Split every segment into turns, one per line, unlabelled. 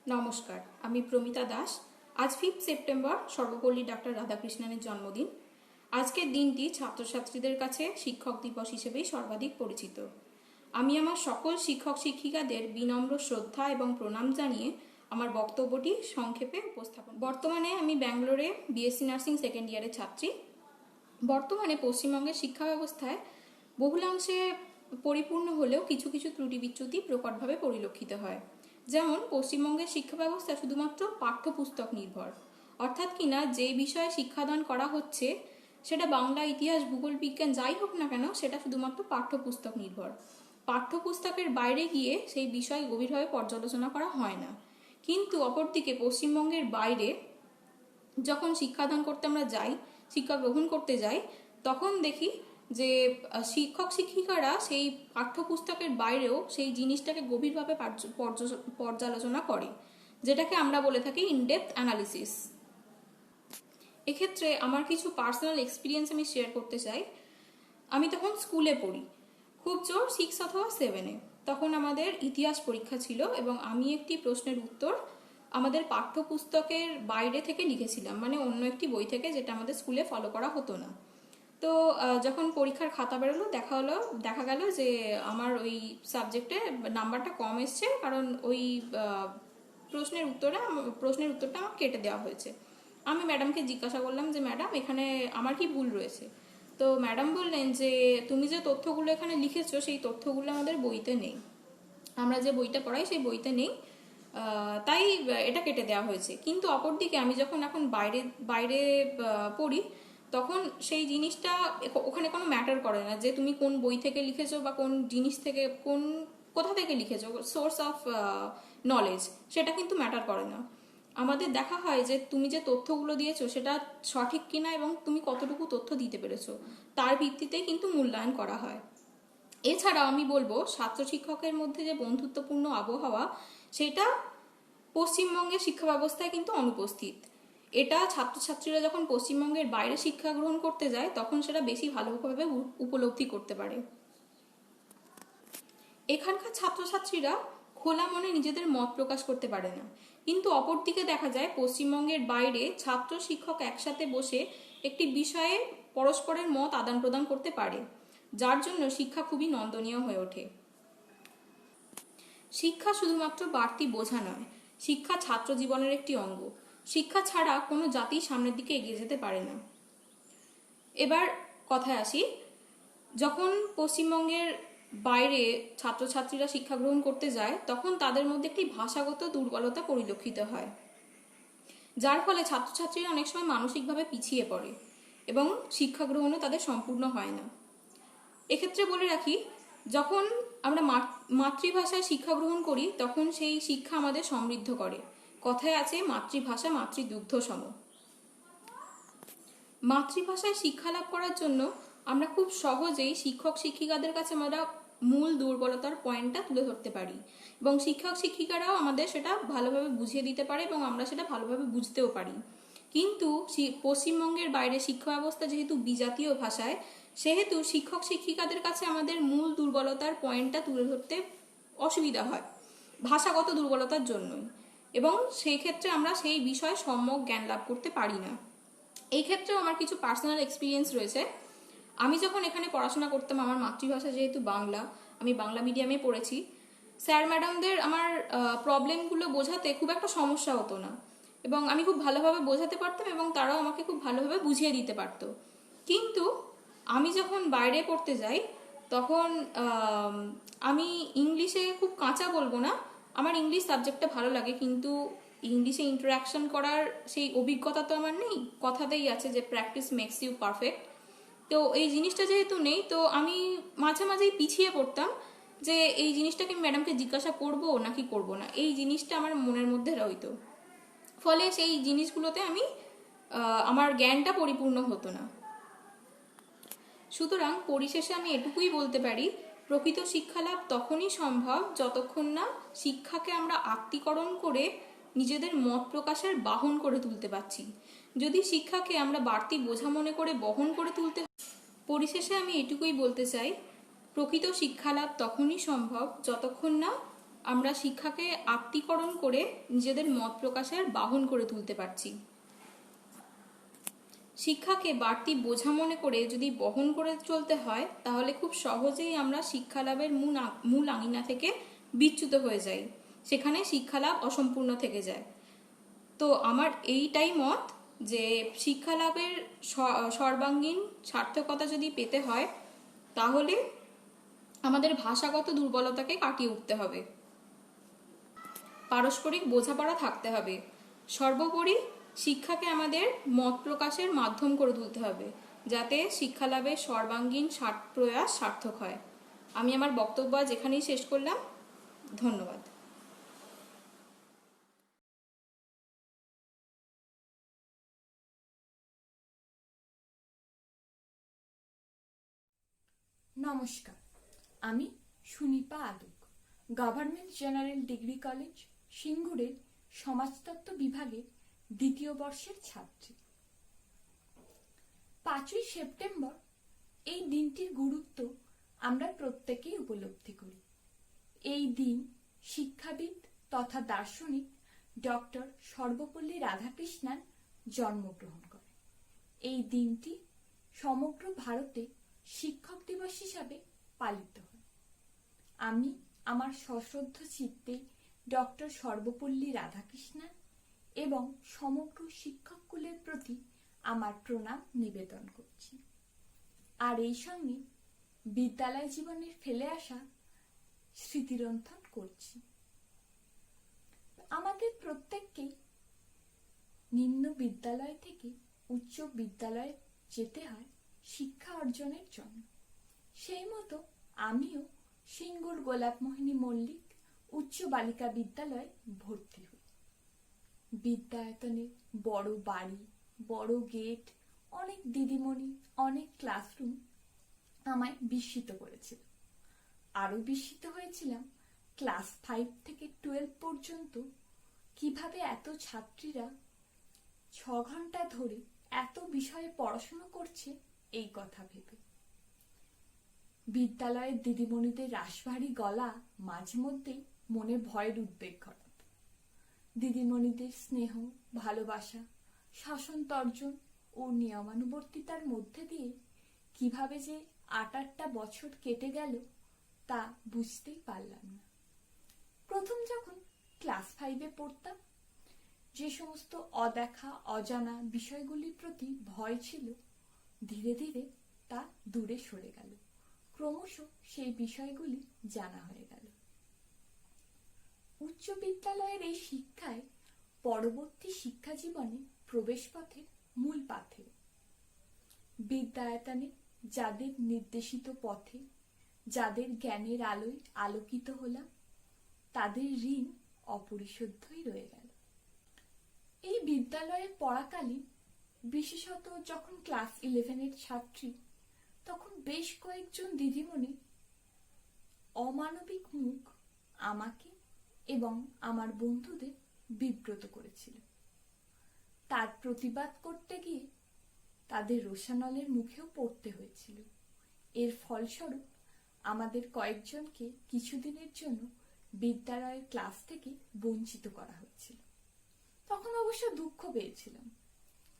নমস্কার, আমি প্রমিতা দাস। আজ 5 সেপ্টেম্বর সর্বপল্লী ডাক্তার রাধাকৃষ্ণনের জন্মদিন। আজকের দিনটি ছাত্রছাত্রীদের কাছে শিক্ষক দিবস হিসেবেই সর্বাধিক পরিচিত। আমি আমার সকল শিক্ষক শিক্ষিকাদের বিনম্র শ্রদ্ধা এবং প্রণাম জানিয়ে আমার বক্তব্যটি সংক্ষেপে উপস্থাপন। বর্তমানে আমি ব্যাঙ্গালোরে বিএসসি নার্সিং সেকেন্ড ইয়ারের ছাত্রী। বর্তমানে পশ্চিমবঙ্গের শিক্ষা ব্যবস্থায় বহুলাংশে পরিপূর্ণ হলেও কিছু কিছু ত্রুটি বিচ্যুতি প্রকটভাবে পরিলক্ষিত হয়। যেমন পশ্চিমবঙ্গের শিক্ষা ব্যবস্থা শুধুমাত্র পাঠ্যপুস্তক নির্ভর, অর্থাৎ কিনা যে বিষয়ে শিক্ষাদান করা হচ্ছে সেটা বাংলা, ইতিহাস, ভূগোল, বিজ্ঞান যাই হোক না কেন, সেটা শুধুমাত্র পাঠ্যপুস্তক নির্ভর। পাঠ্যপুস্তকের বাইরে গিয়ে সেই বিষয় গভীরভাবে পর্যালোচনা করা হয় না। কিন্তু অপরদিকে পশ্চিমবঙ্গের বাইরে যখন শিক্ষাদান করতে আমরা যাই, শিক্ষা গ্রহণ করতে যাই, তখন দেখি যে শিক্ষক শিক্ষিকারা সেই পাঠ্যপুস্তকের বাইরেও সেই জিনিসটাকে গভীরভাবে পর্যালোচনা করে, যেটাকে আমরা বলে থাকি ইনডেপথ অ্যানালিসিস। এক্ষেত্রে আমার কিছু পার্সোনাল এক্সপিরিয়েন্স আমি শেয়ার করতে চাই। আমি তখন স্কুলে পড়ি, খুব জোর 6 অথবা 7-এ। তখন আমাদের ইতিহাস পরীক্ষা ছিল এবং আমি একটি প্রশ্নের উত্তর আমাদের পাঠ্যপুস্তকের বাইরে থেকে লিখেছিলাম, মানে অন্য একটি বই থেকে, যেটা আমাদের স্কুলে ফলো করা হতো না। তো যখন পরীক্ষার খাতা বেরোলো, দেখা গেল যে আমার ওই সাবজেক্টে নাম্বারটা কম এসছে, কারণ ওই প্রশ্নের উত্তরটা আমার কেটে দেওয়া হয়েছে। আমি ম্যাডামকে জিজ্ঞাসা করলাম যে ম্যাডাম, এখানে আমার কি ভুল রয়েছে? তো ম্যাডাম বললেন যে তুমি যে তথ্যগুলো এখানে লিখেছো সেই তথ্যগুলো আমাদের বইতে নেই, আমরা যে বইটা পড়াই সেই বইতে নেই, তাই এটা কেটে দেওয়া হয়েছে। কিন্তু অপরদিকে আমি যখন এখন বাইরে পড়ি, তখন সেই জিনিসটা ওখানে কোনো ম্যাটার করে না যে তুমি কোন বই থেকে লিখেছো বা কোন জিনিস থেকে, কোথা থেকে লিখেছো, সোর্স অফ নলেজ, সেটা কিন্তু ম্যাটার করে না। আমাদের দেখা হয় যে তুমি যে তথ্যগুলো দিয়েছো সেটা সঠিক কিনা এবং তুমি কতটুকু তথ্য দিতে পেরেছো, তার ভিত্তিতেই কিন্তু মূল্যায়ন করা হয়। এছাড়াও আমি বলবো, ছাত্র শিক্ষকের মধ্যে যে বন্ধুত্বপূর্ণ আবহাওয়া, সেটা পশ্চিমবঙ্গের শিক্ষা ব্যবস্থায় কিন্তু অনুপস্থিত। এটা ছাত্রছাত্রীরা যখন পশ্চিমবঙ্গের বাইরে শিক্ষা গ্রহণ করতে যায় তখন সেটা বেশি ভালোভাবে উপলব্ধি করতে পারে। এখানকার ছাত্রছাত্রীরা খোলা মনে নিজেদের মত প্রকাশ করতে পারে না, কিন্তু অপরদিকে দেখা যায় পশ্চিমবঙ্গের বাইরে ছাত্র শিক্ষক একসাথে বসে একটি বিষয়ে পরস্পরের মত আদান প্রদান করতে পারে, যার জন্য শিক্ষা খুবই নন্দনীয় হয়ে ওঠে। শিক্ষা শুধুমাত্র বাড়তি বোঝা নয়, শিক্ষা ছাত্র জীবনের একটি অঙ্গ। শিক্ষা ছাড়া কোনো জাতি সামনের দিকে এগিয়ে যেতে পারে না। এবার কথায় আসি, যখন পশ্চিমবঙ্গের বাইরে ছাত্রছাত্রীরা শিক্ষা গ্রহণ করতে যায় তখন তাদের মধ্যে একটি ভাষাগত দুর্বলতা পরিলক্ষিত হয়, যার ফলে ছাত্রছাত্রীরা অনেক সময় মানসিকভাবে পিছিয়ে পড়ে এবং শিক্ষা গ্রহণও তাদের সম্পূর্ণ হয় না। এক্ষেত্রে বলে রাখি, যখন আমরা মাতৃভাষায় শিক্ষা গ্রহণ করি তখন সেই শিক্ষা আমাদের সমৃদ্ধ করে। কথায় আছে, মাতৃভাষা মাতৃদুগ্ধ সম। মাতৃভাষায় শিক্ষা লাভ করার জন্য আমরা খুব সহজেই শিক্ষক শিক্ষিকাদের কাছে আমরা মূল দুর্বলতার পয়েন্টটা তুলে ধরতে পারি এবং শিক্ষক শিক্ষিকারাও আমাদের সেটা ভালোভাবে বুঝিয়ে দিতে পারে এবং আমরা সেটা ভালোভাবে বুঝতেও পারি। কিন্তু পশ্চিমবঙ্গের বাইরে শিক্ষা ব্যবস্থা যেহেতু বিজাতীয় ভাষায়, সেহেতু শিক্ষক শিক্ষিকাদের কাছে আমাদের মূল দুর্বলতার পয়েন্টটা তুলে ধরতে অসুবিধা হয়, ভাষাগত দুর্বলতার জন্যই, এবং সেই ক্ষেত্রে আমরা সেই বিষয়ে সম্যক জ্ঞান লাভ করতে পারি না। এই ক্ষেত্রেও আমার কিছু পার্সোনাল এক্সপিরিয়েন্স রয়েছে। আমি যখন এখানে পড়াশোনা করতাম, আমার মাতৃভাষা যেহেতু বাংলা, আমি বাংলা মিডিয়ামে পড়েছি, স্যার ম্যাডামদের আমার প্রবলেমগুলো বোঝাতে খুব একটা সমস্যা হতো না এবং আমি খুব ভালোভাবে বোঝাতে পারতাম এবং তারাও আমাকে খুব ভালোভাবে বুঝিয়ে দিতে পারতো। কিন্তু আমি যখন বাইরে পড়তে যাই তখন আমি ইংলিশে খুব কাঁচা বলবো না, আমার ইংলিশ সাবজেক্টটা ভালো লাগে, কিন্তু ইংলিশে ইন্টারাকশন করার সেই অভিজ্ঞতা তো আমার নেই। কথাতেই আছে যে প্র্যাকটিস মেক্স ইউ পারফেক্ট। তো এই জিনিসটা যেহেতু নেই, তো আমি মাঝে মাঝেই পিছিয়ে পড়তাম যে এই জিনিসটাকে ম্যাডামকে জিজ্ঞাসা করব নাকি করব না, এই জিনিসটা আমার মনের মধ্যে রইতো। ফলে সেই জিনিসগুলোতে আমার জ্ঞানটা পরিপূর্ণ হতো না। সুতরাং পরিশেষে আমি এটুকুই বলতে পারি, প্রকৃত শিক্ষালাভ তখনই সম্ভব যতক্ষণ না শিক্ষাকে আমরা আত্মীকরণ করে নিজেদের মত প্রকাশের বাহন করে তুলতে পারছি। যদি শিক্ষাকে আমরা বাড়তি বোঝা মনে করে বহন করে তুলতে, পরিশেষে আমি এটুকুই বলতে চাই, প্রকৃত শিক্ষালাভ তখনই সম্ভব যতক্ষণ না আমরা শিক্ষাকে আত্মীকরণ করে নিজেদের মত প্রকাশের বাহন করে তুলতে পারছি। শিক্ষাকে বাড়তি বোঝা মনে করে যদি বহন করে চলতে হয়, তাহলে খুব সহজেই আমরা শিক্ষা লাভের মূল আঙিনা থেকে বিচ্যুত হয়ে যাই, সেখানে শিক্ষা লাভ অসম্পূর্ণ থেকে যায়। তো আমার এইটাই মত যে শিক্ষা লাভের সর্বাঙ্গীন সার্থকতা যদি পেতে হয়, তাহলে আমাদের ভাষাগত দুর্বলতাকে কাটিয়ে উঠতে হবে, পারস্পরিক বোঝাপড়া থাকতে হবে, সর্বোপরি শিক্ষাকে আমাদের মত প্রকাশের মাধ্যম করে তুলতে হবে, যাতে শিক্ষা লাভের সর্বাঙ্গীন প্রয়াস সার্থক হয়। আমি আমার বক্তব্য আজ এখানেই শেষ করলাম। ধন্যবাদ।
নমস্কার, আমি সুনিপা আদুক, গভর্নমেন্ট জেনারেল ডিগ্রি কলেজ সিঙ্গুরের সমাজতত্ত্ব বিভাগের 2য় বর্ষের ছাত্রী। 5ই সেপ্টেম্বর এই দিনটির গুরুত্ব আমরা প্রত্যেকেই উপলব্ধি করি। এই দিন শিক্ষাবিদ তথা দার্শনিক ডক্টর সর্বপল্লী রাধাকৃষ্ণন জন্মগ্রহণ করে। এই দিনটি সমগ্র ভারতে শিক্ষক দিবস হিসাবে পালিত হয়। আমি আমার সশ্রদ্ধ চিত্তে ডক্টর সর্বপল্লী রাধাকৃষ্ণন এবং সমগ্র শিক্ষককুলের প্রতি আমার প্রণাম নিবেদন করছি। আর এই সঙ্গে বিদ্যালয় জীবনের ফেলে আসা স্মৃতিরন্থন করছি। আমাদের প্রত্যেককেই নিম্ন বিদ্যালয় থেকে উচ্চ বিদ্যালয়ে যেতে হয় শিক্ষা অর্জনের জন্য। সেই মতো আমিও সিঙ্গুর গোলাপমোহিনী মল্লিক উচ্চ বালিকা বিদ্যালয়ে ভর্তি হই। বিদ্যায়তনে বড় বাড়ি, বড় গেট, অনেক দিদিমণি, অনেক ক্লাসরুম আমায় বিস্মিত করেছিল। আরো বিস্মিত হয়েছিলাম ক্লাস 5 থেকে 12 পর্যন্ত কিভাবে এত ছাত্রীরা 6 ঘন্টা ধরে এত বিষয়ে পড়াশোনা করছে এই কথা ভেবে। বিদ্যালয়ের দিদিমণিদের রাশভারী গলা মাঝে মধ্যেই মনে ভয়ের উদ্বেগ ঘটাত। দিদিমণিদের স্নেহ, ভালোবাসা, শাসন তর্জন ও নিয়মানুবর্তিতার মধ্যে দিয়ে কিভাবে যে 8-8টা বছর কেটে গেল তা বুঝতেই পারলাম না। প্রথম যখন ক্লাস 5-এ পড়তাম, যে সমস্ত অদেখা অজানা বিষয়গুলির প্রতি ভয় ছিল, ধীরে ধীরে তা দূরে সরে গেল। ক্রমশ সেই বিষয়গুলি জানা হয়ে গেল। উচ্চ বিদ্যালয়ের এই শিক্ষায় পরবর্তী শিক্ষা জীবনে প্রবেশ পথের মূল পাথেয়। বিদ্যায়তনে যাদের নির্দেশিত পথে, যাদের জ্ঞানের আলোয় আলোকিত হলাম, তাদের ঋণ অপরিশোধ্যই রয়ে গেল। এই বিদ্যালয়ে পড়াকালীন, বিশেষত যখন ক্লাস 11-এর ছাত্রী, তখন বেশ কয়েকজন দিদিমণি অমানবিক মুখ আমাকে এবং আমার বন্ধুদের বিব্রত করেছিল। তার প্রতিবাদ করতে গিয়ে তাদের রোষানলের মুখেও পড়তে হয়েছিল। এর ফলস্বরূপ আমাদের কয়েকজনকে কিছুদিনের জন্য বিদ্যালয়ের ক্লাস থেকে বঞ্চিত করা হয়েছিল। তখন অবশ্য দুঃখ পেয়েছিলাম,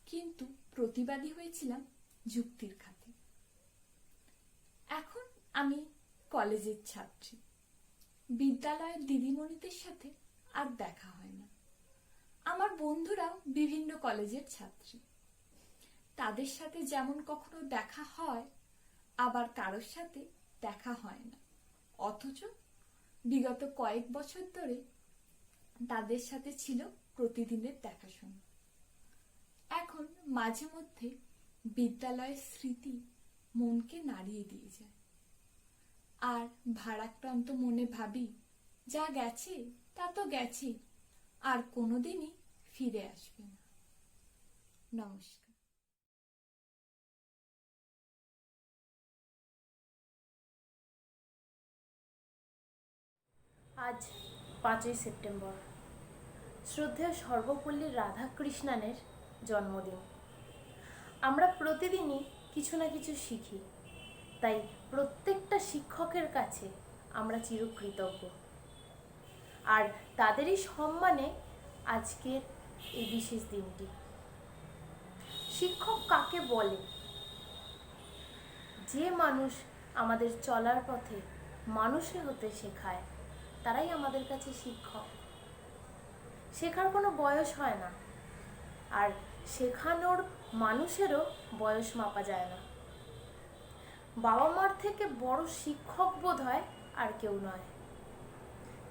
কিন্তু প্রতিবাদী হয়েছিলাম যুক্তির খাতে। এখন আমি কলেজের ছাত্রী। বিদ্যালয়ের দিদিমণিদের সাথে আর দেখা হয় না। আমার বন্ধুরাও বিভিন্ন কলেজের ছাত্রী। তাদের সাথে যেমন কখনো দেখা হয়, আবার কারোর সাথে দেখা হয় না। অথচ বিগত কয়েক বছর ধরে তাদের সাথে ছিল প্রতিদিনের দেখাশোনা। এখন মাঝে মধ্যে বিদ্যালয়ের স্মৃতি মনকে নাড়িয়ে দিয়ে যায়। আর ভারাক্রান্ত মনে ভাবি, যা গেছে তা তো গেছে, আর কোনোদিনই ফিরে আসবে না। নমস্কার।
আজ 5ই সেপ্টেম্বর, শ্রদ্ধেয় সর্বপল্লী রাধাকৃষ্ণনের জন্মদিন। আমরা প্রতিদিনই কিছু না কিছু শিখি, তাই প্রত্যেকটা শিক্ষকের কাছে আমরা চিরকৃতজ্ঞ। আর তাদেরই সম্মানে আজকের এই বিশেষ দিনটি। শিক্ষক কাকে বলে? যে মানুষ আমাদের চলার পথে মানুষে হতে শেখায়, তারাই আমাদের কাছে শিক্ষক। শেখার কোনো বয়স হয় না, আর শেখানোর মানুষেরও বয়স মাপা যায় না। বাবা মার থেকে বড় শিক্ষক বোধ হয় আর কেউ নয়।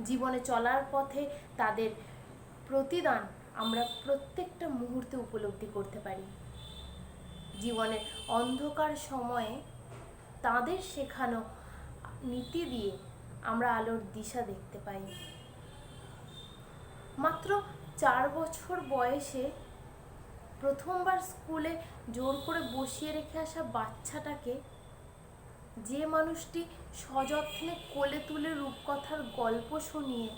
জীবনে চলার পথে তাদের প্রতিদান আমরা প্রত্যেকটা মুহূর্তে উপলব্ধি করতে পারি। জীবনের অন্ধকার সময়ে তাদের শেখানো নীতি দিয়ে আমরা আলোর দিশা দেখতে পাই। মাত্র 4 বছর বয়সে প্রথমবার স্কুলে জোর করে বসিয়ে রেখে আসা বাচ্চাটাকে যে মানুষটি সযত্নে কোলে তুলে রূপকথার গল্প শুনিয়ে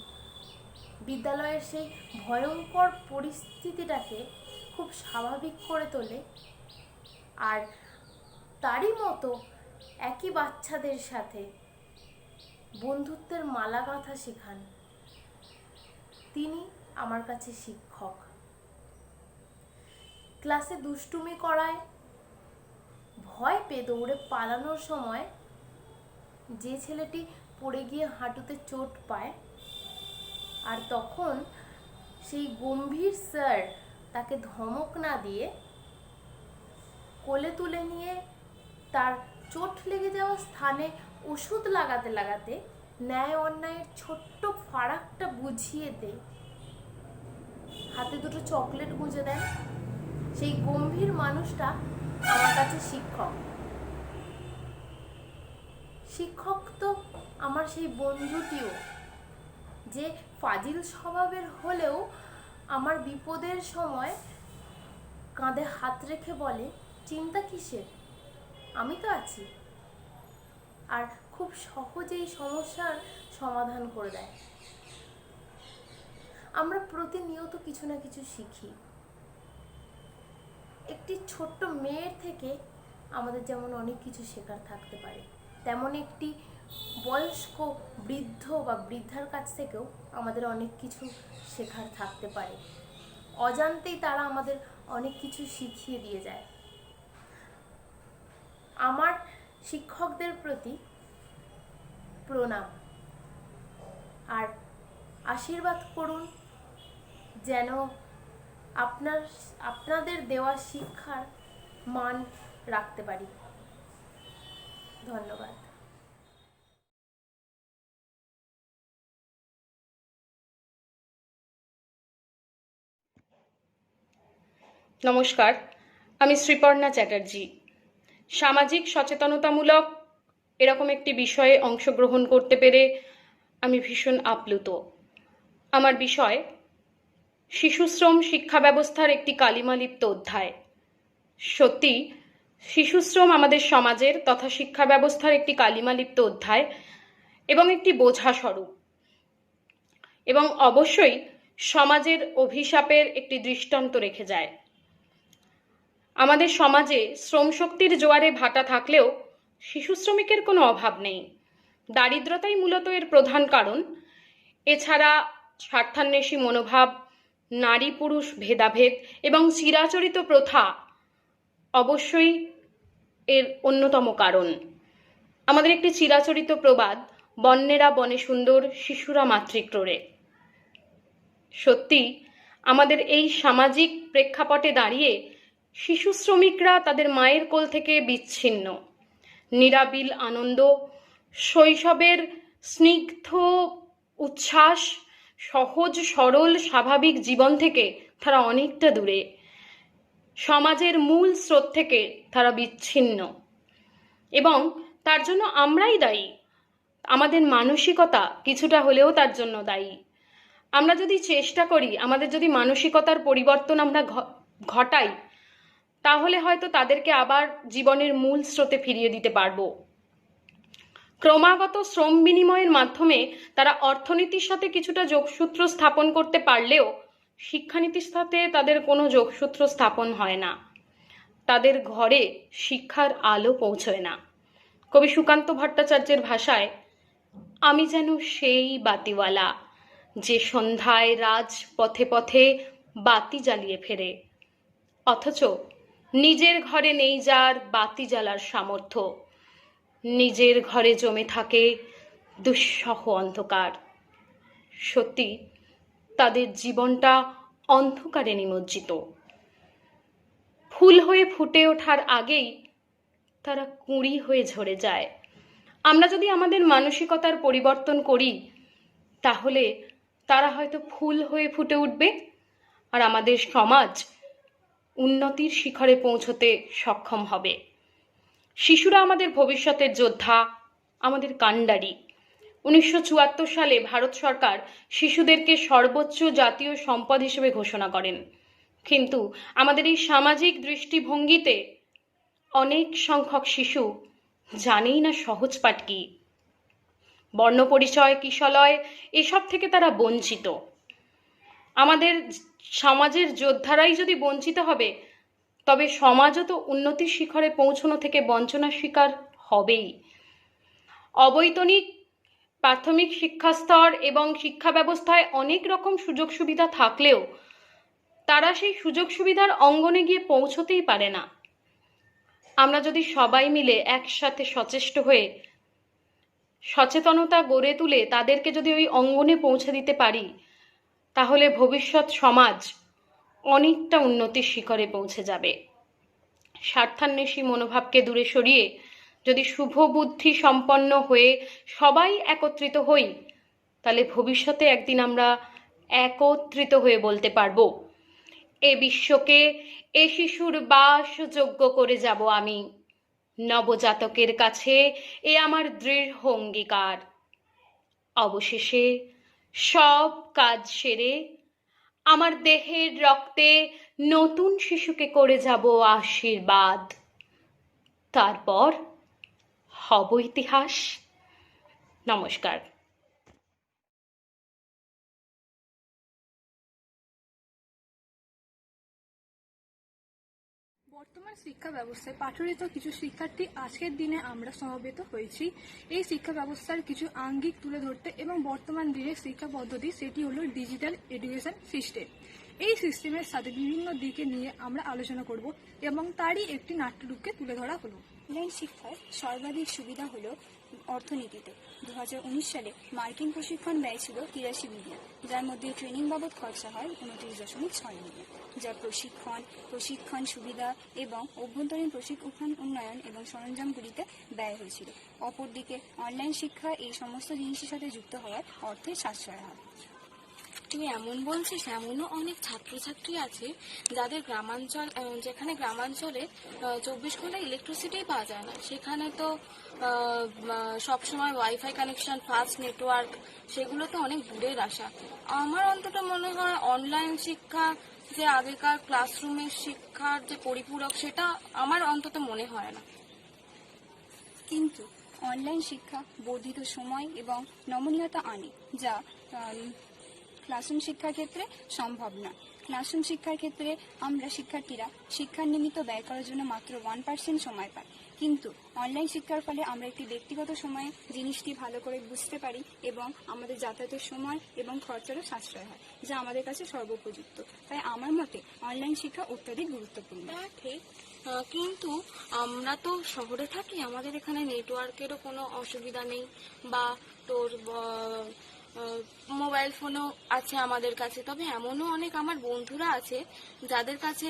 বিদ্যালয়ের সেই ভয়ঙ্কর পরিস্থিতিটাকে খুব স্বাভাবিক করে তোলে, আর তারই মতো একই বাচ্চাদের সাথে বন্ধুত্বের মালা গাঁথা শেখান, তিনি আমার কাছে শিক্ষক। ক্লাসে দুষ্টুমি করায় ভয় পেয়ে দৌড়ে পালানোর সময় যে ছেলেটি পড়ে গিয়ে হাঁটুতে চোট পায়, আর তখন সেই গম্ভীর স্যার তাকে ধমক না দিয়ে কোলে তুলে নিয়ে তার চোট লেগে যাওয়া স্থানে ওষুধ লাগাতে লাগাতে ন্যায় অন্যায়ের ছোট্ট ফারাকটা বুঝিয়ে দেয়, হাতে দুটো চকলেট গুঁজে দেন, সেই গম্ভীর মানুষটা আমার কাছে শিক্ষক। শিক্ষক তো আমার সেই বন্ধুটিও, যে ফাজিল স্বভাবের হলেও আমার বিপদের সময় কাঁধে হাত রেখে বলে, চিন্তা কিসের, আমি তো আছি, আর খুব সহজেই সমস্যার সমাধান করে দেয়। আমরা প্রতিনিয়ত কিছু না কিছু শিখি। একটি ছোট্ট মেয়ের থেকে আমাদের যেমন অনেক কিছু শেখার থাকতে পারে, তেমন একটি বয়স্ক বৃদ্ধ বা বৃদ্ধার কাছ থেকেও আমাদের অনেক কিছু শেখার থাকতে পারে। অজান্তেই তারা আমাদের অনেক কিছু শিখিয়ে দিয়ে যায়। আমার শিক্ষকদের প্রতি প্রণাম, আর আশীর্বাদ করুন যেন আপনাদের দেওয়া শিক্ষার মান রাখতে পারি। ধন্যবাদ।
নমস্কার, আমি শ্রীপর্ণা চ্যাটার্জি। সামাজিক সচেতনতামূলক এরকম একটি বিষয়ে অংশগ্রহণ করতে পেরে আমি ভীষণ আপ্লুত। আমার বিষয় শিশুশ্রম শিক্ষা ব্যবস্থার একটি কালিমালিপ্ত অধ্যায়। সত্যি শিশুশ্রম আমাদের সমাজের তথা শিক্ষা ব্যবস্থার একটি কালিমালিপ্ত অধ্যায় এবং একটি বোঝা স্বরূপ, এবং অবশ্যই সমাজের অভিশাপের একটি দৃষ্টান্ত রেখে যায়। আমাদের সমাজে শ্রমশক্তির জোয়ারে ভাটা থাকলেও শিশু শ্রমিকের কোনো অভাব নেই। দারিদ্রতাই মূলত এর প্রধান কারণ। এছাড়া স্বার্থান্বেষী মনোভাব, নারী পুরুষ ভেদাভেদ এবং চিরাচরিত প্রথা অবশ্যই এর অন্যতম কারণ। আমাদের একটি চিরাচরিত প্রবাদ, বন্যেরা বনে সুন্দর, শিশুরা মাতৃক্রোড়ে। সত্যি আমাদের এই সামাজিক প্রেক্ষাপটে দাঁড়িয়ে শিশু শ্রমিকরা তাদের মায়ের কোল থেকে বিচ্ছিন্ন। নিরাবিল আনন্দ, শৈশবের স্নিগ্ধ উচ্ছ্বাস, সহজ সরল স্বাভাবিক জীবন থেকে তারা অনেকটা দূরে। সমাজের মূল স্রোত থেকে তারা বিচ্ছিন্ন, এবং তার জন্য আমরাই দায়ী। আমাদের মানসিকতা কিছুটা হলেও তার জন্য দায়ী। আমরা যদি চেষ্টা করি, আমাদের যদি মানসিকতার পরিবর্তন আমরা ঘটাই, তাহলে হয়তো তাদেরকে আবার জীবনের মূল স্রোতে ফিরিয়ে দিতে পারবো। ক্রমাগত শ্রম বিনিময়ের মাধ্যমে তারা অর্থনীতির সাথে কিছুটা যোগসূত্র স্থাপন করতে পারলেও শিক্ষানীতির সাথে তাদের কোনো যোগসূত্র স্থাপন হয় না। তাদের ঘরে শিক্ষার আলো পৌঁছয় না। কবি সুকান্ত ভট্টাচার্যের ভাষায়, আমি যেন সেই বাতিওয়ালা যে সন্ধ্যায় রাজ পথে পথে বাতি জ্বালিয়ে ফেরে, অথচ নিজের ঘরে নেই যার বাতি জ্বালার সামর্থ্য। নিজের ঘরে জমে থাকে দুঃসহ অন্ধকার। সত্যি তাদের জীবনটা অন্ধকারে নিমজ্জিত। ফুল হয়ে ফুটে ওঠার আগেই তারা কুঁড়ি হয়ে ঝরে যায়। আমরা যদি আমাদের মানসিকতার পরিবর্তন করি, তাহলে তারা হয়তো ফুল হয়ে ফুটে উঠবে, আর আমাদের সমাজ উন্নতির শিখরে পৌঁছতে সক্ষম হবে। শিশুরা আমাদের ভবিষ্যতের যোদ্ধা, আমাদের কাণ্ডারি। 1974 সালে ভারত সরকার শিশুদেরকে সর্বোচ্চ জাতীয় সম্পদ হিসেবে ঘোষণা করেন। কিন্তু আমাদের এই সামাজিক দৃষ্টিভঙ্গিতে অনেক সংখ্যক শিশু জানেই না সহজ পাঠ কি, বর্ণপরিচয়, কিশলয়, এসব থেকে তারা বঞ্চিত। আমাদের সমাজের যোদ্ধারাই যদি বঞ্চিত হবে, তবে সমাজও তো উন্নতির শিখরে পৌঁছানো থেকে বঞ্চনার শিকার হবেই। অবৈতনিক প্রাথমিক শিক্ষাস্তর এবং শিক্ষা ব্যবস্থায় অনেক রকম সুযোগ সুবিধা থাকলেও তারা সেই সুযোগ সুবিধার অঙ্গনে গিয়ে পৌঁছতেই পারে না। আমরা যদি সবাই মিলে একসাথে সচেষ্ট হয়ে সচেতনতা গড়ে তুলে তাদেরকে যদি ওই অঙ্গনে পৌঁছে দিতে পারি, তাহলে ভবিষ্যৎ সমাজ অনেকটা উন্নতির শিখরে পৌঁছে যাবে। স্বার্থান্বেষী মনোভাবকে দূরে সরিয়ে যদি শুভ বুদ্ধি সম্পন্ন হয়ে সবাই একত্রিত হই, তাহলে ভবিষ্যতে একদিন আমরা একত্রিত হয়ে বলতে পারবো, এ বিশ্বকে এ শিশুর বাসযোগ্য করে যাব আমি। নবজাতকের কাছে এ আমার দৃঢ় অঙ্গীকার। অবশেষে সব কাজ সেরে আমার দেহের রক্তে নতুন শিশুকে করে যাব আশীর্বাদ। তারপর হব ইতিহাস। নমস্কার।
বর্তমান শিক্ষা ব্যবস্থায় পাঠরিত কিছু শিক্ষার্থী আজকের দিনে আমরা সমবেত হয়েছি এই শিক্ষা ব্যবস্থার কিছু আঙ্গিক তুলে ধরতে এবং বর্তমান দিনের শিক্ষা পদ্ধতি সেটি হলো ডিজিটাল এডুকেশন সিস্টেম। এই সিস্টেমের সাথে বিভিন্ন দিকে নিয়ে আমরা আলোচনা করব এবং তারই একটি নাট্যরূপকে তুলে ধরা হলো।
অনলাইন শিক্ষার সর্বাধিক সুবিধা হলো অর্থনীতিতে। 2019 সালে মার্কিন প্রশিক্ষণ ব্যয় ছিল 83 বিলিয়ন, যার মধ্যে ট্রেনিং বাবদ খরচা হয় 29.6 মিলিয়ন, যা প্রশিক্ষণ সুবিধা এবং অভ্যন্তরীণ প্রশিক্ষণ উন্নয়ন এবং সরঞ্জামগুলিতে ব্যয় হয়েছিল। অপরদিকে অনলাইন শিক্ষা এই সমস্ত জিনিসের সাথে যুক্ত হওয়ার অর্থে সাশ্রয় হয়।
তুই এমন বলছিস, এমনও অনেক ছাত্রছাত্রী আছে যাদের যেখানে গ্রামাঞ্চলে 24 ঘন্টা ইলেকট্রিসিটিই পাওয়া যায় না, সেখানে তো সবসময় ওয়াইফাই কানেকশন, ফাস্ট নেটওয়ার্ক, সেগুলো তো অনেক দূরের আশা। আমার অন্তত মনে হয় অনলাইন শিক্ষা যে আগেকার ক্লাসরুমের শিক্ষার যে পরিপূরক, সেটা আমার অন্তত মনে হয় না।
কিন্তু অনলাইন শিক্ষা বর্ধিত সময় এবং নমনীয়তা আনে, যা ক্লাসরুম শিক্ষার ক্ষেত্রে সম্ভব না। ক্লাসরুম শিক্ষার ক্ষেত্রে আমরা শিক্ষার্থীরা শিক্ষার নিমিত্ত ব্যয় করার জন্য মাত্র 1% সময় পাই, কিন্তু অনলাইন শিক্ষার ফলে আমরা একটি ব্যক্তিগত সময়ে জিনিসটি ভালো করে বুঝতে পারি এবং আমাদের যাতায়াতের সময় এবং খরচারও সাশ্রয় হয়, যা আমাদের কাছে সর্বোপযুক্ত। তাই আমার মতে অনলাইন শিক্ষা অত্যাধিক গুরুত্বপূর্ণ।
ঠিক, কিন্তু আমরা তো শহরে থাকি, আমাদের এখানে নেটওয়ার্কেরও কোনো অসুবিধা নেই, বা তোর মোবাইল ফোনও আছে আমাদের কাছে। তবে এমনও অনেক আমার বন্ধুরা আছে যাদের কাছে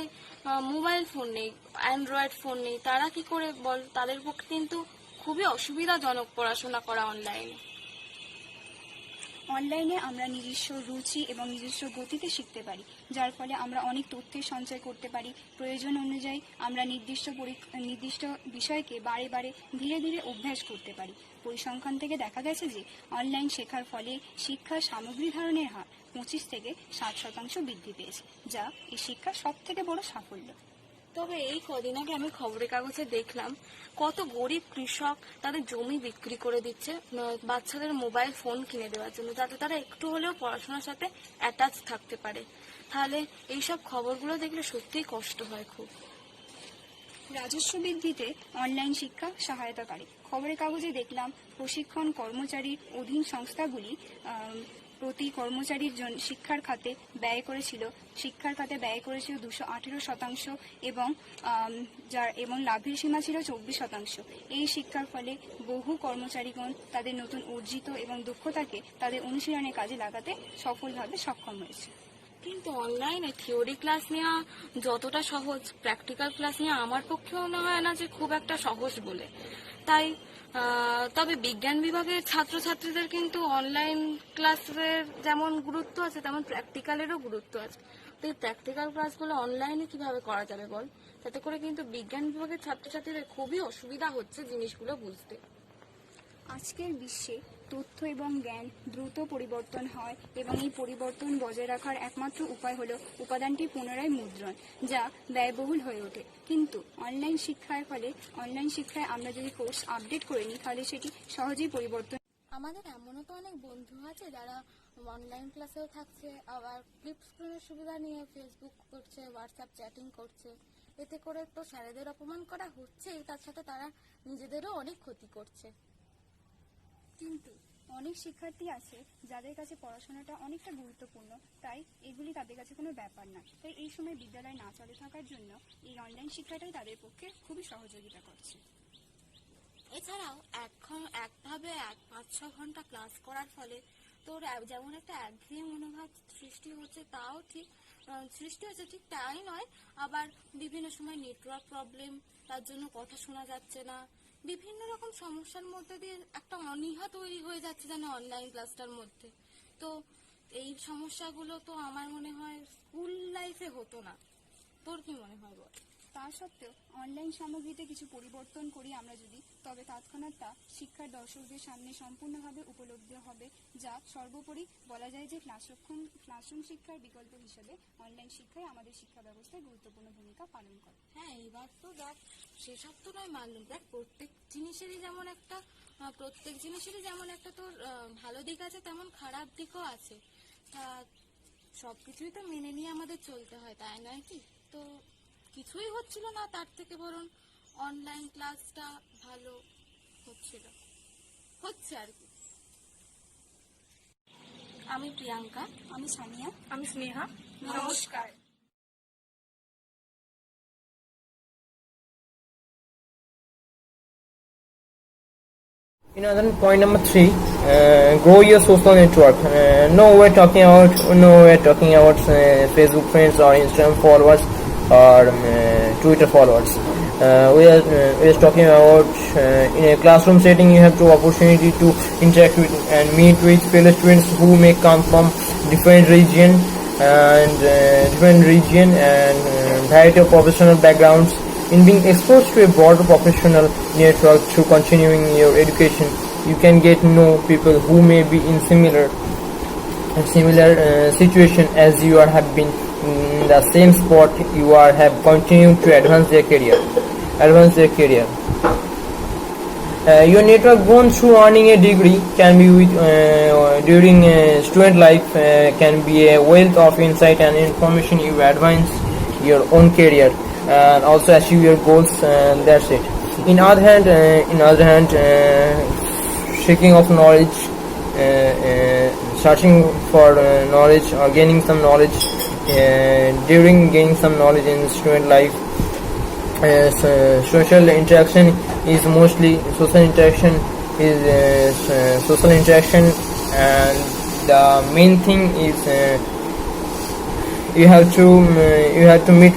মোবাইল ফোন নেই, অ্যান্ড্রয়েড ফোন নেই। তারা কি করে বল? তাদের পক্ষে কিন্তু খুবই অসুবিধাজনক পড়াশোনা করা অনলাইনে।
অনলাইনে আমরা নিজস্ব রুচি এবং নিজস্ব গতিতে শিখতে পারি, যার ফলে আমরা অনেক তথ্যের সঞ্চয় করতে পারি। প্রয়োজন অনুযায়ী আমরা নির্দিষ্ট বিষয়কে বারে বারে ধীরে ধীরে অভ্যাস করতে পারি। পরিসংখ্যান থেকে দেখা গেছে যে অনলাইন শেখার ফলে শিক্ষার সামগ্রী ধারণের হার 25 থেকে 60% বৃদ্ধি পেয়েছে, যা এই শিক্ষার সবথেকে বড় সাফল্য।
তবে এই কদিন আগে আমি খবরের কাগজে দেখলাম কত গরিব কৃষক তাদের জমি বিক্রি করে দিচ্ছে বাচ্চাদের মোবাইল ফোন কিনে দেওয়ার জন্য, যাতে তারা একটু হলেও পড়াশোনার সাথে অ্যাটাচ থাকতে পারে। তাহলে এইসব খবরগুলো দেখলে সত্যিই কষ্ট হয় খুব।
রাজস্ব বৃদ্ধিতে অনলাইন শিক্ষা সহায়তা করে। খবরের কাগজে দেখলাম প্রশিক্ষণ কর্মচারীর অধীন সংস্থাগুলি প্রতি কর্মচারীর জন্য শিক্ষার খাতে ব্যয় করেছিল 218% এবং লাভের সীমা ছিল 24%। এই শিক্ষার ফলে বহু কর্মচারীগণ তাদের নতুন অর্জিত এবং দক্ষতাকে তাদের অনুশীলনে কাজে লাগাতে সফলভাবে সক্ষম হয়েছে।
কিন্তু অনলাইনে থিওরি ক্লাস নেওয়া যতটা সহজ, প্র্যাকটিক্যাল ক্লাস নেওয়া আমার পক্ষেও মনে হয় না যে খুব একটা সহজ বলে। তাই তবে বিজ্ঞান বিভাগের ছাত্রছাত্রীদের কিন্তু অনলাইন ক্লাসের যেমন গুরুত্ব আছে তেমন প্র্যাকটিক্যালেরও গুরুত্ব আছে। তো এই প্র্যাকটিক্যাল ক্লাসগুলো অনলাইনে কিভাবে করা যাবে বল? তাতে করে কিন্তু বিজ্ঞান বিভাগের ছাত্রছাত্রীদের খুবই অসুবিধা হচ্ছে জিনিসগুলো বুঝতে।
আজকের বিশ্বে তথ্য এবং জ্ঞান দ্রুত পরিবর্তন হয় এবং এই পরিবর্তন বজায় রাখার একমাত্র উপায় হলো উপাদানটি পুনরায় মুদ্রণ, যা ব্যয়বহুল হয়ে ওঠে। কিন্তু অনলাইন শিক্ষায় আমরা যদি কোর্স আপডেট করে নিই তাহলে সেটি সহজেই পরিবর্তন।
আমাদের এমনও তো অনেক বন্ধু আছে যারা অনলাইন ক্লাসেও থাকছে, আবার ফ্লিপ স্ক্রিনের সুবিধা নিয়ে ফেসবুক করছে, হোয়াটসঅ্যাপ চ্যাটিং করছে। এতে করে তো স্যারেদের অপমান করা হচ্ছেই, তার সাথে তারা নিজেদেরও অনেক ক্ষতি করছে।
কিন্তু অনেক শিক্ষার্থী আছে যাদের কাছে পড়াশোনাটা অনেকটা গুরুত্বপূর্ণ, তাই এগুলি তাদের কাছে কোনো ব্যাপার না। তাই এই সময় বিদ্যালয় না চালু থাকার জন্য এই অনলাইন শিক্ষাটাই তাদের পক্ষে খুবই সহযোগিতা করছে।
এছাড়াও একভাবে 5-6 ঘন্টা ক্লাস করার ফলে তোর যেমন একটা একঘেয়ে মনোভাব সৃষ্টি হচ্ছে, ঠিক তাই নয়, আবার বিভিন্ন সময় নেটওয়ার্ক প্রবলেম, তার জন্য কথা শোনা যাচ্ছে না, বিভিন্ন রকম সমস্যার মধ্যে দিয়ে একটা অনীহা তৈরি হয়ে যাচ্ছে যেন অনলাইন ক্লাসটার মধ্যে। তো এই সমস্যাগুলো তো আমার মনে হয় স্কুল লাইফে হতো না। তোর কি মনে হয় বল?
তা সত্ত্বেও অনলাইন সামগ্রীতে কিছু পরিবর্তন করি আমরা যদি, তবে তৎক্ষণাৎ তা শিক্ষার দর্শকদের সামনে সম্পূর্ণভাবে উপলব্ধ হবে, যা সর্বোপরি বলা যায় যে ক্লাসরুম শিক্ষার বিকল্প হিসেবে অনলাইন শিক্ষায় আমাদের শিক্ষা ব্যবস্থায় গুরুত্বপূর্ণ ভূমিকা পালন করে।
হ্যাঁ, এবার তো দেখ, সেসব তো নয় মানলাম, দেখ প্রত্যেক জিনিসেরই যেমন একটা তোর ভালো দিক আছে তেমন খারাপ দিকও আছে। তা সবকিছুই তো মেনে নিয়ে আমাদের চলতে হয়, তাই নয় কি? তো কিছুই হচ্ছিল না, তার থেকে বরং অনলাইন ক্লাসটা ভালো হচ্ছে আর কি। আমি প্রিয়াঙ্কা।
আমি সানিয়া।
আমি স্নেহা।
নমস্কার।
Point number 3, grow your social network. No, we're talking about Facebook friends or Instagram followers or Twitter followers. We are talking about in a classroom setting you have the opportunity to interact with and meet with fellow students who may come from different region and variety of professional backgrounds. In being exposed to a broader professional network through continuing your education, you can get to know people who may be in similar situation as you have been in the same spot. You have continued to advance their career. Your network gone through earning a degree can be during student life can be a wealth of insight and information. You advance your own career and also achieve your goals, and that's it. In other hand, seeking of knowledge, searching for knowledge or gaining some knowledge during gaining some knowledge in student life, social interaction is and the main thing is you have to meet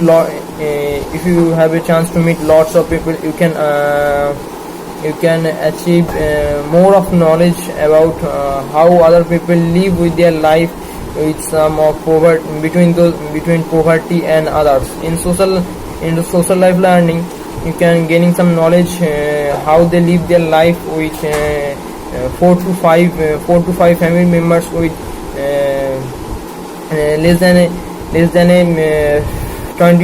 if you have a chance to meet lots of people, you can achieve more of knowledge about how other people live with their life with some of between poverty and others. In the social life learning, you can gaining some knowledge how they live their life with 4 to 5 family members with less than a 10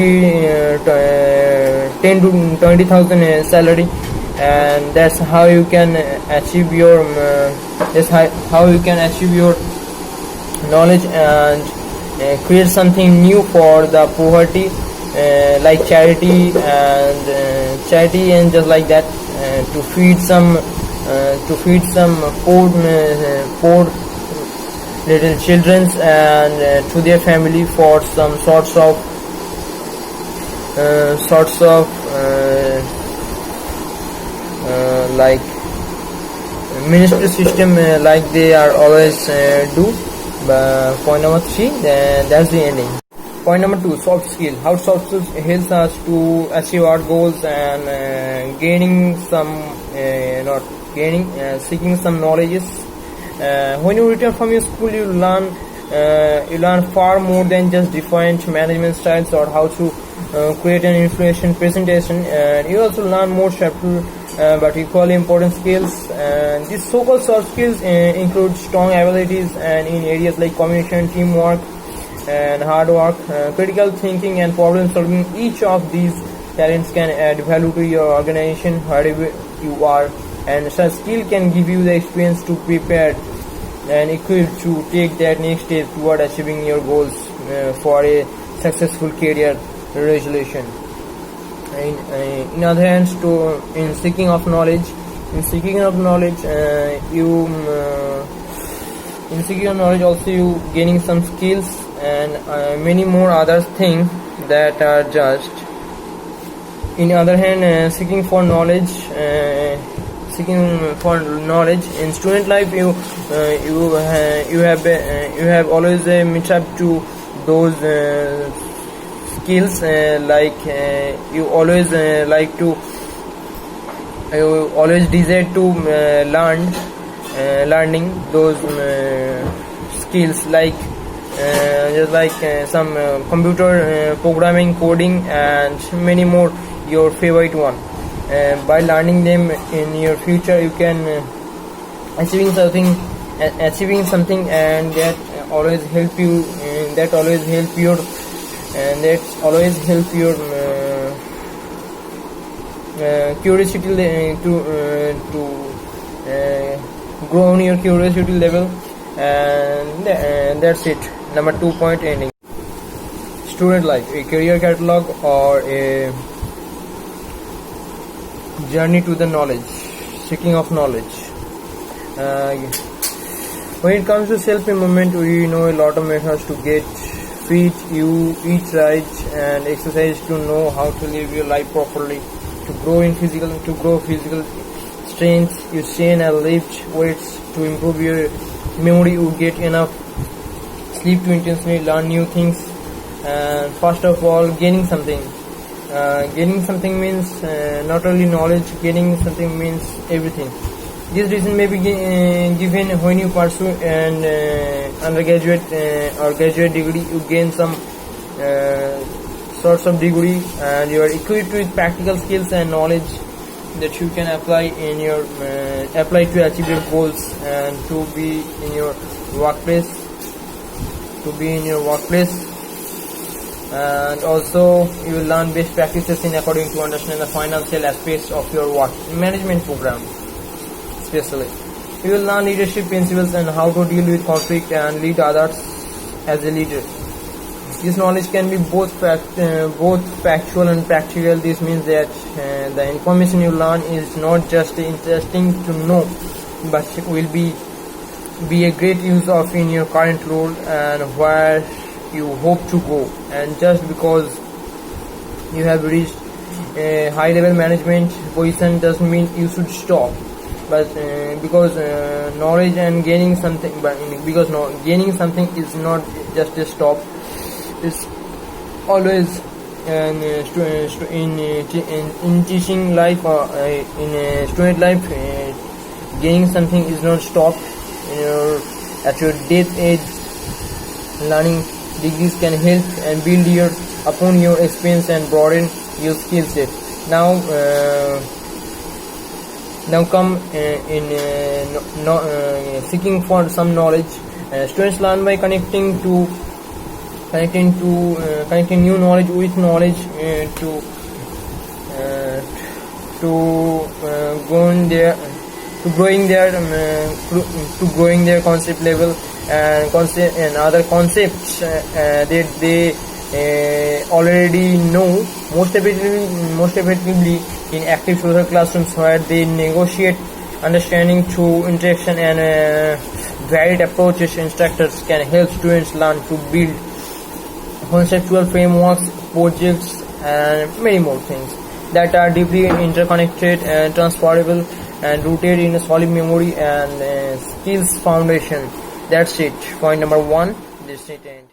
to 20,000 salary, and that's how you can achieve your knowledge and create something new for the poverty, like charity and just like that, to feed some poor little children and to their family for some sorts of like ministry system like they are always do. Point number 3, that's the ending. Point number 2, soft skill. How soft skills helps us to achieve our goals and seeking some knowledges. When you return from your school, you learn far more than just different management styles or how to create an influential presentation, and you also learn more subtle but equally important skills. And these so-called soft skills include strong abilities and in areas like communication, teamwork, and hard work, critical thinking, and problem solving. Each of these talents can add value to your organization wherever you are, and such skill can give you the experience to prepare and equipped to take that next step toward achieving your goals for a successful career resolution. In other hands, in seeking of knowledge, also you gaining some skills and many more other things that are just. In other hand, seeking for knowledge in student life, you have always met up to those skills, you always desire to learning those skills some computer programming, coding, and many more, your favorite one. By learning them in your future, you can achieving something, and that always help your curiosity to grow on your curiosity level, and that's it. Number 2 point, ending. Student life, a career catalog or a journey to the knowledge, seeking of knowledge. When it comes to self-improvement, we know a lot of methods to get fit, you eat right and exercise to know how to live your life properly, to grow physical strength, you train and lift weights to improve your memory, you get enough sleep to intentionally learn new things, and first of all, gaining something means not only knowledge, gaining something means everything. This reason may be given when you pursue an undergraduate or graduate degree. You gain some sorts of degree, and you are equipped with practical skills and knowledge that you can apply to achieve your goals and to be in your workplace. And also you will learn best practices in according to understand the financial aspects of your work management program. Especially, you will learn leadership principles and how to deal with conflict and lead others as a leader. This knowledge can be both factual and practical. This means that the information you learn is not just interesting to know, but will be a great use of in your current role and where you hope to go. And just because you have reached a high level management position doesn't mean you should stop. But because knowledge and gaining something, gaining something is not just a stop. It's always in teaching life or in student life, gaining something is not stop. At your death age, learning degrees can help and build upon your experience and broaden your skill set. Now come seeking for some knowledge. Students learn by connecting new knowledge with knowledge growing their concept level and other concepts that they already know, most effectively in active social classrooms where they negotiate understanding through interaction and varied approaches. Instructors can help students learn to build conceptual frameworks, projects, and many more things that are deeply interconnected and transferable and rooted in a solid memory and skills foundation. That's it. Point number 1. This it end.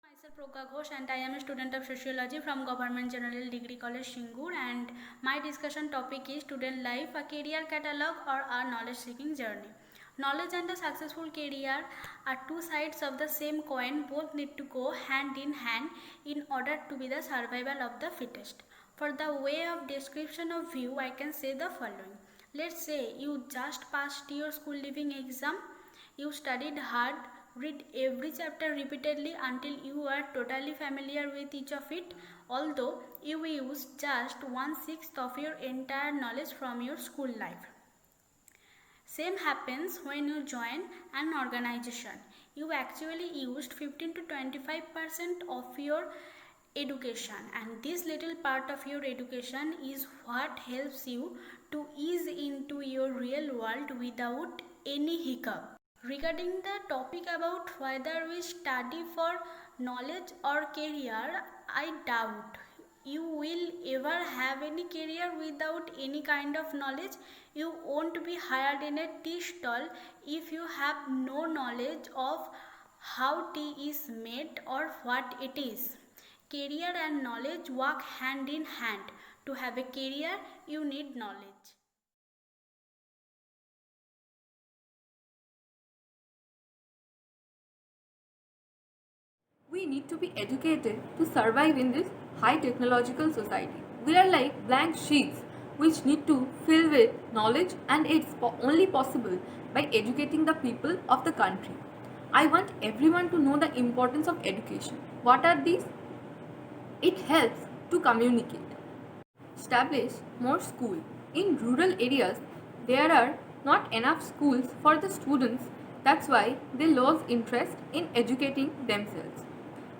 Myself Pragna and I am a student of sociology from Government General Degree College Shingur, and my discussion topic is student life, a career catalog or a knowledge seeking journey. Knowledge and a successful career are two sides of the same coin. Both need to go hand in order to be the survival of the fittest. For the way of description of view, I can say the following. Let's say you just passed your school leaving exam. You studied hard, read every chapter repeatedly until you are totally familiar with each of it, although you used just 1/6 of your entire knowledge from your school life. Same happens when you join an organization. You actually used 15 to 25% of your education, and this little part of your education is what helps you to ease into your real world without any hiccup. Regarding the topic about whether we study for knowledge or career, I doubt you will ever have any career without any kind of knowledge. You won't be hired in a tea stall if you have no knowledge of how tea is made or what it is. Career and knowledge work hand in hand. To have a career, you need knowledge.
We need to be educated to survive in this high technological society. We are like blank sheets which need to fill with knowledge, and it's only possible by educating the people of the country. I want everyone to know the importance of education. What are these? It helps to communicate. Establish more schools. In rural areas, there are not enough schools for the students. That's why they lose interest in educating themselves.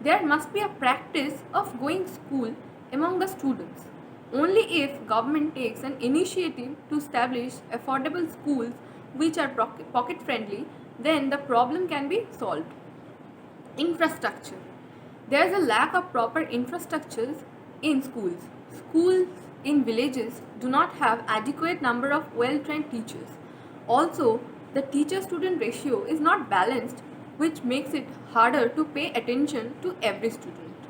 There must be a practice of going school among the students. Only if government takes an initiative to establish affordable schools which are pocket friendly, then the problem can be solved. Infrastructure. There is a lack of proper infrastructures in schools. Schools in villages do not have adequate number of well-trained teachers. Also, the teacher-student ratio is not balanced, which makes it harder to pay attention to every student.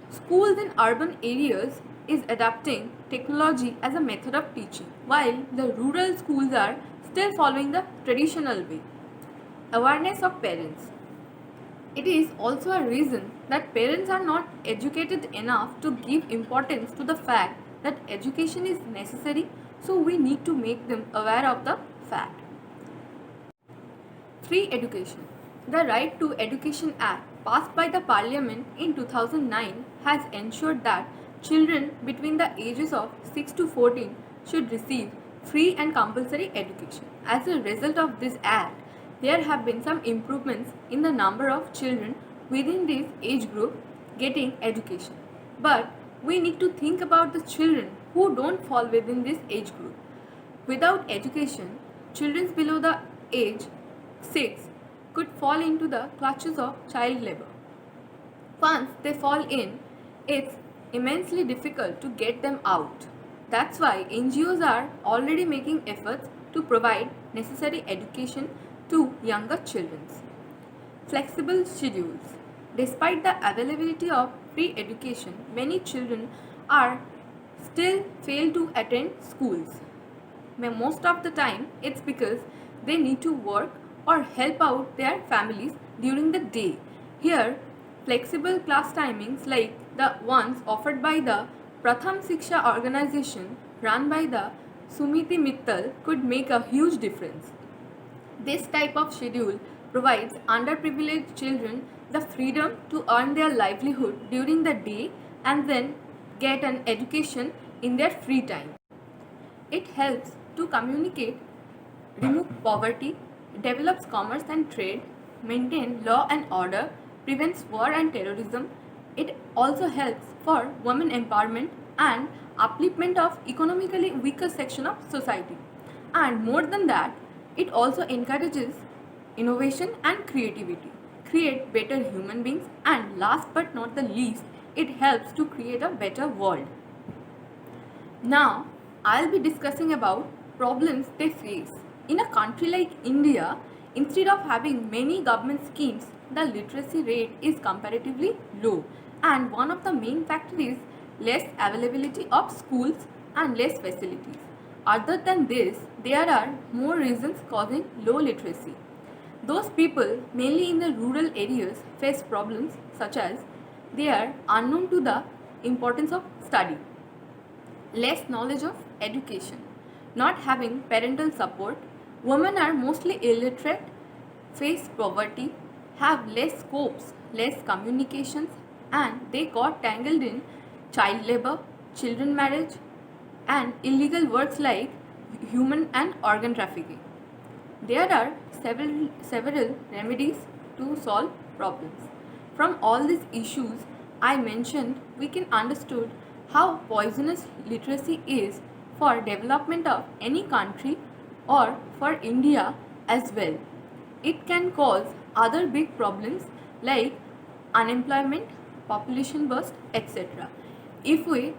Schools in urban areas is adapting technology as a method of teaching, while the rural schools are still following the traditional way. Awareness of parents. It is also a reason that parents are not educated enough to give importance to the fact that education is necessary, so we need to make them aware of the fact. Free education. The Right to Education Act passed by the Parliament in 2009 has ensured that children between the ages of 6 to 14 should receive free and compulsory education. As a result of this act, there have been some improvements in the number of children within this age group getting education. But we need to think about the children who don't fall within this age group. Without education, children below the age 6 could fall into the clutches of child labor. Once they fall in, it's immensely difficult to get them out. That's why NGOs are already making efforts to provide necessary education to younger children. Flexible schedules. Despite the availability of free education, many children are still fail to attend schools. Most of the time, it's because they need to work or help out their families during the day. Here, flexible class timings like the ones offered by the Pratham Shiksha organization run by the Sumiti Mittal could make a huge difference. This type of schedule provides underprivileged children the freedom to earn their livelihood during the day and then get an education in their free time. It helps to communicate, remove poverty, develops commerce and trade, maintain law and order, prevents war and terrorism, It also helps for women empowerment and upliftment of economically weaker section of society. And more than that, it also encourages innovation and creativity, create better human beings, and last but not the least, it helps to create a better world. Now, I'll be discussing about problems they face. In a country like India, instead of having many government schemes, the literacy rate is comparatively low, and one of the main factors is less availability of schools and less facilities. Other than this, there are more reasons causing low literacy. Those people, mainly in the rural areas, face problems such as they are unknown to the importance of study, less knowledge of education, not having parental support, women are mostly illiterate, face poverty, have less scopes, less communications, and they got tangled in child labor, children marriage, and illegal works like human and organ trafficking. There are several remedies to solve problems. From all these issues I mentioned, we can understood how poisonous literacy is for development of any country or for India as well. It can cause other big problems like unemployment, population burst, etc. If we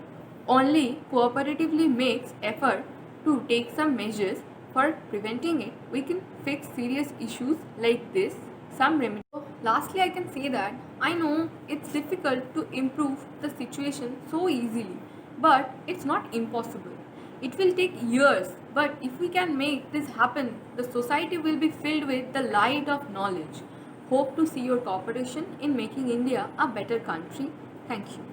only cooperatively makes effort to take some measures for preventing it, we can fix serious issues like this. Some remedy. Lastly, I can say that I know it's difficult to improve the situation so easily, but it's not impossible. It will take years, but if we can make this happen, the society will be filled with the light of knowledge. Hope to see your cooperation in making India a better country. Thank you.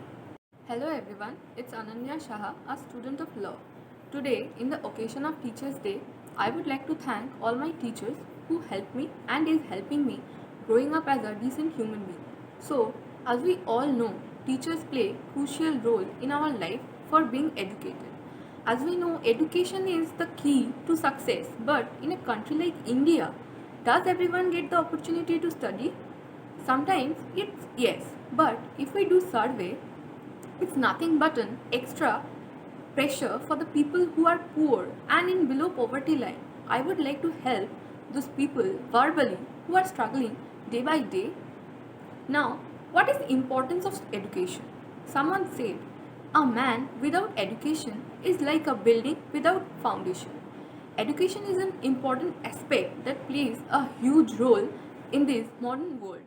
Hello everyone, it's Ananya Shaha, a student of law. Today, in the occasion of Teachers' Day, I would like to thank all my teachers who helped me and is helping me growing up as a decent human being. So, as we all know, teachers play a crucial role in our life for being educated. As we know, education is the key to success, but in a country like India, does everyone get the opportunity to study? Sometimes it's yes, but if we do survey, it's nothing but an extra pressure for the people who are poor and in below poverty line. I would like to help those people verbally who are struggling day by day. Now, what is the importance of education? Someone said, a man without education is like a building without foundation. Education is an important aspect that plays a huge role in this modern world.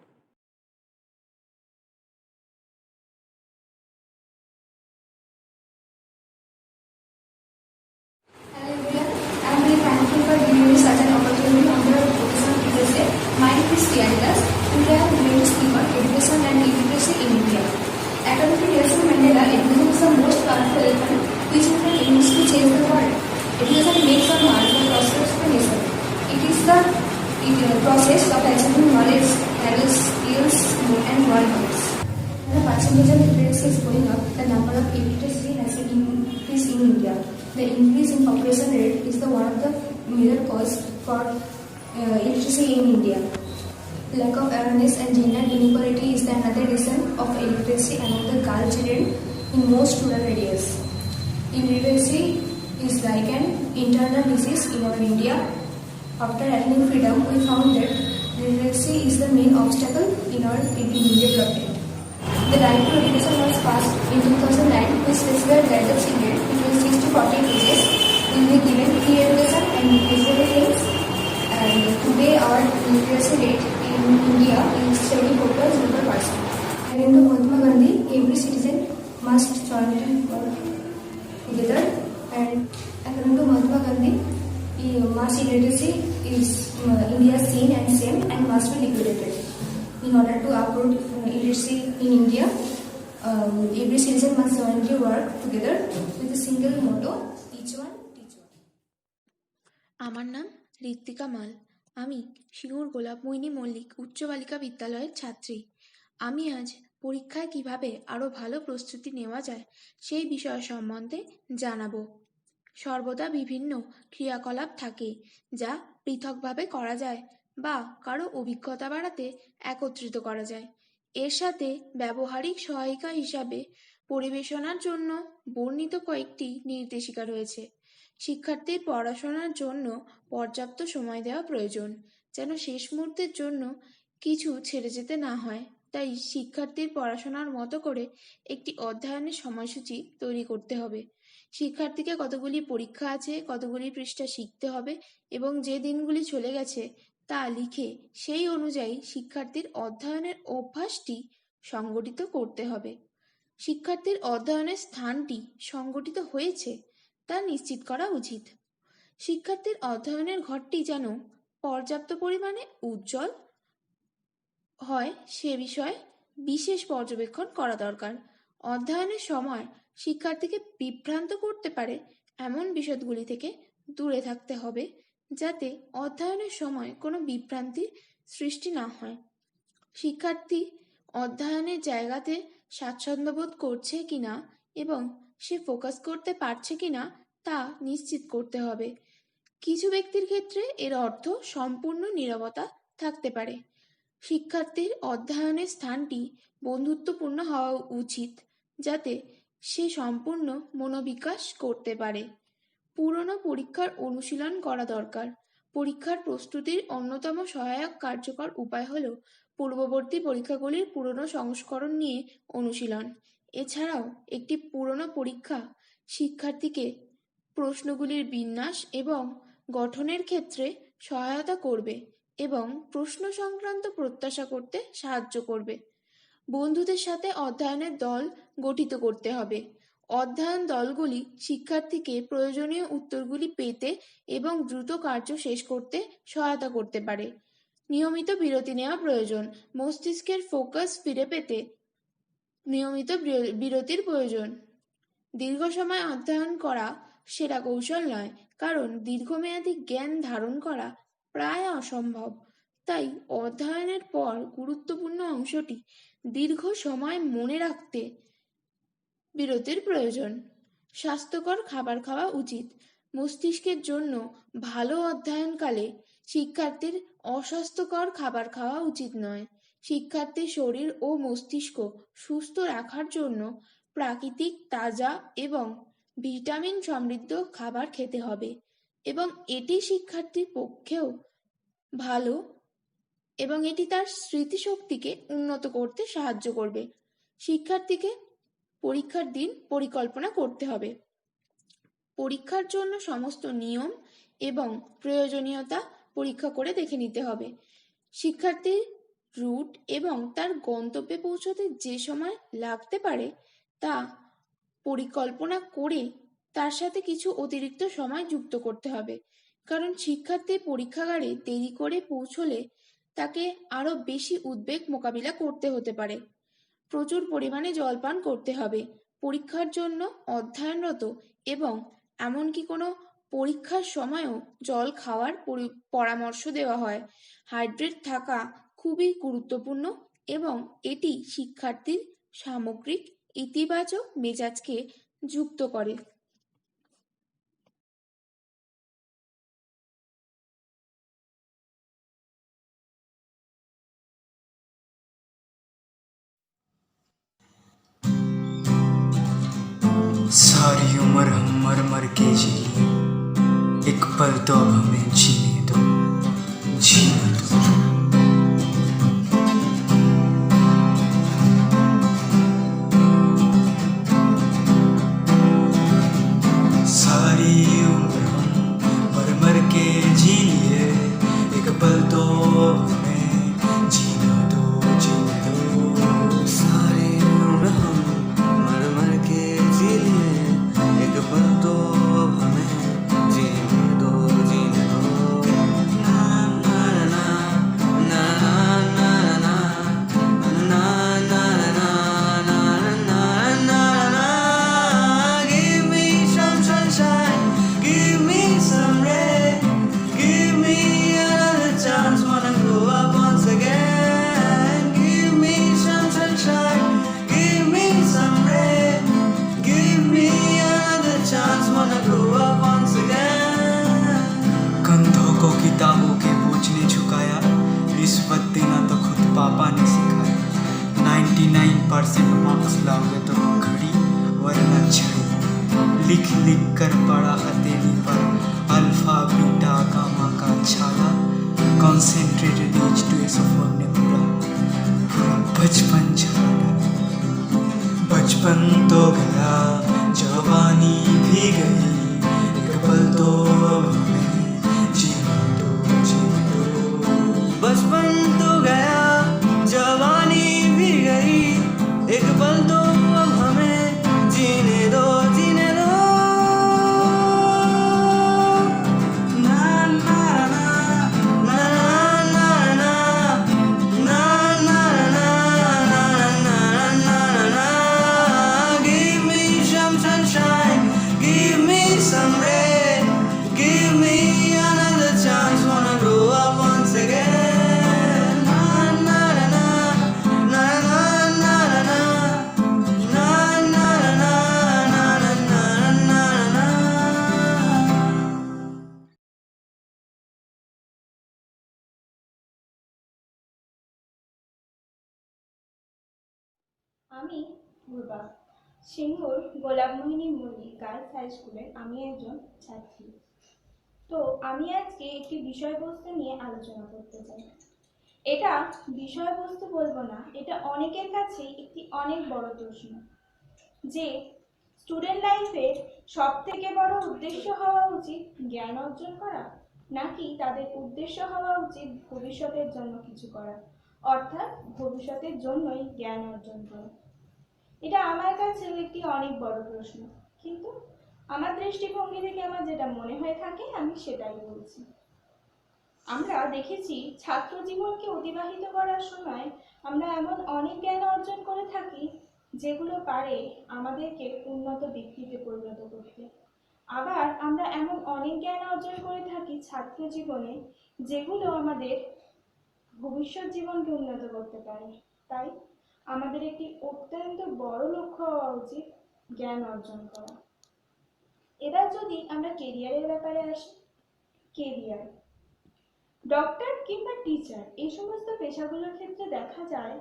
Hello everyone, I am very thankful for giving me such an opportunity on the Professor Teachers Day. My name is Tiagas. Today I am going to speak on education and literacy in India. According to Nelson Mandela, education is the most powerful weapon which we can use to change the world. Education makes or mars the process of a nation. It is the process of achieving knowledge, habits, skills, and world knowledge. The percentage of literacy is going up. The number of illiteracy has increased in India. The increase in population rate is the one of the major cause for illiteracy in India. Lack of awareness and gender inequality is the another reason of illiteracy among the girl children in most rural areas. Illiteracy is like an internal disease in our India. After attaining freedom, we found that literacy is the main obstacle in our Indian development. The right to education was passed in 2009, which specified that the children between 6 to 14 ages will be given free education and reasonable things. And today our literacy rate in India is 74.0%. According to Mahatma Gandhi, every citizen must jointly work together. And according to Mahatma Gandhi, mass illiteracy is India's sin and shame and must be liquidated. In order to uproot illiteracy in India, every citizen must jointly work together with a single motto, each one, teach one.
আমার নাম ঋত্বিকা মাল। আমি সিঙ্গুর গোলাপমোহিনী মল্লিক উচ্চ বালিকা বিদ্যালয়ের ছাত্রী। আমি আজ পরীক্ষায় কিভাবে আরও ভালো প্রস্তুতি নেওয়া যায় সেই বিষয় সম্বন্ধে জানাবো। সর্বদা বিভিন্ন ক্রিয়াকলাপ থাকে যা পৃথকভাবে করা যায় বা কারো অভিজ্ঞতা বাড়াতে একত্রিত করা যায়। এর সাথে ব্যবহারিক সহায়িকা হিসাবে পরিবেশনার জন্য বর্ণিত কয়েকটি নির্দেশিকা রয়েছে। শিক্ষার্থীর পড়াশোনার জন্য পর্যাপ্ত সময় দেওয়া প্রয়োজন, যেন শেষ মুহূর্তের জন্য কিছু ছেড়ে যেতে না হয়। তাই শিক্ষার্থীর পড়াশোনার মতো করে একটি অধ্যয়নের সময়সূচি তৈরি করতে হবে। শিক্ষার্থীকে কতগুলি পরীক্ষা আছে, কতগুলি পৃষ্ঠা শিখতে হবে এবং যে দিনগুলি চলে গেছে তা লিখে সেই অনুযায়ী শিক্ষার্থীর অধ্যয়নের অভ্যাসটি সংগঠিত করতে হবে। শিক্ষার্থীর অধ্যয়নের স্থানটি সংগঠিত হয়েছে তা নিশ্চিত করা উচিত। শিক্ষার্থীর অধ্যয়নের ঘরটি যেন পর্যাপ্ত পরিমাণে উজ্জ্বল হয় সে বিষয়ে বিশেষ পর্যবেক্ষণ করা দরকার। অধ্যয়নের সময় শিক্ষার্থীকে বিভ্রান্ত করতে পারে এমন বিষয়গুলি থেকে দূরে থাকতে হবে, যাতে অধ্যয়নের সময় কোনো বিভ্রান্তির সৃষ্টি না হয়। শিক্ষার্থী অধ্যয়নের জায়গাতে স্বাচ্ছন্দ্যবোধ করছে কিনা এবং সে ফোকাস করতে পারছে কিনা তা নিশ্চিত করতে হবে। কিছু ব্যক্তির ক্ষেত্রে এর অর্থ সম্পূর্ণ নীরবতা থাকতে পারে। শিক্ষার্থীর অধ্যয়নের স্থানটি বন্ধুত্বপূর্ণ হওয়া উচিত, যাতে সে সম্পূর্ণ মনোবিকাশ করতে পারে। পুরনো পরীক্ষার অনুশীলন করা দরকার। পরীক্ষার প্রস্তুতির অন্যতম সহায়ক কার্যকর উপায় হল পূর্ববর্তী পরীক্ষাগুলির পুরনো সংস্করণ নিয়ে অনুশীলন। এছাড়াও একটি পুরনো পরীক্ষা শিক্ষার্থীকে প্রশ্নগুলির বিন্যাস এবং গঠনের ক্ষেত্রে সহায়তা করবে এবং প্রশ্ন সংক্রান্ত প্রত্যাশা করতে সাহায্য করবে। বন্ধুদের সাথে অধ্যয়নের দল গঠিত করতে হবে। অধ্যয়ন দলগুলি শিক্ষার্থীকে প্রয়োজনীয় উত্তরগুলি পেতে এবং দ্রুত কার্য শেষ করতে সহায়তা করতে পারে। নিয়মিত বিরতি নেওয়া প্রয়োজন। মস্তিষ্কের ফোকাস ফিরে পেতে নিয়মিত বিরতির প্রয়োজন। দীর্ঘ সময় অধ্যয়ন করা সেরা কৌশল নয়, কারণ দীর্ঘমেয়াদী জ্ঞান ধারণ করা প্রায় অসম্ভব। তাই অধ্যয়নের পর গুরুত্বপূর্ণ অংশটি দীর্ঘ সময় মনে রাখতে বিরতির প্রয়োজন। স্বাস্থ্যকর খাবার খাওয়া উচিত। মস্তিষ্কের জন্য ভালো অধ্যয়নকালে শিক্ষার্থীর অস্বাস্থ্যকর খাবার খাওয়া উচিত নয়। শিক্ষার্থীর শরীর ও মস্তিষ্ক সুস্থ রাখার জন্য প্রাকৃতিক, তাজা এবং ভিটামিন সমৃদ্ধ খাবার খেতে হবে এবং এটি শিক্ষার্থীর পক্ষেও ভালো এবং এটি তার স্মৃতিশক্তিকে উন্নত করতে সাহায্য করবে। শিক্ষার্থীকে পরীক্ষার দিন পরিকল্পনা করতে হবে। পরীক্ষার জন্য সমস্ত নিয়ম এবং প্রয়োজনীয়তা পরীক্ষা করে দেখে নিতে হবে। শিক্ষার্থীর রুট এবং তার গন্তব্যে পৌঁছতে যে সময় লাগতে পারে তা পরিকল্পনা করে তার সাথে কিছু অতিরিক্ত সময় যুক্ত করতে হবে, কারণ শিক্ষার্থী পরীক্ষাগারে দেরি করে পৌঁছলে তাকে আরো বেশি উদ্বেগ মোকাবিলা করতে হতে পারে। প্রচুর পরিমাণে জল পান করতে হবে। পরীক্ষার জন্য অধ্যয়নরত এবং এমনকি কোনো পরীক্ষার সময়ও জল খাওয়ার পরামর্শ দেওয়া হয়। হাইড্রেট থাকা খুবই গুরুত্বপূর্ণ এবং এটি শিক্ষার্থীর সামগ্রিক ইতিবাচক মেজাজকে যুক্ত করে।
सारी उम्र हम मर मर के जी, एक पल तो अब हमें जीने दो, जीने दो। सारी उम्र हम मर मर के जी लिए, एक पल तो हमें जीने दो, जीने दो। सारी उम्र हम मर मर के जी लिए, एक पल तो हमें जीने दो, जीने दो। ना ना ना 90% मार्क्स लाओगे तो घड़ी वरना छड़ी लिख लिख कर पड़ा हथेली पर अल्फा बीटा गामा का छाला कॉन्सेंट्रेटेड ईच टू एसोफोन ने पूरा बचपन चला डाला बचपन तो गया जवानी भी गई एक पल तो अब हमें जीने दो बचपन तो गया जवानी भी गई एक पल तो अब हमें जीने दो ना ना ना ना ना ना ना ना ना ना ना give me some sunshine give me some rain give me another chance wanna grow up once again na na na na na na na na na na na na na
আমি পূর্বা সিঙ্গুর গোলাপমোহিনী মল্লিক গার্লস হাই স্কুলের আমি একজন ছাত্রী। তো আমি আজকে একটি বিষয়বস্তু নিয়ে আলোচনা করতে চাই। এটা বিষয়বস্তু বলবো না, এটা অনেকের কাছেই একটি অনেক বড় প্রশ্ন যে স্টুডেন্ট লাইফের সব থেকে বড় উদ্দেশ্য হওয়া উচিত জ্ঞান অর্জন করা, নাকি তাদের উদ্দেশ্য হওয়া উচিত ভবিষ্যতের জন্য কিছু করা, অর্থাৎ ভবিষ্যতের জন্যই জ্ঞান অর্জন করা। এটা আমার কাছেও একটি অনেক বড় প্রশ্ন, কিন্তু আমার দৃষ্টিভঙ্গি থেকে আমার যেটা মনে হয়ে থাকে আমি সেটাই বলছি। আমরা দেখেছি ছাত্র জীবনকে অতিবাহিত করার সময় আমরা এমন অনেক জ্ঞান অর্জন করে থাকি যেগুলো পারে আমাদেরকে উন্নত ব্যক্তিতে পরিণত করতে। আবার আমরা এমন অনেক জ্ঞান অর্জন করে থাকি ছাত্র জীবনে যেগুলো আমাদের ভবিষ্যৎ জীবনকে উন্নত করতে পারে। তাই আমাদের একটি অত্যন্ত বড় লক্ষ্য হওয়া উচিত জ্ঞান অর্জন করা। এবার যদি আমরা কেরিয়ারের ব্যাপারে আসি, কেরিয়ার ডক্টর কিংবা টিচার এই সমস্ত পেশাগুলোর ক্ষেত্রে দেখা যায়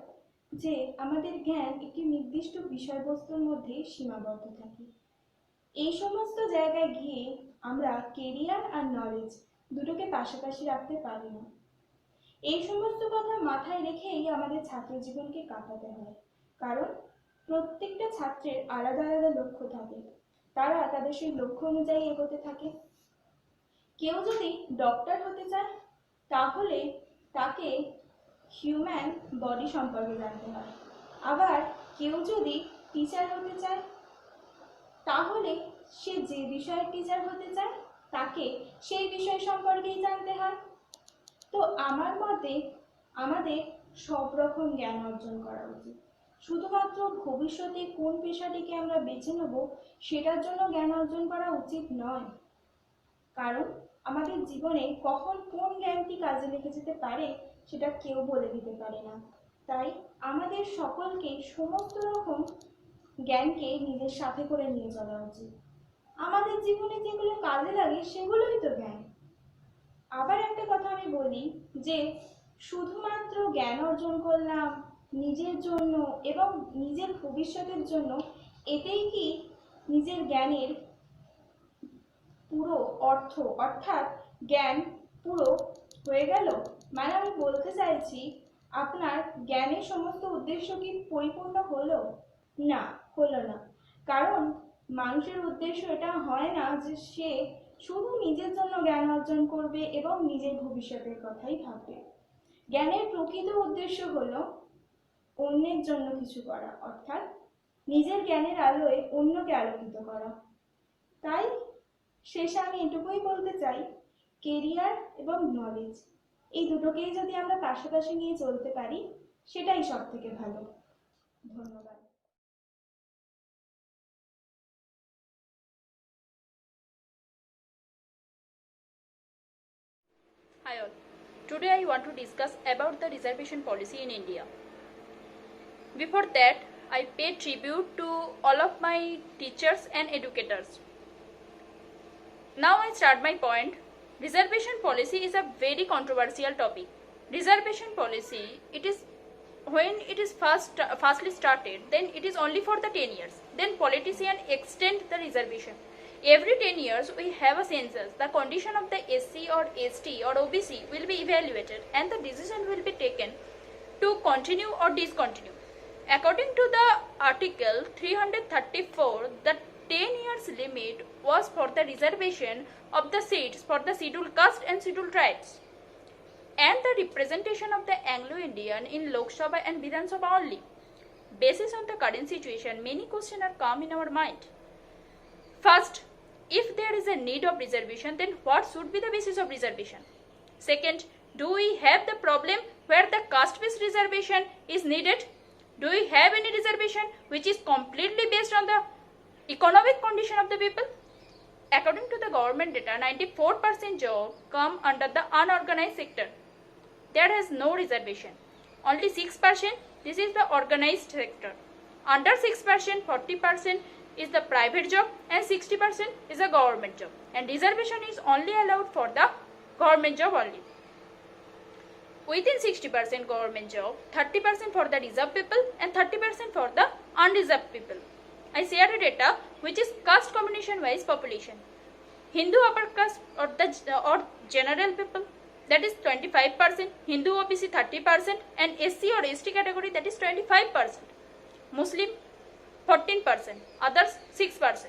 যে আমাদের জ্ঞান একটি নির্দিষ্ট বিষয়বস্তুর মধ্যে সীমাবদ্ধ থাকে। এই সমস্ত জায়গায় গিয়ে আমরা কেরিয়ার আর নলেজ দুটোকে পাশাপাশি রাখতে পারি না। এই সমস্ত কথা মাথায় রেখেই আমাদের ছাত্র জীবনকে কাটাতে হয়, কারণ প্রত্যেকটা ছাত্রের আলাদা আলাদা লক্ষ্য থাকে, তারা তাদের সেই লক্ষ্য অনুযায়ী এগোতে থাকে। কেউ যদি ডক্টর হতে চায় তাহলে তাকে হিউম্যান বডি সম্পর্কে জানতে হয়, আবার কেউ যদি টিচার হতে চায় তাহলে সে যে বিষয়ের টিচার হতে চায় তাকে সেই বিষয় সম্পর্কেই জানতে হয়। তো আমার মতে আমাদের সব রকম জ্ঞান অর্জন করা উচিত। শুধুমাত্র ভবিষ্যতে কোন পেশাটিকে আমরা বেছে নেব সেটার জন্য জ্ঞান অর্জন করা উচিত নয়, কারণ আমাদের জীবনে কখন কোন জ্ঞানটি কাজে লেগে যেতে পারে সেটা কেউ বলে দিতে পারে না। তাই আমাদের সকলকে সমস্ত রকম জ্ঞানকে নিজের সাথে করে নিয়ে চলা উচিত। আমাদের জীবনে যেগুলো কাজে লাগে সেগুলোই তো জ্ঞান। আবার একটা কথা আমি বলি যে শুধুমাত্র জ্ঞান অর্জন করলাম নিজের জন্য এবং নিজের ভবিষ্যতের জন্য, এতেই কি নিজের জ্ঞানের পুরো অর্থ অর্থাৎ জ্ঞান পুরো হয়ে গেল? মানে আমি বলতে চাইছি আপনার জ্ঞানের সমস্ত উদ্দেশ্য কি পরিপূর্ণ হলো? না, হলো না। কারণ মানুষের উদ্দেশ্য এটা হয় না যে সে শুধু নিজের জন্য জ্ঞান অর্জন করবে এবং নিজের ভবিষ্যতের কথাই ভাববে। জ্ঞানের প্রকৃত উদ্দেশ্য হলো অন্যের জন্য কিছু করা, অর্থাৎ নিজের জ্ঞানের আলোয় অন্যকে আলোকিত করা। তাই শেষে আমি এটুকুই বলতে চাই, কেরিয়ার এবং নলেজ এই দুটোকেই যদি আমরা পাশাপাশি নিয়ে চলতে পারি সেটাই সব থেকে ভালো। ধন্যবাদ।
Hi all. Today I want to discuss about the reservation policy in India. Before that, I pay tribute to all of my teachers and educators. Now I start my point. Reservation policy is a very controversial topic. Reservation policy, it is when it is firstly started, then it is only for the 10 years. Then politicians extend the reservation. Every 10 years we have a census. The condition of the SC or ST or OBC will be evaluated and the decision will be taken to continue or discontinue. According to the article 334, the 10 years limit was for the reservation of the seats for the scheduled caste and scheduled tribes, and the representation of the Anglo-Indian in Lok Sabha and Vidhan Sabha only. Based on the current situation, many questions are come in our mind. First, if there is a need of reservation, then what should be the basis of reservation? Second, do we have the problem where the caste-based reservation is needed? Do we have any reservation which is completely based on the economic condition of the people? According to the government data, 94% job come under the unorganized sector. There has no reservation. Only 6%, this is the organized sector. Under 6%, 40% is the private job and 60% is a government job. And reservation is only allowed for the government job only. Within 60% government job, 30% for the reserved people and 30% for the unreserved people. I shared a data which is caste combination wise population. Hindu upper caste or general people, that is 25%, Hindu OBC 30% and SC or ST category, that is 25%. Muslim 14%, others 6%.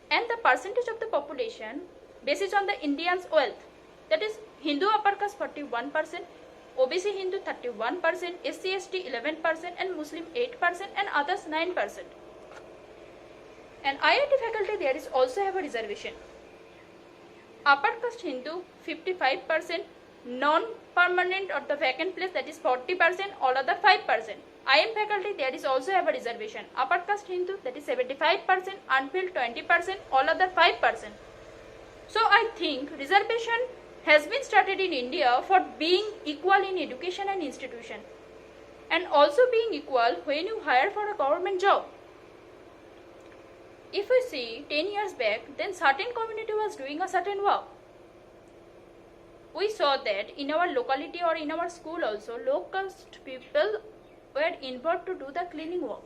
And the percentage of the population based on the Indians' wealth, that is Hindu upper caste 41%, OBC Hindu 31%, SC ST 11% and Muslim 8% and others 9%. And IIT faculty there is also have a reservation. Upper caste Hindu 55%, non-permanent or the vacant place, that is 40%, all other 5%. IM faculty there is also have a reservation. Upper caste Hindu, that is 75%, unfilled 20%, all other 5%. So I think reservation has been started in India for being equal in education and institution, and also being equal when you hire for a government job. If we see 10 years back, then certain community was doing a certain work. We saw that in our locality or in our school also, low caste people were involved to do the cleaning work.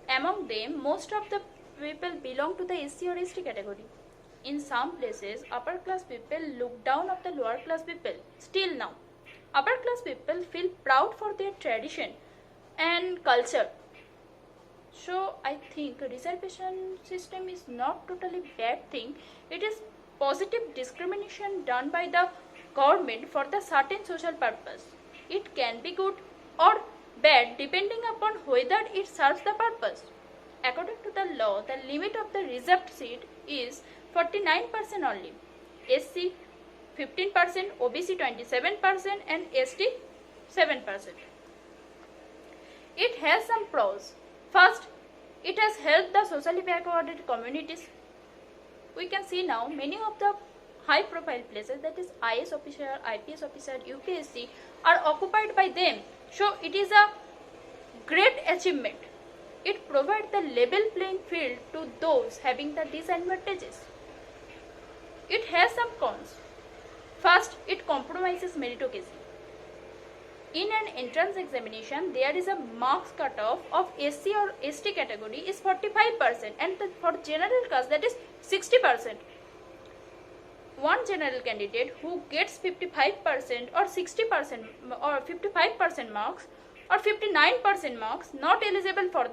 Among them, most of the people belong to the SC or ST category. In some places, upper class people look down on the lower class people. Still now, upper class people feel proud for their tradition and culture. So I think reservation system is not totally bad thing. It is positive discrimination done by the government for the certain social purpose. It can be good or bad depending upon whether it serves the purpose. According to the law, the limit of the reserved seat is 49% only. SC 15%, OBC 27% and ST 7%. It has some pros. First, it has helped the socially backward communities. We can see now many of the high profile places, that is IS officer, IPS officer, UPSC are occupied by them. So it is a great achievement. It provides the level playing field to those having the disadvantages. It has some cons. First, it compromises meritocracy. In an entrance examination, there is a marks cutoff of SC or ST category is 45% and for general caste that is 60%. One general candidate who gets 55% or 60% or 55% marks or 59% marks not eligible for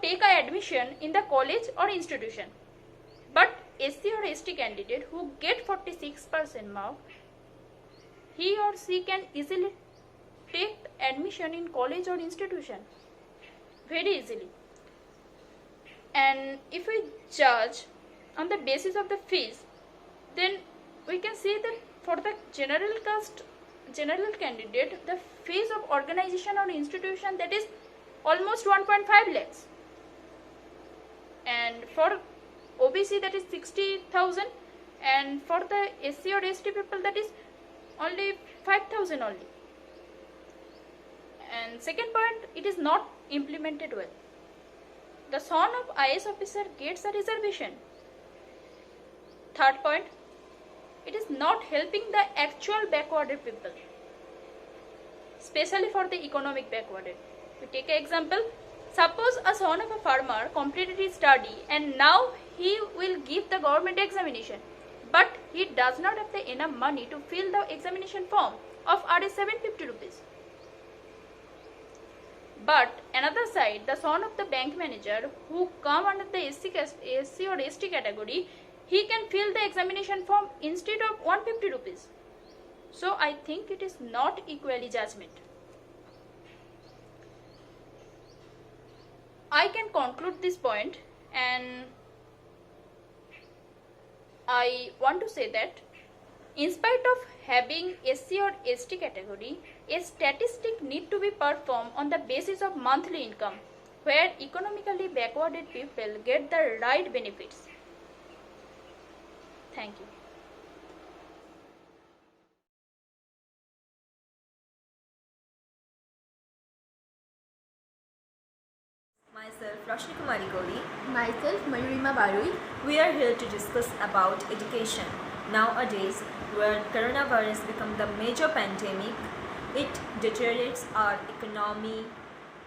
take a admission in the college or institution. But SC or ST candidate who get 46% mark, he or she can easily take admission in college or institution very easily. And if we judge on the basis of the fees, then we can see that for the general candidate, the fees of organization or institution, that is almost 1.5 lakhs, and for OBC that is 60,000, and for the SC or ST people that is only 5,000 only. And second point, it is not implemented well. The son of IS officer gets a reservation. Third point, it is not helping the actual backwarded people. especially for the economic backwarded. We take an example. Suppose a son of a farmer completed his study and now he will give the government examination, but he does not have the enough money to fill the examination form of Rs 750 rupees. But another side, the son of the bank manager who come under the SC or ST category, he can fill the examination form instead of 150 rupees. So I think it is not equally judgment. I can conclude this point, and I want to say that in spite of having SC or ST category, a statistic need to be performed on the basis of monthly income, where economically backwarded people get the right benefits. Thank you.
Myself, Roshni Kumari Goli.
Myself, Mayurima Barui.
We are here to discuss about education. Nowadays, where coronavirus become the major pandemic, it deteriorates our economy,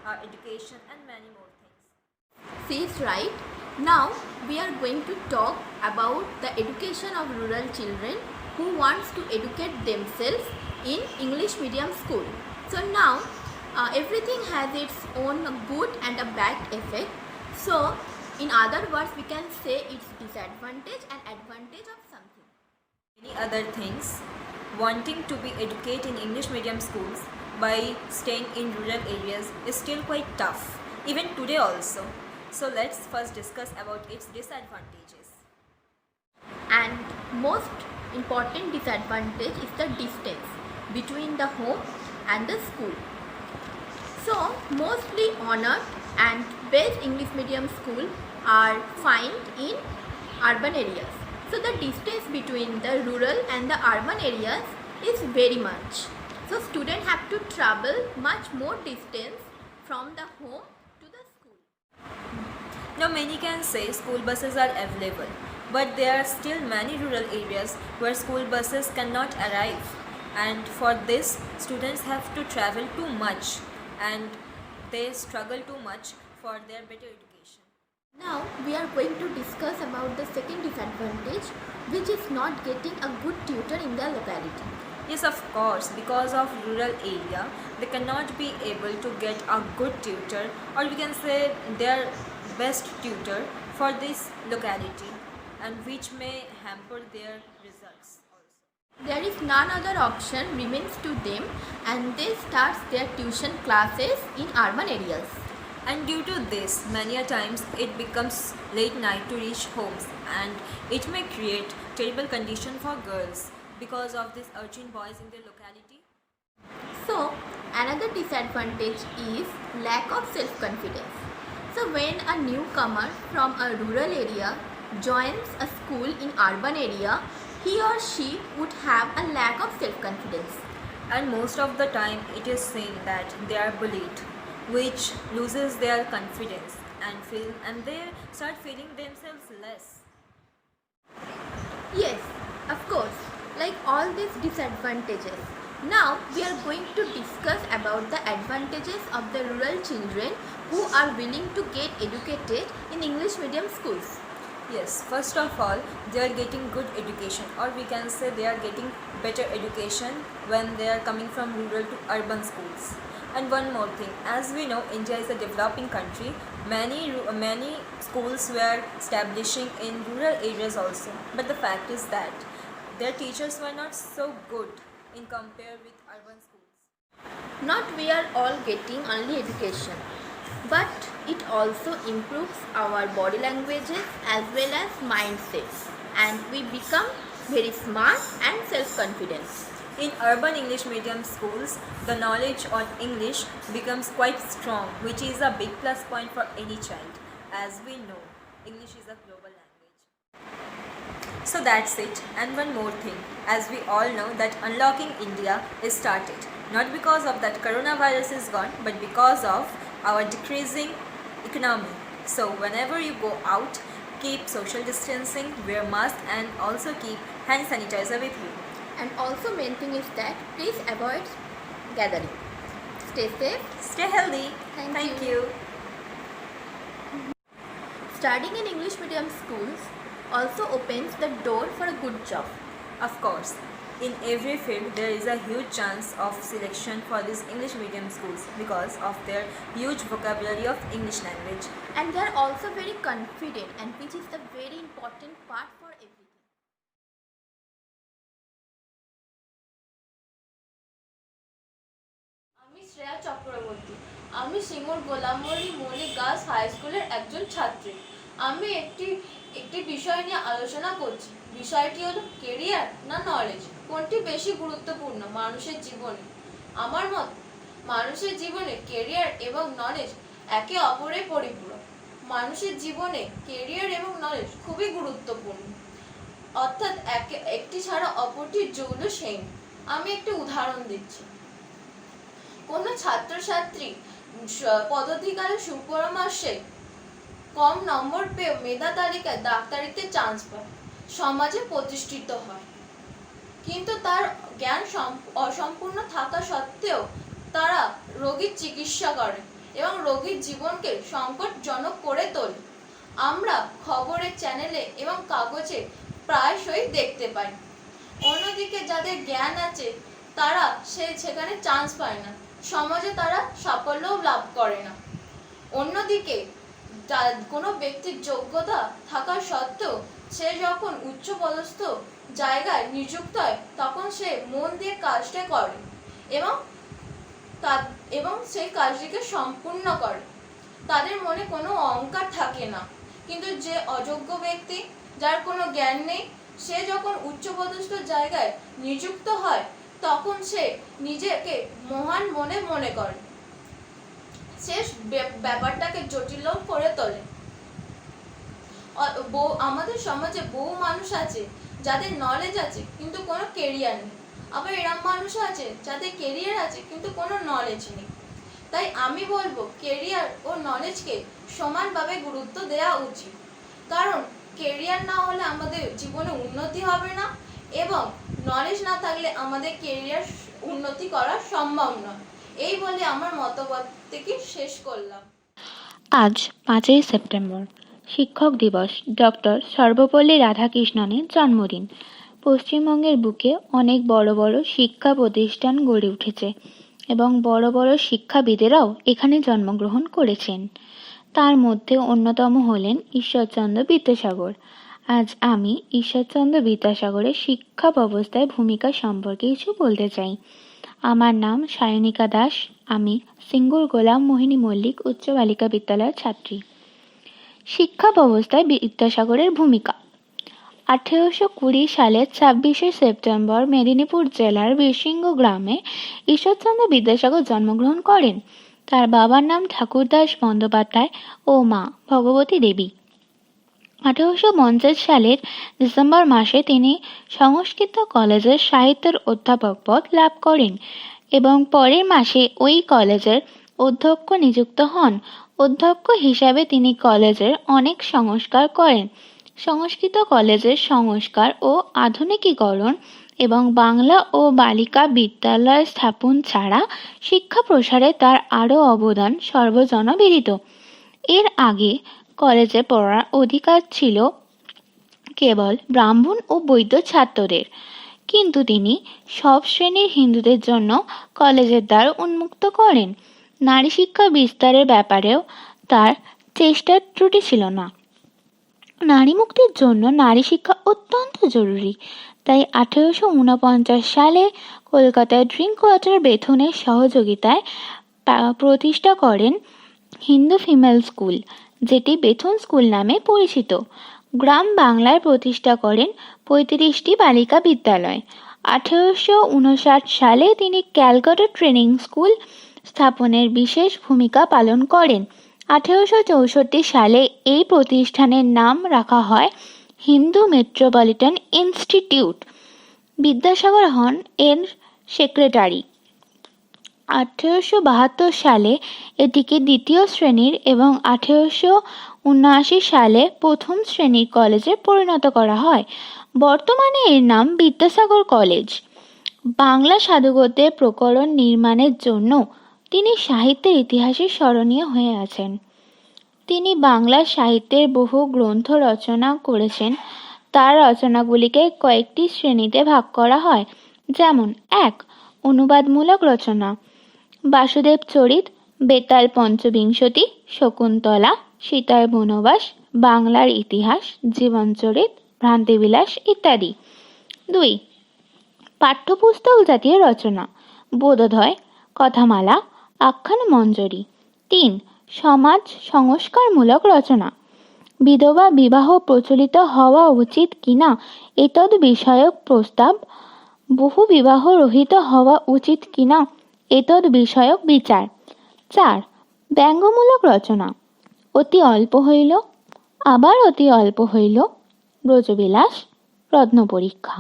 our education, and many more things.
She is right. Now, we are going to talk about the education of rural children who wants to educate themselves in English medium school. So now, everything has its own good and a bad effect. So, in other words, we can say its disadvantage and advantage of something.
Many other things, wanting to be educated in English medium schools by staying in rural areas is still quite tough, even today also. So let's first discuss about its disadvantages.
And most important disadvantage is the distance between the home and the school. So, mostly honored and best English medium school are found in urban areas. So, the distance between the rural and the urban areas is very much. So, students have to travel much more distance from the home to the school.
Now many can say school buses are available, but there are still many rural areas where school buses cannot arrive, and for this students have to travel too much and they struggle too much for their better education.
Now we are going to discuss about the second disadvantage, which is not getting a good tutor in their locality.
Yes, of course, because of rural area, they cannot be able to get a good tutor, or we can say their best tutor for this locality, and which may hamper their results also.
There is none other option remains to them, and they start their tuition classes in urban areas.
And due to this, many a times it becomes late night to reach homes, and it may create terrible condition for girls because of these urchin boys in their locality.
So, another disadvantage is lack of self-confidence. So, when a newcomer from a rural area joins a school in urban area, he or she would have a lack of self-confidence.
And most of the time it is seen that they are bullied, which loses their confidence and they start feeling themselves less.
Yes, of course, like all these disadvantages. Now we are going to discuss about the advantages of the rural children who are willing to get educated in English medium schools.
Yes, first of all, they are getting good education, or we can say they are getting better education when they are coming from rural to urban schools. And one more thing, as we know, India is a developing country. Many schools were establishing in rural areas also. But the fact is that their teachers were not so good in compare with urban schools.
Not we are all getting only education, but it also improves our body languages as well as mindsets, and we become very smart and self-confident.
In urban English medium schools, the knowledge on English becomes quite strong, which is a big plus point for any child. As we know, English is a global language. So that's it. And one more thing, as we all know that unlocking India is started. Not because of that coronavirus is gone, but because of our decreasing economy. So whenever you go out, keep social distancing, wear mask, and also keep hand sanitizer with you.
And also main thing is that please avoid gathering. Stay safe.
Stay healthy. Thank you.
Studying in English medium schools also opens the door for a good job.
Of course, in every field there is a huge chance of selection for these English medium schools because of their huge vocabulary of English language.
And they are also very confident, and which is the very important part for everything.
আমি শ্রেয়া চক্রবর্তী। আমি Singur গোলামরি Mallick girls high স্কুলের একজন ছাত্রী। আমি একটি বিষয় নিয়ে আলোচনা করছি। বিষয়টি হলো কেরিয়ার না নলেজ, কোনটি বেশি গুরুত্বপূর্ণ মানুষের জীবনে। আমার মত মানুষের জীবনে কেরিয়ার এবং নলেজ একে অপরের পরিপূরক। মানুষের জীবনে কেরিয়ার এবং নলেজ খুবই গুরুত্বপূর্ণ, অর্থাৎ একটি ছাড়া অপরটির যৌন সেই। আমি একটি উদাহরণ দিচ্ছি। কোনো ছাত্রছাত্রী পদাধিকারে সুপরামর্শে কম নম্বর পেয়ে মেধা তালিকায় ডাক্তারিতে চান্স পায়, সমাজে প্রতিষ্ঠিত হয়, কিন্তু তার জ্ঞান অসম্পূর্ণ থাকা সত্ত্বেও তারা রোগীর চিকিৎসা করে এবং রোগীর জীবনকে সংকটজনক করে তোলে। আমরা খবরের চ্যানেলে এবং কাগজে প্রায়শই দেখতে পাই। অন্যদিকে যাদের জ্ঞান আছে তারা সেখানে চান্স পায় না, সমাজে তারা সাফল্যও লাভ করে না। অন্যদিকে কোনো ব্যক্তির যোগ্যতা থাকা সত্ত্বেও সে যখন উচ্চপদস্থ জায়গায় নিযুক্ত হয় তখন সে মন দিয়ে কাজটা করে এবং সেই কাজটিকে সম্পূর্ণ করে। তাদের মনে কোনো অহংকার থাকে না। কিন্তু যে অযোগ্য ব্যক্তি, যার কোনো জ্ঞান নেই, সে যখন উচ্চপদস্থ জায়গায় নিযুক্ত হয় তখন সে নিজেকে মহান মনে করে, সে ব্যাপারটাকে জটিল করে তোলে। আমাদের সমাজে বহু মানুষ আছে যাদের নলেজ আছে কিন্তু কোনো কেরিয়ার নেই, আবার এরকম মানুষ আছে যাদের কেরিয়ার আছে কিন্তু কোনো নলেজ নেই। তাই আমি বলবো কেরিয়ার ও নলেজকে সমানভাবে গুরুত্ব দেওয়া উচিত, কারণ কেরিয়ার না হলে আমাদের জীবনে উন্নতি হবে না এবং নলেজ না থাকলে আমাদের কেরিয়ার উন্নতি করা সম্ভব নয়। এই বলে আমার মতবাদ থেকে শেষ করলাম।
আজ 5ই সেপ্টেম্বর শিক্ষক দিবস। ডক্টর সর্বপল্লী রাধাকৃষ্ণনের জন্মদিন। পশ্চিমবঙ্গের বুকে অনেক বড় বড় শিক্ষা প্রতিষ্ঠান গড়ে উঠেছে এবং বড় বড় শিক্ষাবিদেরাও এখানে জন্মগ্রহণ করেছেন। তার মধ্যে অন্যতম হলেন ঈশ্বরচন্দ্র বিদ্যাসাগর। আজ আমি ঈশ্বরচন্দ্র বিদ্যাসাগরের শিক্ষা ব্যবস্থায় ভূমিকা সম্পর্কে কিছু বলতে চাই। আমার নাম সায়নিকা দাস। আমি সিঙ্গুর গোলাম মোহিনী মল্লিক উচ্চ বালিকা বিদ্যালয়ের ছাত্রী। শিক্ষা ব্যবস্থায় বিদ্যাসাগরের ভূমিকা। 1820 সালের 26শে সেপ্টেম্বর মেদিনীপুর জেলার বীরসিংহ গ্রামে ঈশ্বরচন্দ্র বিদ্যাসাগর জন্মগ্রহণ করেন। তার বাবার নাম ঠাকুরদাস বন্দ্যোপাধ্যায় ও মা ভগবতী দেবী। 1850 সালের ডিসেম্বর মাসে তিনি সংস্কৃত কলেজের সাহিত্যের অধ্যাপক পদ লাভ করেন এবং পরের মাসে ওই কলেজের অধ্যক্ষ নিযুক্ত হন। অধ্যক্ষ হিসাবে তিনি কলেজের অনেক সংস্কার করেন। সংস্কৃত কলেজের সংস্কার ও আধুনিকীকরণ এবং বাংলা ও বালিকা বিদ্যালয় স্থাপন ছাড়া শিক্ষা প্রসারে তার আরও অবদান সর্বজনবিদিত। এর আগে কলেজে পড়ার অধিকার ছিল কেবল ব্রাহ্মণ ও বৈদ্য ছাত্রদের, কিন্তু তিনি সব শ্রেণীর হিন্দুদের জন্য কলেজের দ্বার উন্মুক্ত করেন। নারী শিক্ষা বিস্তারের ব্যাপারেও তার চেষ্টার ত্রুটি ছিল না। নারী মুক্তির জন্য নারী শিক্ষা অত্যন্ত জরুরি। তাই 1849 সালে কলকাতায় ড্রিঙ্ক ওয়াটার বেথুনের সহযোগিতায় প্রতিষ্ঠা করেন হিন্দু ফিমেল স্কুল, যেটি বেথুন স্কুল নামে পরিচিত। গ্রাম বাংলায় প্রতিষ্ঠা করেন 35টি বালিকা বিদ্যালয়। 1859 সালে তিনি ক্যালকাটা ট্রেনিং স্কুল স্থাপনের বিশেষ ভূমিকা পালন করেন। 1864 সালে এই প্রতিষ্ঠানের নাম রাখা হয় হিন্দু মেট্রোপলিটন ইনস্টিটিউট। বিদ্যাসাগর হন এর সেক্রেটারি। 1872 সালে এটিকে দ্বিতীয় শ্রেণীর এবং 1879 সালে প্রথম শ্রেণীর কলেজে পরিণত করা হয়। বর্তমানে এর নাম বিদ্যাসাগর কলেজ। বাংলা সাধুগদ্যের প্রকরণ নির্মাণের জন্য তিনি সাহিত্যের ইতিহাসে স্মরণীয় হয়ে আছেন। তিনি বাংলা সাহিত্যের বহু গ্রন্থ রচনা করেছেন। তার রচনাগুলিকে কয়েকটি শ্রেণীতে ভাগ করা হয়, যেমন 1. অনুবাদমূলক রচনা, বাসুদেব চরিত, বেতাল পঞ্চবিংশতি, শকুন্তলা, সীতার বনবাস, বাংলার ইতিহাস, জীবনচরিত, ভ্রান্তিবিলাস ইত্যাদি। 2. পাঠ্যপুস্তক জাতীয় রচনা, বোধোদয়, কথামালা, আখ্যানমঞ্জরি। 3. সমাজ সংস্কারমূলক রচনা, বিধবা বিবাহ প্রচলিত হওয়া উচিত কিনা এতদ বিষয়ক প্রস্তাব, বহু বিবাহ রহিত হওয়া উচিত কিনা এতদ বিষয়ক বিচার। 4. ব্যঙ্গমূলক রচনা, অতি অল্প হইল, আবার অতি অল্প হইল, ব্রজবিলাস, রত্নপরীক্ষা।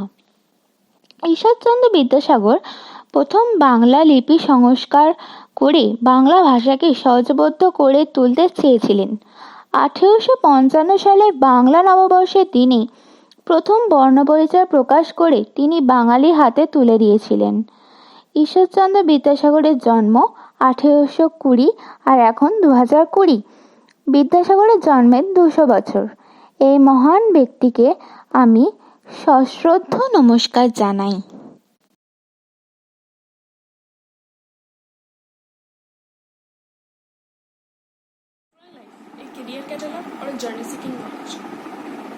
ঈশ্বরচন্দ্র বিদ্যাসাগর প্রথম বাংলা লিপি সংস্কার করে বাংলা ভাষাকে সহজবোধ্য করে তুলতে চেয়েছিলেন। 1855 সালে বাংলা নববর্ষের দিনে প্রথম বর্ণপরিচয় প্রকাশ করে তিনি বাঙালির হাতে তুলে দিয়েছিলেন। ঈশ্বরচন্দ্র বিদ্যাসাগরের জন্ম 1820 আর এখন 2020। বিদ্যাসাগরের জন্মের 200 বছর। এই মহান ব্যক্তিকে আমি সশ্রদ্ধ নমস্কার জানাই।
A career catalog or a journey seeking knowledge.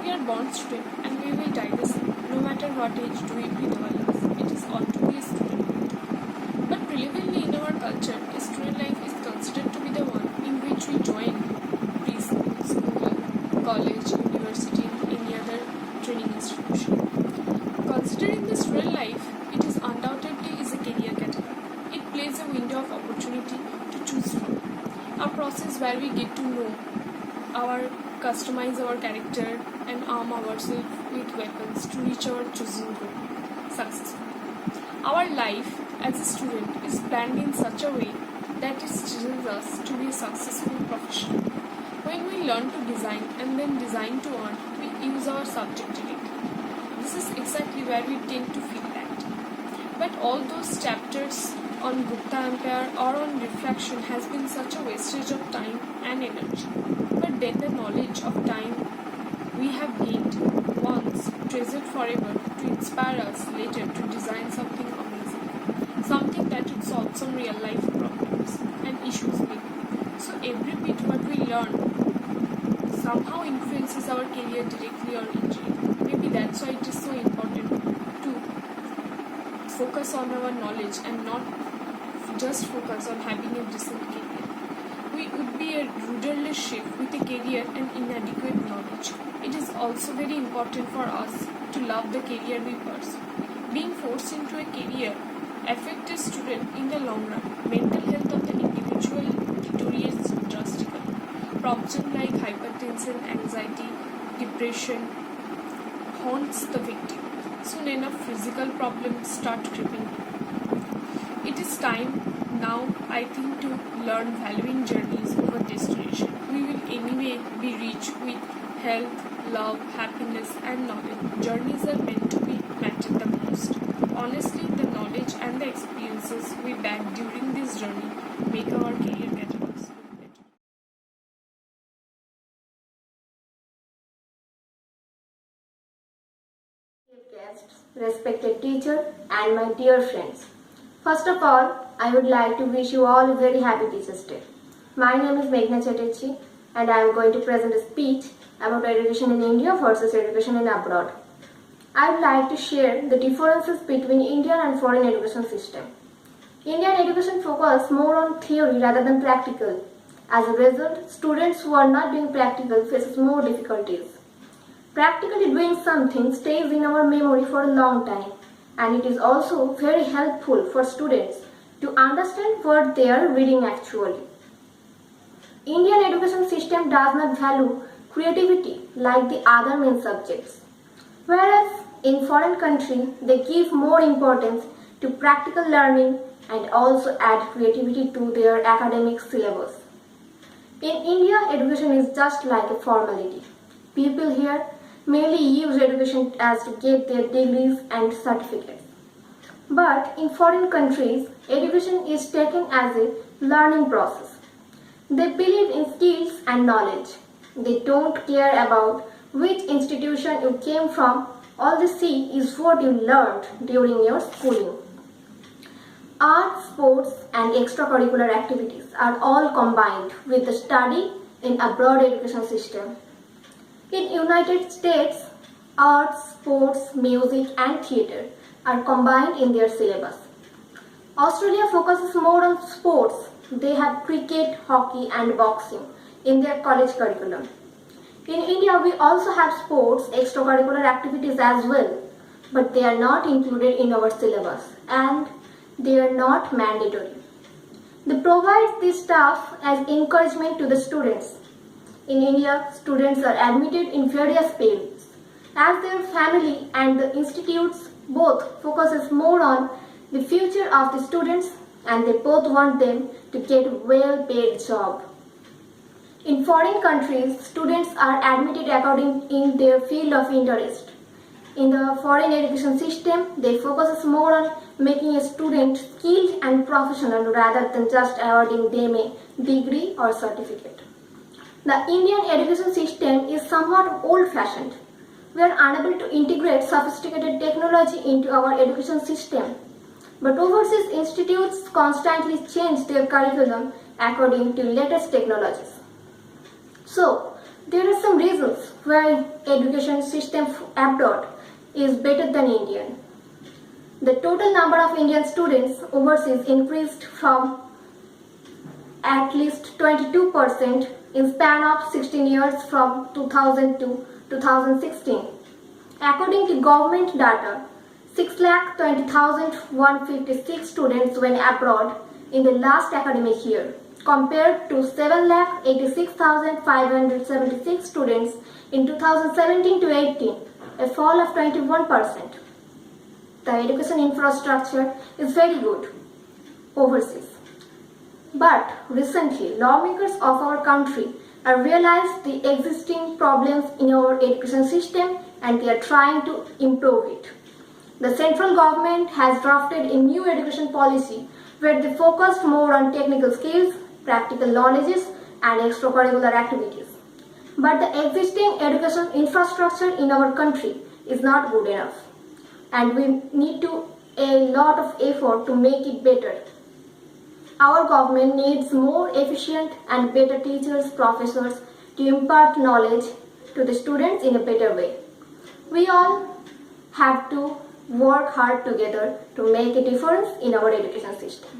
We are born student and we will die the same. No matter what age do we breathe our lives, it is all to be a student. But relevantly in our culture, a student life is considered to be the one in which we join preschool, school, college, university, and any other training institution. Considering the student life, it is undoubtedly is a career catalog. It plays a window of opportunity to choose from. A process where we get to know customize our character and arm ourselves with weapons to reach our chosen goal successfully. Our life as a student is planned in such a way that it challenges us to be a successful professional. When we learn to design and then design to earn, we use our subjectivity. This is exactly where we tend to feel that. But all those chapters on Gupta Empire or on refraction has been such a wastage of time and energy. But then the knowledge of time we have gained once, treasured forever, to inspire us later to design something amazing, something that would solve some real life problems and issues maybe. So every bit what we learn somehow influences our career directly or indirectly. Maybe that's why it is so important to focus on our knowledge and not just focus on having a decent career. We would be a rudderless ship with a career and inadequate knowledge. It is also very important for us to love the career we pursue. Being forced into a career affects a student in the long run. Mental health of the individual deteriorates drastically. Problems like hypertension, anxiety, depression haunts the victim. Soon enough, physical problems start creeping in. It is time now, I think, to learn valuing journeys over destination. We will anyway be rich with health, love, happiness and knowledge. Journeys are meant to be mattered the most. Honestly, the knowledge and the experiences we bag during this journey make our career catalogs look better.
Guests, respected teacher and my dear friends. First of all, I would like to wish you all a very happy Teachers' Day. My name is Meghna Chatterjee and I am going to present a speech about education in India versus education in abroad. I would like to share the differences between Indian and foreign education system. Indian education focuses more on theory rather than practical. As a result, students who are not doing practical faces more difficulties. Practically doing something stays in our memory for a long time, and it is also very helpful for students to understand what they are reading actually. Indian education system does not value creativity like the other main subjects, whereas in foreign countries they give more importance to practical learning and also add creativity to their academic syllabus. In India, education is just like a formality. People here mainly use education as to get their degrees and certificates. But in foreign countries, education is taken as a learning process. They believe in skills and knowledge. They don't care about which institution you came from. All they see is what you learned during your schooling. Art, sports, and extracurricular activities are all combined with the study in a broad education system. In United States, arts, sports, music, and theatre are combined in their syllabus. Australia focuses more on sports. They have cricket, hockey, and boxing in their college curriculum. In India, we also have sports, extracurricular activities as well, but they are not included in our syllabus and they are not mandatory. They provide this stuff as encouragement to the students. In India, students are admitted in various fields, as their family and the institutes both focuses more on the future of the students and they both want them to get a well-paid job. In foreign countries, students are admitted according in their field of interest. In the foreign education system, they focus more on making a student skilled and professional rather than just awarding them a degree or certificate. The Indian education system is somewhat old-fashioned. We are unable to integrate sophisticated technology into our education system. But overseas institutes constantly change their curriculum according to latest technologies. So, there are some reasons why education system abroad is better than Indian. The total number of Indian students overseas increased from at least 22% in span of 16 years from 2000 to 2016. According to government data, 6,20,156 students went abroad in the last academic year, compared to 7,86,576 students in 2017 to 18, a fall of 21%. The education infrastructure is very good overseas. But recently, lawmakers of our country have realized the existing problems in our education system and they are trying to improve it. The central government has drafted a new education policy where they focused more on technical skills, practical knowledges, and extracurricular activities. But the existing education infrastructure in our country is not good enough, and we need a lot of effort to make it better. Our government needs more efficient and better teachers, professors to impart knowledge to the students in a better way. We all have to work hard together to make a difference in our education system.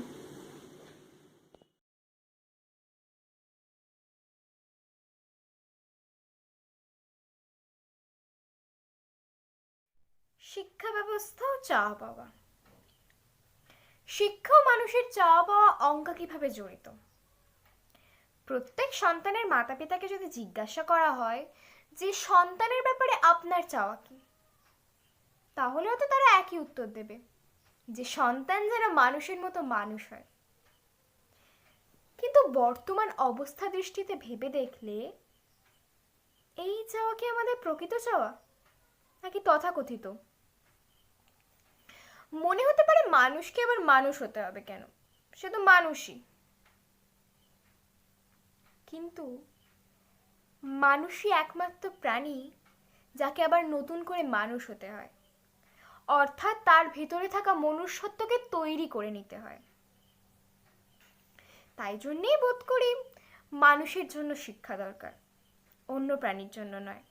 শিক্ষা ব্যবস্থা ও চাওয়া পাওয়া। শিক্ষা ও মানুষের চাওয়া পাওয়া অঙ্গাঙ্গিভাবে জড়িত। প্রত্যেক সন্তানের মাতা পিতাকে যদি জিজ্ঞাসা করা হয় যে সন্তানের ব্যাপারে আপনার চাওয়া কি, তাহলে হয়তো তারা একই উত্তর দেবে, যে সন্তান যেন মানুষের মতো মানুষ হয়। কিন্তু বর্তমান অবস্থা দৃষ্টিতে ভেবে দেখলে এই চাওয়া কি আমাদের প্রকৃত চাওয়া নাকি তথাকথিত? মনে হতে পারে মানুষকে আবার মানুষ হতে হবে কেন, সে তো মানুষই। কিন্তু মানুষই একমাত্র প্রাণী যাকে আবার নতুন করে মানুষ হতে হয়, অর্থাৎ তার ভিতরে থাকা মনুষ্যত্বকে তৈরি করে নিতে হয়। তাই জন্যেই বোধ করি মানুষের জন্য শিক্ষা দরকার, অন্য প্রাণীর জন্য নয়।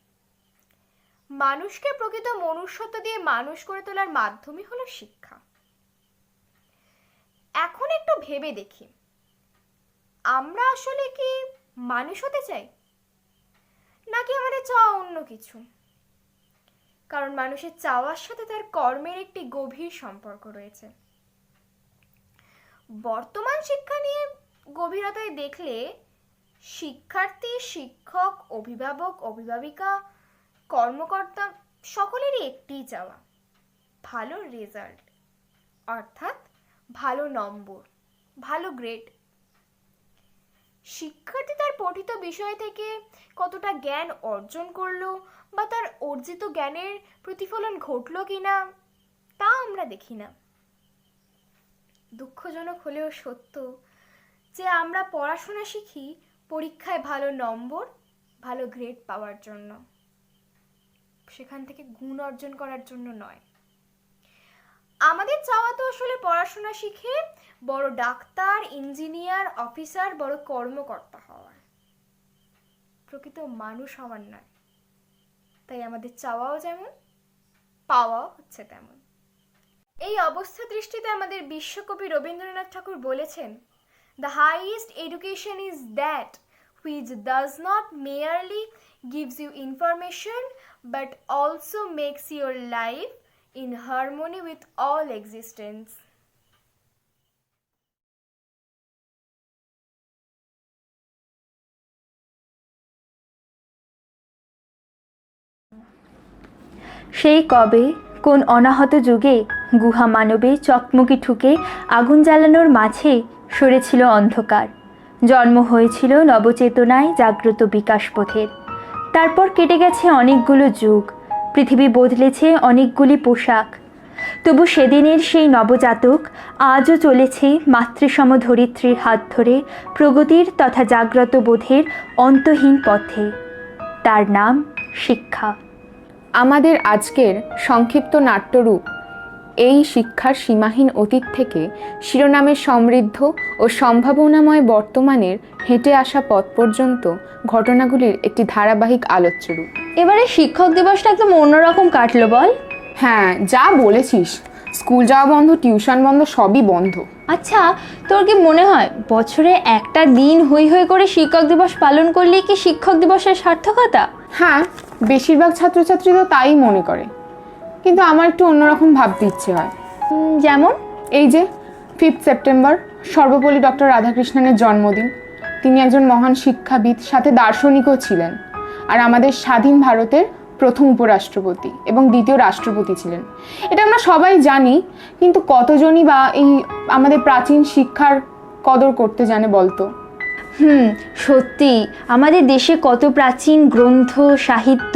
মানুষকে প্রকৃত মনুষ্যত্ব দিয়ে মানুষ করে তোলার মাধ্যমই হলো শিক্ষা। এখন একটু ভেবে দেখি, আমরা আসলে কি মানুষ হতে চাই নাকি আমাদের চাওয়া অন্য কিছু? কারণ মানুষের চাওয়ার সাথে তার কর্মের একটি গভীর সম্পর্ক রয়েছে। বর্তমান শিক্ষা নিয়ে গভীরতায় দেখলে শিক্ষার্থী, শিক্ষক, অভিভাবক, অভিভাবিকা, কর্মকর্তা সকলেরই একটিই চাওয়া, ভালো রেজাল্ট, অর্থাৎ ভালো নম্বর, ভালো গ্রেড। শিক্ষার্থী তার পঠিত বিষয় থেকে কতটা জ্ঞান অর্জন করলো বা তার অর্জিত জ্ঞানের প্রতিফলন ঘটলো কিনা তা আমরা দেখি না। দুঃখজনক হলেও সত্য যে আমরা পড়াশোনা শিখি পরীক্ষায় ভালো নম্বর, ভালো গ্রেড পাওয়ার জন্য, সেখান থেকে গুণ অর্জন করার জন্য নয়। আমাদের চাওয়া তো আসলে পড়াশোনা শিখে বড় ডাক্তার, ইঞ্জিনিয়ার, অফিসার, বড় কর্মকর্তা হওয়ার, প্রকৃত মানুষ হওয়ার নয়। তাই আমাদের চাওয়াও যেমন, পাওয়াও হচ্ছে তেমন। এই অবস্থা দৃষ্টিতে আমাদের বিশ্বকবি রবীন্দ্রনাথ ঠাকুর বলেছেন, "The highest education is that which does not merely gives you information but also makes your life in harmony with all existence."
সেই কবে কোন অনাহত যুগে গুহা মানবে চকমকি ঠুকে আগুন জ্বালানোর মাঝে সরেছিল অন্ধকার, জন্ম হয়েছিল নবচেতনায় জাগ্রত বিকাশপথের। তারপর কেটে গেছে অনেকগুলো যুগ, পৃথিবী বদলেছে অনেকগুলি পোশাক, তবু সেদিনের সেই নবজাতক আজও চলেছে মাতৃসম ধরিত্রীর হাত ধরে প্রগতির তথা জাগ্রত বোধের অন্তহীন পথে। তার নাম শিক্ষা।
আমাদের আজকের সংক্ষিপ্ত নাট্যরূপ এই শিক্ষার সীমাহীন অতীত থেকে শিরোনামের সমৃদ্ধ ও সম্ভাবনাময় বর্তমানের হেঁটে আসা পথ পর্যন্ত ঘটনাগুলির একটি ধারাবাহিক আলোচ্য রূপ।
এবারে শিক্ষক দিবসটা একদম অন্যরকম কাটলো বল।
হ্যাঁ, যা বলেছিস, স্কুল যাওয়া বন্ধ, টিউশন বন্ধ, সবই বন্ধ।
আচ্ছা, তোর কি মনে হয় বছরে একটা দিন হই হই করে শিক্ষক দিবস পালন করলেই কি শিক্ষক দিবসের সার্থকতা?
হ্যাঁ, বেশিরভাগ ছাত্রছাত্রী তো তাই মনে করে, কিন্তু আমার একটু অন্যরকম ভাবতে ইচ্ছে হয়।
যেমন
এই যে 5 সেপ্টেম্বর সর্বপল্লী ডক্টর রাধাকৃষ্ণনের জন্মদিন। তিনি একজন মহান শিক্ষাবিদ, সাথে দার্শনিকও ছিলেন, আর আমাদের স্বাধীন ভারতের প্রথম উপরাষ্ট্রপতি এবং দ্বিতীয় রাষ্ট্রপতি ছিলেন। এটা আমরা সবাই জানি, কিন্তু কতজনই বা এই আমাদের প্রাচীন শিক্ষার কদর করতে জানে বলতো?
সত্যি আমাদের দেশে কত প্রাচীন গ্রন্থ, সাহিত্য,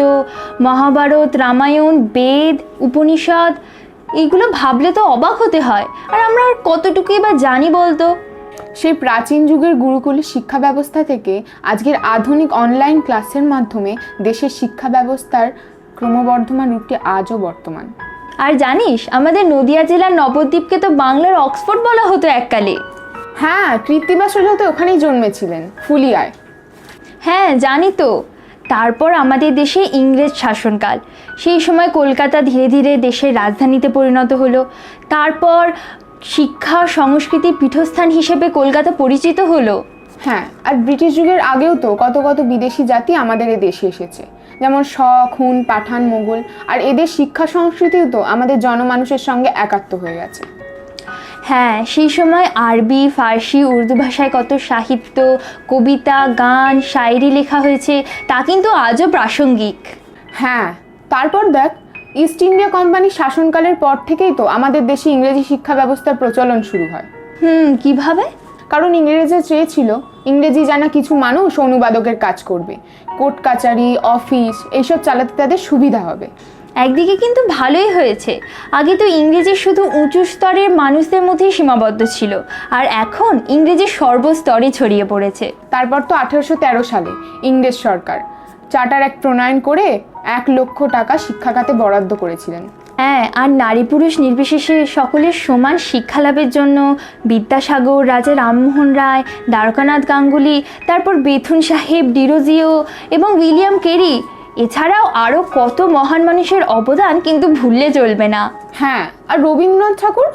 মহাভারত, রামায়ণ, বেদ, উপনিষদ, এইগুলো ভাবলে তো অবাক হতে হয়। আর আমরা কতটুকুই বা জানি বলতো?
সেই প্রাচীন যুগের গুরুকুলের শিক্ষা ব্যবস্থা থেকে আজকের আধুনিক অনলাইন ক্লাসের মাধ্যমে দেশের শিক্ষা ব্যবস্থার ক্রমবর্ধমান রূপটি আজও বর্তমান।
আর জানিস, আমাদের নদিয়া জেলার নবদ্বীপকে তো বাংলার অক্সফোর্ড বলা হতো এককালে।
হ্যাঁ, কৃত্তিবাস তো ওখানেই জন্মেছিলেন, ফুলিয়ায়।
হ্যাঁ জানি তো। তারপর আমাদের দেশে ইংরেজ শাসনকাল, সেই সময় কলকাতা ধীরে ধীরে দেশের রাজধানীতে পরিণত হলো। তারপর শিক্ষা সংস্কৃতির পীঠস্থান হিসেবে কলকাতা পরিচিত হলো।
হ্যাঁ, আর ব্রিটিশ যুগের আগেও তো কত কত বিদেশি জাতি আমাদের এ দেশে এসেছে, যেমন শক, হুন, পাঠান, মোগল। আর এদের শিক্ষা সংস্কৃতিও তো আমাদের জনমানুষের সঙ্গে একাত্ম হয়ে গেছে।
হ্যাঁ, সেই সময় আরবি, ফার্সি, উর্দু ভাষায় কত সাহিত্য, কবিতা, গান, শায়েরি লেখা হয়েছে, তা কিন্তু আজও প্রাসঙ্গিক।
হ্যাঁ, তারপর দেখ, ইস্ট ইন্ডিয়া কোম্পানির শাসনকালের পর থেকেই তো আমাদের দেশে ইংরেজি শিক্ষা ব্যবস্থার প্রচলন শুরু হয়।
কিভাবে?
কারণ ইংরেজরা চেয়েছিল ইংরেজি জানা কিছু মানুষ অনুবাদকের কাজ করবে, কোর্ট কাচারি, অফিস এইসব চালাতে তাদের সুবিধা হবে।
একদিকে কিন্তু ভালোই হয়েছে। আগে তো ইংরেজি শুধু উঁচু স্তরের মানুষদের মধ্যেই সীমাবদ্ধ ছিল, আর এখন ইংরেজি সর্বস্তরে ছড়িয়ে পড়েছে।
তারপর তো 1813 সালে ইংরেজ সরকার চার্টার অ্যাক্ট প্রণয়ন করে 1 লক্ষ টাকা শিক্ষা খাতে বরাদ্দ করেছিলেন।
হ্যাঁ, আর নারী পুরুষ নির্বিশেষে সকলের সমান শিক্ষা লাভের জন্য বিদ্যাসাগর, রাজা রামমোহন রায়, দ্বারকানাথ গাঙ্গুলি, তারপর বেথুন সাহেব, ডিরোজিও এবং উইলিয়াম কেরি, এছাড়াও আরও কত মহান মানুষের অবদান কিন্তু ভুললে চলবে না।
হ্যাঁ, আর রবীন্দ্রনাথ ঠাকুর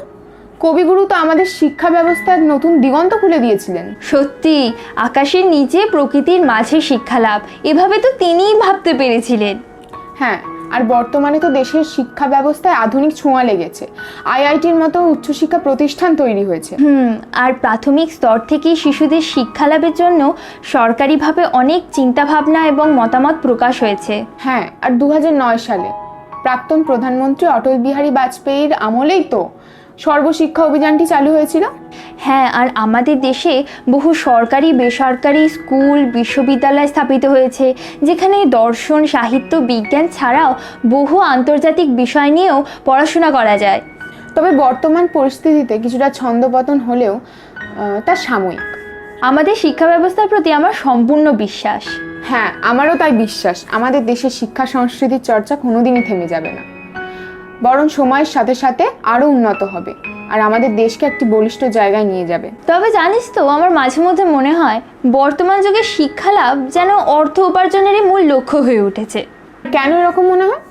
কবিগুরু তো আমাদের শিক্ষা ব্যবস্থার নতুন দিগন্ত খুলে দিয়েছিলেন।
সত্যি, আকাশের নিচে প্রকৃতির মাঝে শিক্ষা লাভ, এভাবে তো তিনিই ভাবতে পেরেছিলেন।
হ্যাঁ, আর বর্তমানে তো দেশের শিক্ষা ব্যবস্থায় আধুনিক ছোঁয়া লেগেছে। আইআইটির মতো উচ্চশিক্ষা প্রতিষ্ঠান তৈরি হয়েছে।
আর প্রাথমিক স্তর থেকেই শিশুদের শিক্ষা লাভের জন্য সরকারিভাবে অনেক চিন্তাভাবনা এবং মতামত প্রকাশ হয়েছে।
হ্যাঁ, আর 2009 সালে প্রাক্তন প্রধানমন্ত্রী অটল বিহারী বাজপেয়ীর আমলেই তো সর্বশিক্ষা অভিযানটি চালু হয়েছিল।
হ্যাঁ, আর আমাদের দেশে বহু সরকারি বেসরকারি স্কুল, বিশ্ববিদ্যালয় স্থাপিত হয়েছে, যেখানে দর্শন, সাহিত্য, বিজ্ঞান ছাড়াও বহু আন্তর্জাতিক বিষয় নিয়েও পড়াশোনা করা যায়।
তবে বর্তমান পরিস্থিতিতে কিছুটা ছন্দপতন হলেও তা সাময়িক।
আমাদের শিক্ষা ব্যবস্থার প্রতি আমার সম্পূর্ণ বিশ্বাস।
হ্যাঁ, আমারও তাই বিশ্বাস। আমাদের দেশের শিক্ষা সংস্কৃতির চর্চা কোনোদিনই থেমে যাবে না, বরং সময়ের সাথে সাথে আরও উন্নত হবে আর আমাদের দেশকে একটি বলিষ্ঠ জায়গায় নিয়ে যাবে।
তবে জানিস তো, আমার মাঝে মধ্যে মনে হয় বর্তমান যুগে শিক্ষা লাভ যেন অর্থ উপার্জনেরই মূল লক্ষ্য হয়ে উঠেছে।
কেন এরকম মনে হয়?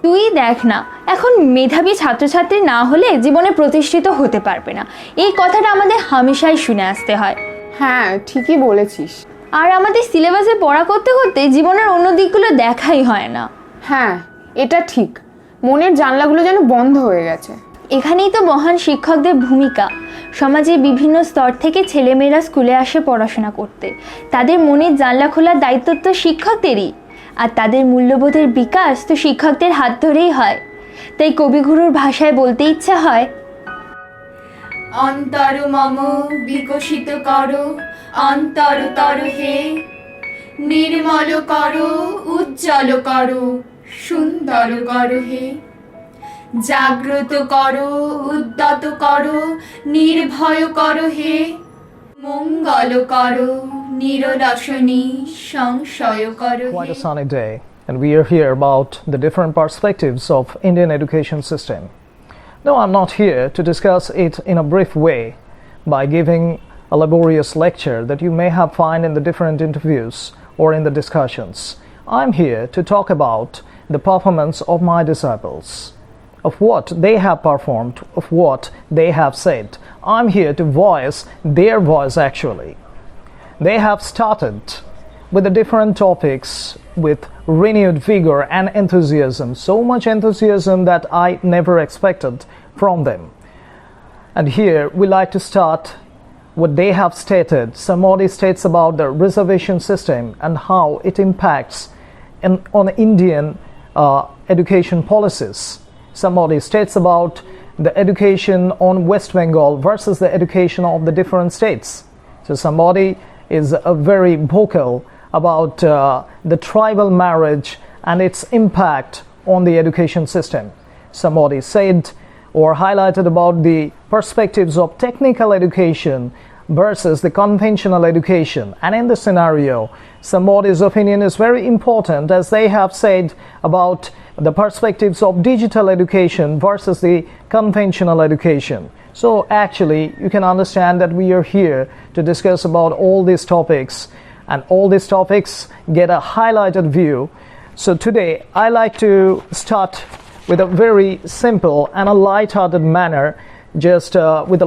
তুই দেখ না, এখন মেধাবী ছাত্রছাত্রী না হলে জীবনে প্রতিষ্ঠিত হতে পারবে না, এই কথাটা আমাদের হামেশাই শুনে আসতে হয়।
হ্যাঁ, ঠিকই বলেছিস।
আর আমাদের সিলেবাসে পড়া করতে করতে জীবনের অন্য দিকগুলো দেখাই হয় না।
হ্যাঁ, এটা ঠিক। মনের জানলাগুলো যেন বন্ধ হয়ে গেছে।
এখানেই তো মহান শিক্ষকদের ভূমিকা। সমাজের বিভিন্ন স্তর থেকে ছেলেমেয়েরা স্কুলে আসে পড়াশোনা করতে, তাদের মনের জানলা খোলার দায়িত্ব তো শিক্ষকদেরই, আর তাদের মূল্যবোধের বিকাশ তো শিক্ষকদের হাত ধরেই হয়। তাই কবিগুরুর ভাষায় বলতে ইচ্ছা হয়,
অন্তর মম বিকশিত করো, অন্তরতর হে নির্মল করো, উজ্জ্বল করো, সুন্দর করো হে, জাগ্রত করো, উদ্যত করো, নির্ভয় করো হে, মঙ্গল করো, নিরলসনি সংশয় করো হে।
Quite a sunny day, and we are here about the different perspectives of Indian education system. No, I'm not here to discuss it in a brief way by giving a laborious lecture that you may have found in the different interviews or in the discussions. I'm here to talk about the performance of my disciples, of what they have performed, of what they have said. I'm here to voice their voice actually. They have started with the different topics with renewed vigor and enthusiasm, so much enthusiasm that I never expected from them. And here we like to start what they have stated. Somebody states about the reservation system and how it impacts on Indian education policies. Somebody states about the education on West Bengal versus the education of the different states. So somebody is very vocal about the tribal marriage and its impact on the education system. Somebody said or highlighted about the perspectives of technical education versus the conventional education. And in this scenario, somebody's opinion is very important, as they have said about the perspectives of digital education versus the conventional education. So actually, you can understand that we are here to discuss about all these topics, and all these topics get a highlighted view. So today, I like to start with a very simple and a light-hearted manner, just with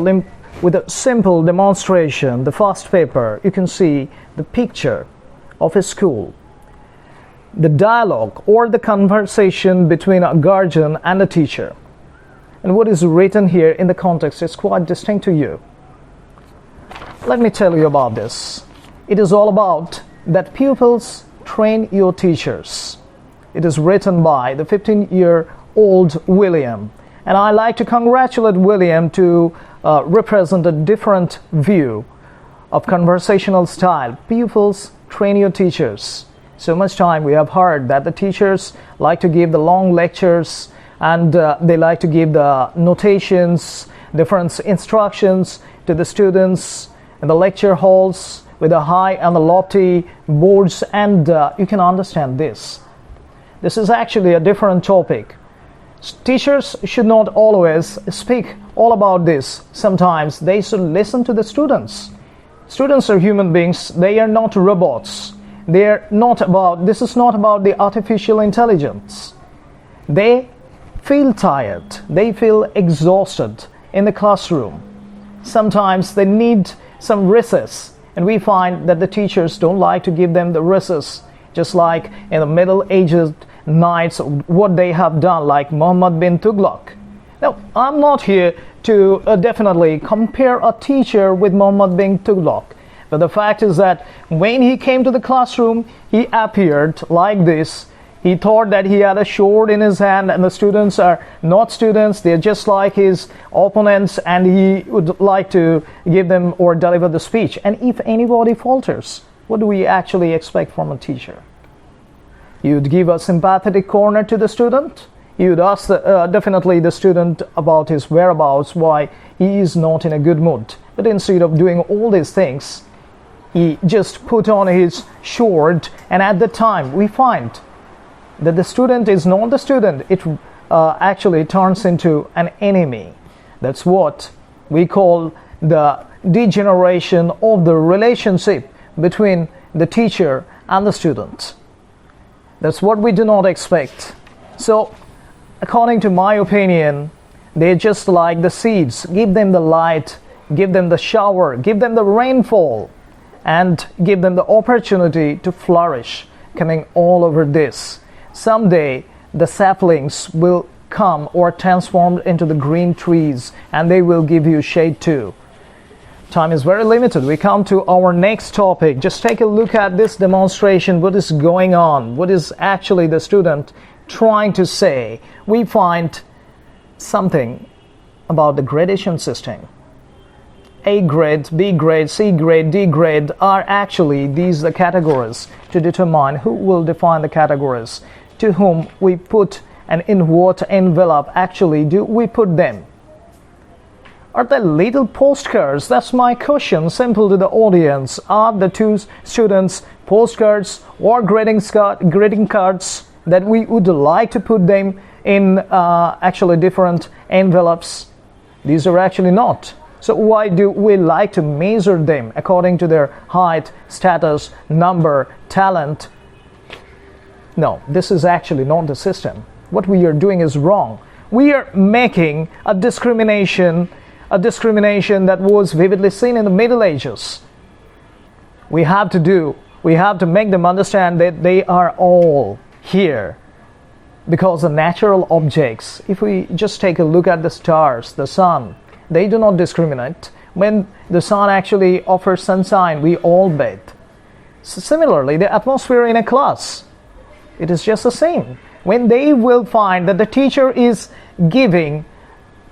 a simple demonstration. The first paper, you can see the picture of a school, the dialogue or the conversation between a guardian and a teacher. And what is written here in the context is quite distinct to you. Let me tell you about this. It is all about that pupils train your teachers. It is written by the 15-year-old William. And I like to congratulate William to represent a different view of conversational style. Pupils train your teachers. So much time we have heard that the teachers like to give the long lectures, and they like to give the notations, different instructions to the students in the lecture halls with the high and the lofty boards, and you can understand this. This is actually a different topic. Teachers should not always speak all about this. Sometimes they should listen to the students. Students are human beings. They are not robots. This is not about the artificial intelligence. They feel tired. They feel exhausted in the classroom. Sometimes they need some recess, and we find that the teachers don't like to give them the recess, just like in the Middle Ages nights, what they have done, like Muhammad bin Tughlaq. Now, I'm not here to definitely compare a teacher with Muhammad bin Tughlaq, but the fact is that when he came to the classroom, he appeared like this. He thought that he had a sword in his hand, and the students are not students, they're just like his opponents, and he would like to give them or deliver the speech. And if anybody falters, what do we actually expect from a teacher? You'd give a sympathetic corner to the student. You'd ask definitely the student about his whereabouts, why he is not in a good mood. But instead of doing all these things, he just put on his sword, and at the time we find that the student is not the student. It actually turns into an enemy. That's what we call the degeneration of the relationship between the teacher and the student. That's what we do not expect. So, according to my opinion, they're just like the seeds. Give them the light, give them the shower, give them the rainfall, and give them the opportunity to flourish, coming all over this. Someday, the saplings will come or transform into the green trees, and they will give you shade too. Time is very limited. We come to our next topic. Just take a look at this demonstration. What is going on? What is actually the student trying to say? We find something about the gradation system. A grade, B grade, C grade, D grade are actually these the categories to determine who will define the categories, to whom we put, and in what envelope actually do we put them. Are they little postcards? That's my question, simple to the audience. Are the two students postcards or greeting cards that we would like to put them in actually different envelopes? These are actually not. So why do we like to measure them according to their height, status, number, talent? No, this is actually not the system. What we are doing is wrong. We are making a discrimination that was vividly seen in the Middle Ages. We have to make them understand that they are all here. Because the natural objects, if we just take a look at the stars, the sun, they do not discriminate. When the sun actually offers sunshine, we all bathe. So similarly, the atmosphere in a class, it is just the same. When they will find that the teacher is giving,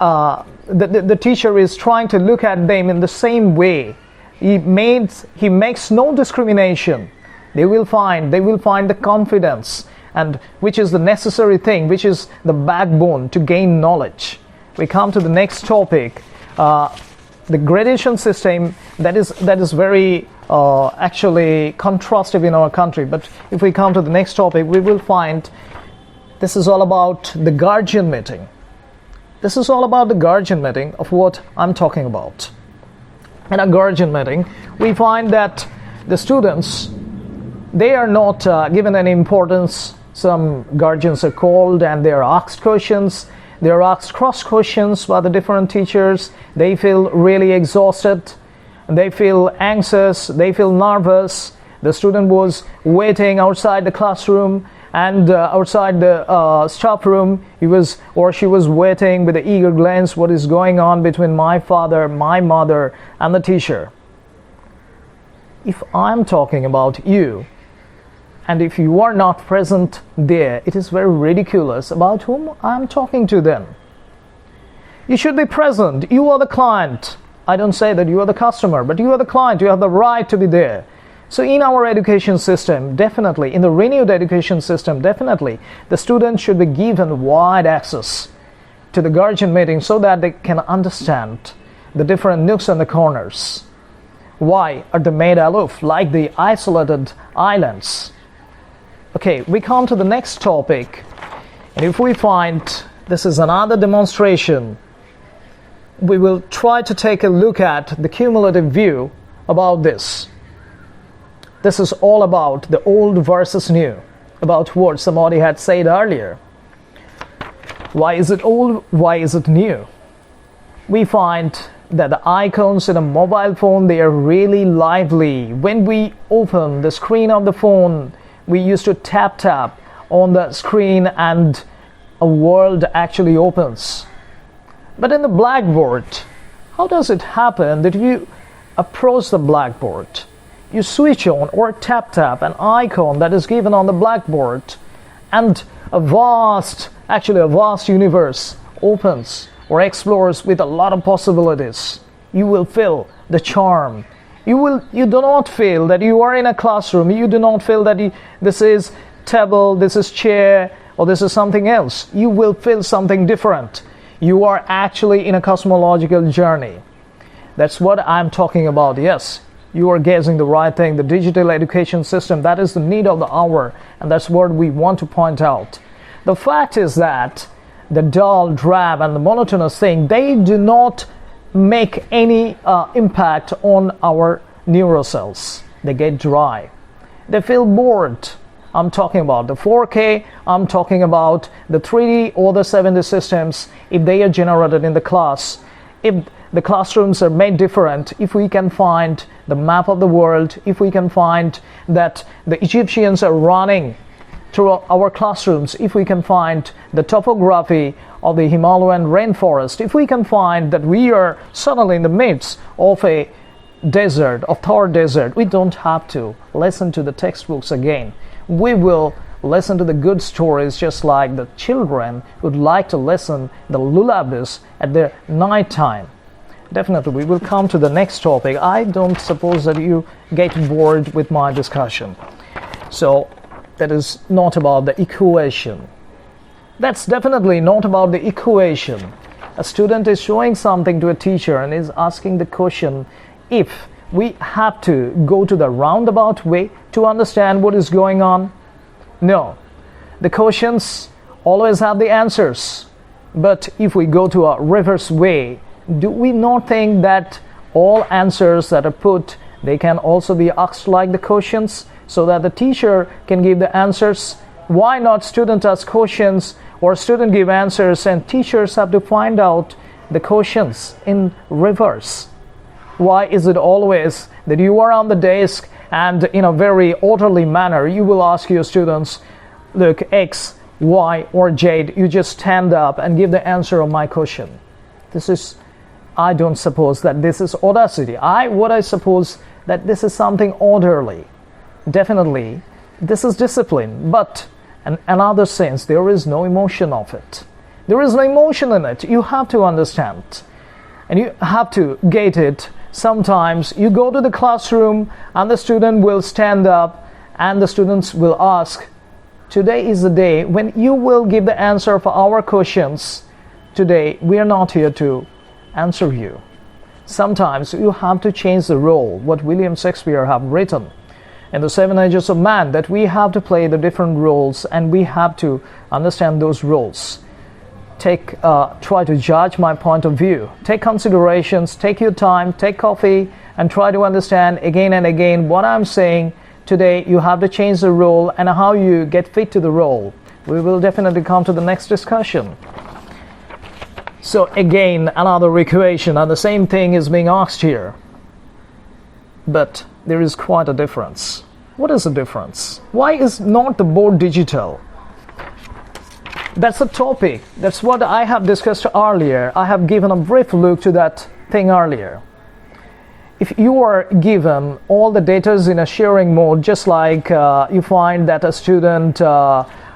the teacher is trying to look at them in the same way, he makes no discrimination. They will find the confidence, and which is the necessary thing, which is the backbone to gain knowledge. We come to the next topic, the gradation system that is very actually contrastive in our country. But if we come to the next topic, we will find this is all about the guardian meeting. This is all about the guardian meeting of what I'm talking about. In a guardian meeting, we find that the students, they are not given any importance. Some guardians are called and they are asked questions. They are asked cross questions by the different teachers. They feel really exhausted. They feel anxious. They feel nervous. The student was waiting outside the classroom and outside the staff room. He was or she was waiting with an eager glance what is going on between my father, my mother, and the teacher. If I'm talking about you, and if you are not present there, it is very ridiculous about whom I'm talking to then. You should be present. You are the client. I don't say that you are the customer, but you are the client. You have the right to be there. So in our education system, definitely, in the renewed education system, definitely, the students should be given wide access to the guardian meeting so that they can understand the different nooks and the corners. Why are they made aloof like the isolated islands? Okay, we come to the next topic, and if we find this is another demonstration, we will try to take a look at the cumulative view about this. This is all about the old versus new, about what somebody had said earlier. Why is it old? Why is it new? We find that the icons in a mobile phone, they are really lively. When we open the screen of the phone, we used to tap on the screen and a world actually opens. But in the blackboard, how does it happen that you approach the blackboard, you switch on or tap an icon that is given on the blackboard, and a vast universe opens or explores with a lot of possibilities. You will feel the charm. You do not feel that you are in a classroom. You do not feel that this is table, this is chair, or this is something else. You will feel something different. You are actually in a cosmological journey. That's what I'm talking about. Yes, You are guessing the right thing. The digital education system, that is the need of the hour, and that's what we want to point out. The fact is that the dull, drab, and the monotonous thing, they do not make any impact on our neurocells. They get dry. They feel bored. I'm talking about the 4K, I'm talking about the 3D or the 7D systems, if they are generated in the class, if the classrooms are made different, if we can find the map of the world, if we can find that the Egyptians are running through our classrooms, if we can find the topography of the Himalayan rainforest, if we can find that we are suddenly in the midst of a desert, of Thar desert, we don't have to listen to the textbooks again. We will listen to the good stories, just like the children would like to listen the lullabies at their night time. Definitely, we will come to the next topic. I don't suppose that you get bored with my discussion. So, that is not about the equation. That's definitely not about the equation. A student is showing something to a teacher and is asking the question if we have to go to the roundabout way to understand what is going on. No. The questions always have the answers. But if we go to a reverse way, do we not think that all answers that are put, they can also be asked like the questions, so that the teacher can give the answers? Why not student ask questions or student give answers and teachers have to find out the questions in reverse? Why is it always that you are on the desk and in a very orderly manner you will ask your students, look, X, Y, or Z, you just stand up and give the answer of my question? I don't suppose that this is audacity. What I suppose that this is something orderly. Definitely, this is discipline, but in another sense, there is no emotion of it. There is no emotion in it. You have to understand, and you have to get it. Sometimes you go to the classroom and the student will stand up and the students will ask, today is the day when you will give the answer for our questions. Today, we are not here to answer you. Sometimes you have to change the role, what William Shakespeare have written in the 7 Ages of Man, that we have to play the different roles and we have to understand those roles. Try to judge my point of view. Take considerations, take your time, take coffee, and try to understand again and again what I'm saying. Today you have to change the role and how you get fit to the role. We will definitely come to the next discussion. So again, another equation, and the same thing is being asked here. But there is quite a difference. What is the difference? Why is not the board digital? That's a topic. That's what I have discussed earlier. I have given a brief look to that thing earlier. If you are given all the data in a sharing mode, just like you find that a student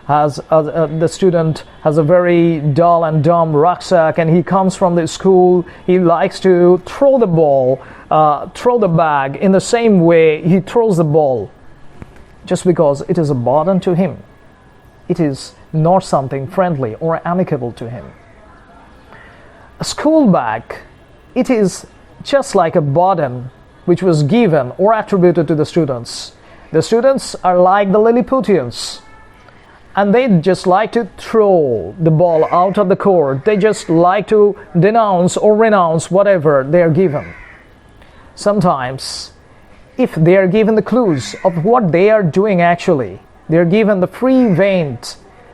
has a very dull and dumb rucksack, and he comes from the school, he likes to throw the ball, throw the bag in the same way he throws the ball, just because it is a burden to him. It is not something friendly or amicable to him. A school bag, it is just like a burden which was given or attributed to the students. The students are like the Lilliputians, and they just like to throw the ball out of the court. They just like to denounce or renounce whatever they are given. Sometimes, if they are given the clues of what they are doing actually, they are given the free rein,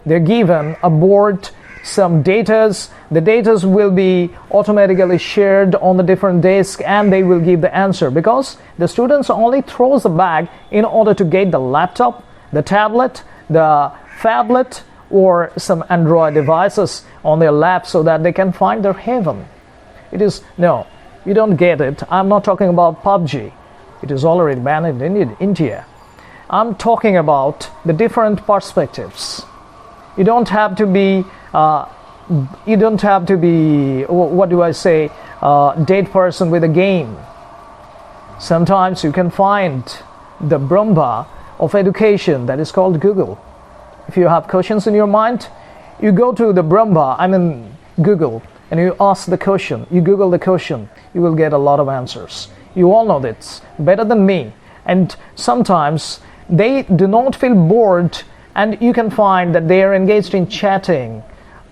they are given a board, some datas. The datas will be automatically shared on the different desks and they will give the answer, because the students only throws the bag in order to get the laptop, the tablet, the phablet, or some Android devices on their lap so that they can find their heaven. No, you don't get it. I'm not talking about PUBG. It is already banned in India. I'm talking about the different perspectives. You don't have to be dead person with a game. Sometimes you can find the Brahma of education, that is called Google. If you have questions in your mind, you go to the Brahma, Google, and you ask the question, you Google the question, you will get a lot of answers. You all know this better than me. And sometimes they do not feel bored, and you can find that they are engaged in chatting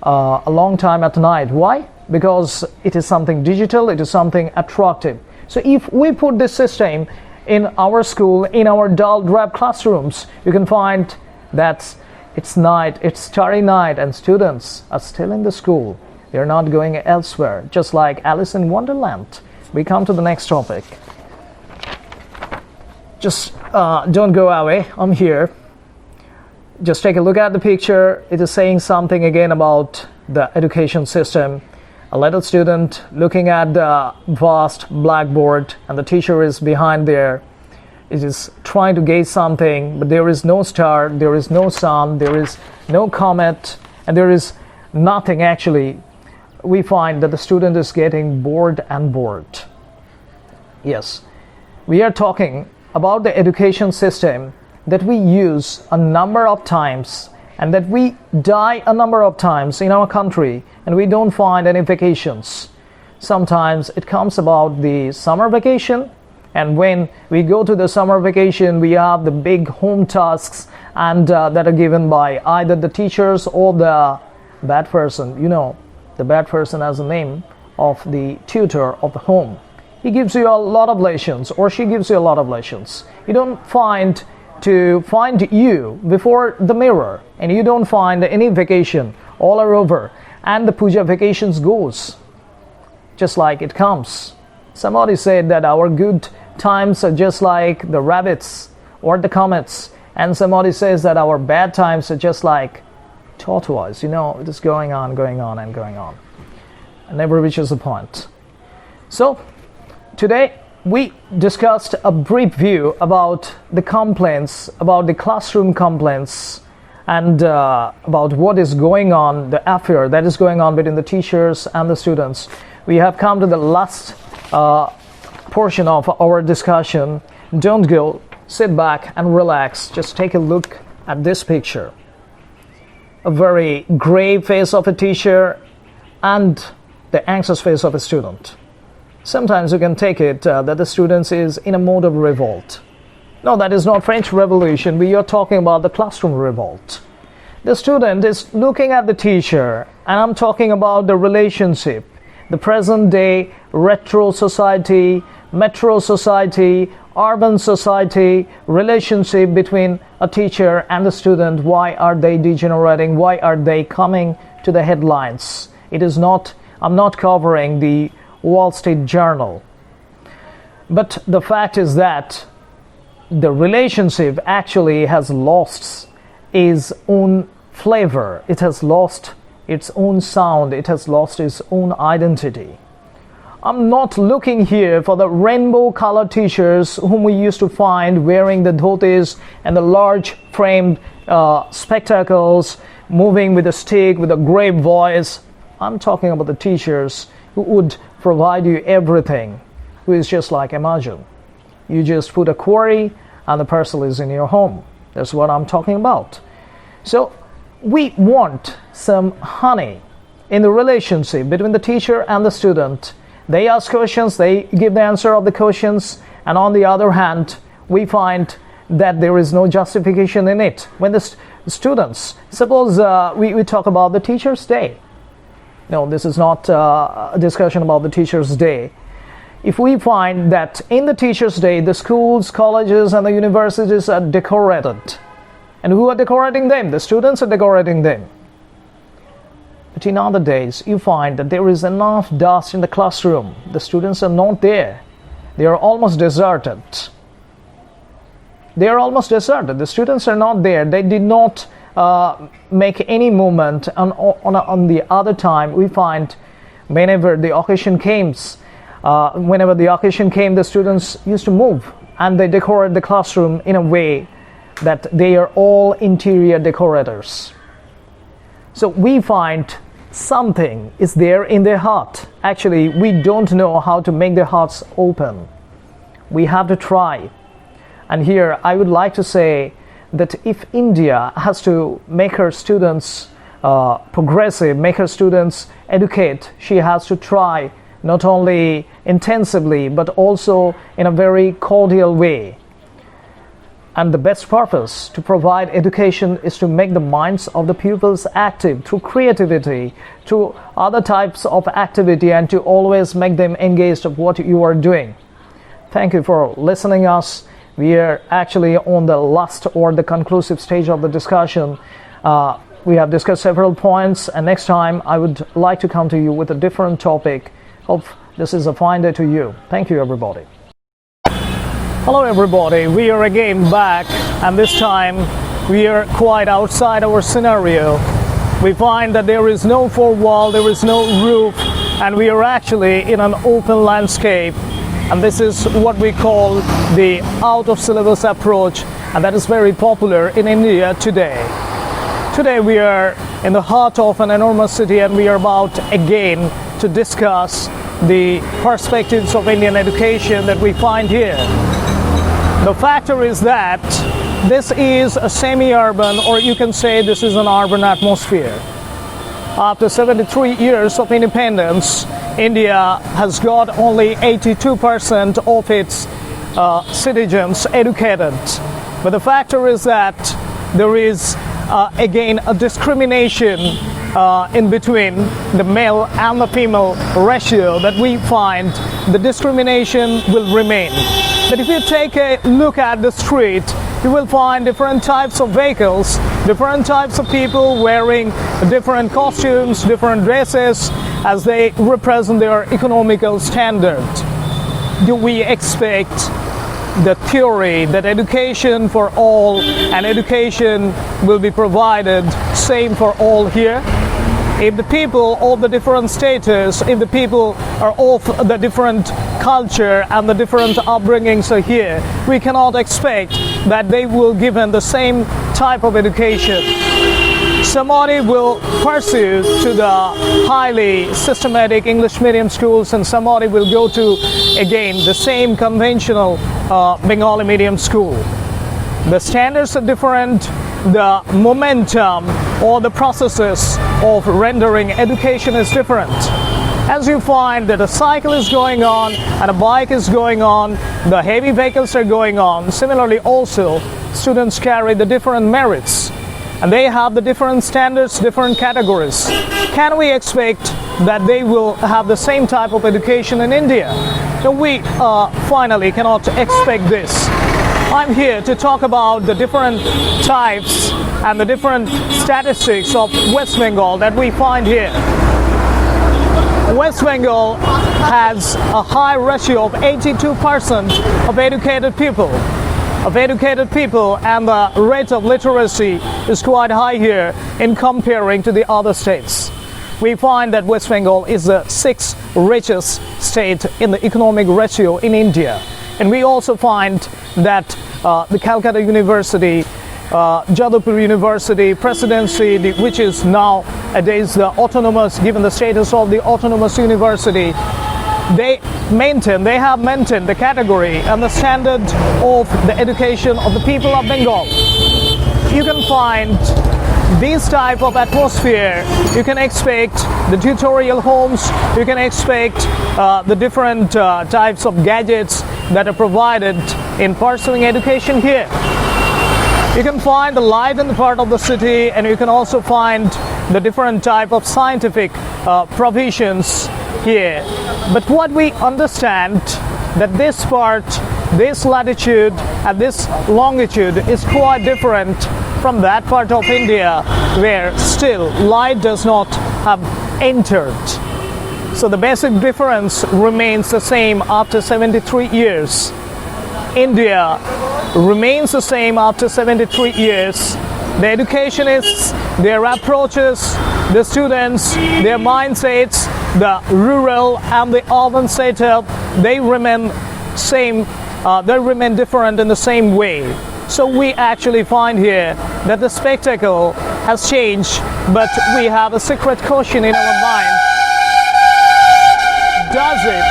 a long time at night. Why? Because it is something digital, it is something attractive. So if we put this system in our school, in our dull, drab classrooms, you can find that it's night, it's starry night, and students are still in the school. They're not going elsewhere, just like Alice in Wonderland. We come to the next topic. Just don't go away, I'm here. Just take a look at the picture. It is saying something again about the education system. A little student looking at the vast blackboard, and the teacher is behind there. It is trying to gauge something, but there is no star, there is no sun, there is no comet, and there is nothing actually. We find that the student is getting bored and bored. Yes, we are talking about the education system that we use a number of times, and that we die a number of times in our country, and we don't find any vacations. Sometimes it comes about the summer vacation, and when we go to the summer vacation, we have the big home tasks and that are given by either the teachers or the bad person. You know, the bad person has a name of the tutor of the home. He gives you a lot of lessons, or she gives you a lot of lessons. You don't find you before the mirror, and you don't find any vacation. All are over, and the puja vacations goes just like it comes. Somebody said that our good times are just like the rabbits or the comets, and somebody says that our bad times are just like tortoise. You know, it is going on and going on, and never reaches a point. So today we discussed a brief view about the complaints, about the classroom complaints, and about what is going on, the affair that is going on between the teachers and the students. We have come to the last portion of our discussion. Don't go, sit back and relax. Just take a look at this picture. A very grave face of a teacher and the anxious face of a student. Sometimes you can take it that the student is in a mode of revolt. No, that is not French Revolution. We are talking about the classroom revolt. The student is looking at the teacher, and I'm talking about the relationship, the present day retro society, metro society, urban society, relationship between a teacher and the student. Why are they degenerating? Why are they coming to the headlines? I'm not covering the Wall Street Journal. But the fact is that the relationship actually has lost its own flavor. It has lost its own sound. It has lost its own identity. I'm not looking here for the rainbow colored teachers whom we used to find wearing the dhotis and the large framed spectacles, moving with a stick, with a great voice. I'm talking about the teachers who would provide you everything, who is just like, imagine, you just put a query and the parcel is in your home. That's what I'm talking about. So we want some honey in the relationship between the teacher and the student. They ask questions, they give the answer of the questions, and on the other hand, we find that there is no justification in it. When the students, suppose we talk about the Teacher's Day. No, this is not a discussion about the Teacher's Day. If we find that in the Teacher's Day, the schools, colleges, and the universities are decorated, and who are decorating them? The students are decorating them. But in other days, you find that there is enough dust in the classroom. The students are not there. They are almost deserted. The students are not there. They did not make any movement. On the other time, we find whenever the occasion came, the students used to move, and they decorate the classroom in a way that they are all interior decorators. So we find something is there in their heart. Actually, we don't know how to make their hearts open. We have to try. And here I would like to say that if India has to make her students progressive, make her students educate, she has to try not only intensively but also in a very cordial way. And the best purpose to provide education is to make the minds of the pupils active through creativity, through other types of activity, and to always make them engaged of what you are doing. Thank you for listening us. We are actually on the last or the conclusive stage of the discussion. We have discussed several points, and next time I would like to come to you with a different topic. Hope this is a fine day to you. Thank you, everybody. Hello everybody, we are again back, and this time we are quite outside our scenario. We find that there is no four wall, there is no roof, and we are actually in an open landscape, and this is what we call the out of syllabus approach, and that is very popular in India today. Today we are in the heart of an enormous city, and we are about again to discuss the perspectives of Indian education that we find here. The factor is that this is a semi-urban, or you can say this is an urban atmosphere. After 73 years of independence, India has got only 82% of its citizens educated. But the factor is that there is again a discrimination in between the male and the female ratio that we find the discrimination will remain. But if you take a look at the street, you will find different types of vehicles, different types of people wearing different costumes, different dresses as they represent their economical standard. Do we expect the theory that education for all and education will be provided same for all here? If the people of the different status, if the people are of the different culture and the different upbringings are here, we cannot expect that they will given the same type of education. Somebody will pursue to the highly systematic English medium schools, and somebody will go to again the same conventional Bengali medium school. The standards are different, the momentum or the processes of rendering education is different. As you find that a cycle is going on and a bike is going on, the heavy vehicles are going on. Similarly also, students carry the different merits and they have the different standards, different categories. Can we expect that they will have the same type of education in India? No, we finally cannot expect this. I'm here to talk about the different types and the different statistics of West Bengal that we find here. West Bengal has a high ratio of 82% of educated people. And the rate of literacy is quite high here in comparing to the other states. We find that West Bengal is the 6th richest state in the economic ratio in India. And we also find that the Calcutta University, Jadavpur University, Presidency, which is nowadays the autonomous, given the status of the autonomous university, they have maintained the category and the standard of the education of the people of Bengal. You can find this type of atmosphere. You can expect the tutorial homes, you can expect the different types of gadgets that are provided in pursuing education here. You can find the light in the part of the city, and you can also find the different type of scientific provisions here. But what we understand that this part, this latitude and this longitude is quite different from that part of India where still light does not have entered. So the basic difference remains the same after 73 years. India remains the same after 73 years. The educationists, their approaches, the students, their mindsets, the rural and the urban setup, they remain same. They remain different in the same way. So we actually find here that the spectacle has changed, but we have a secret question in our mind. Does it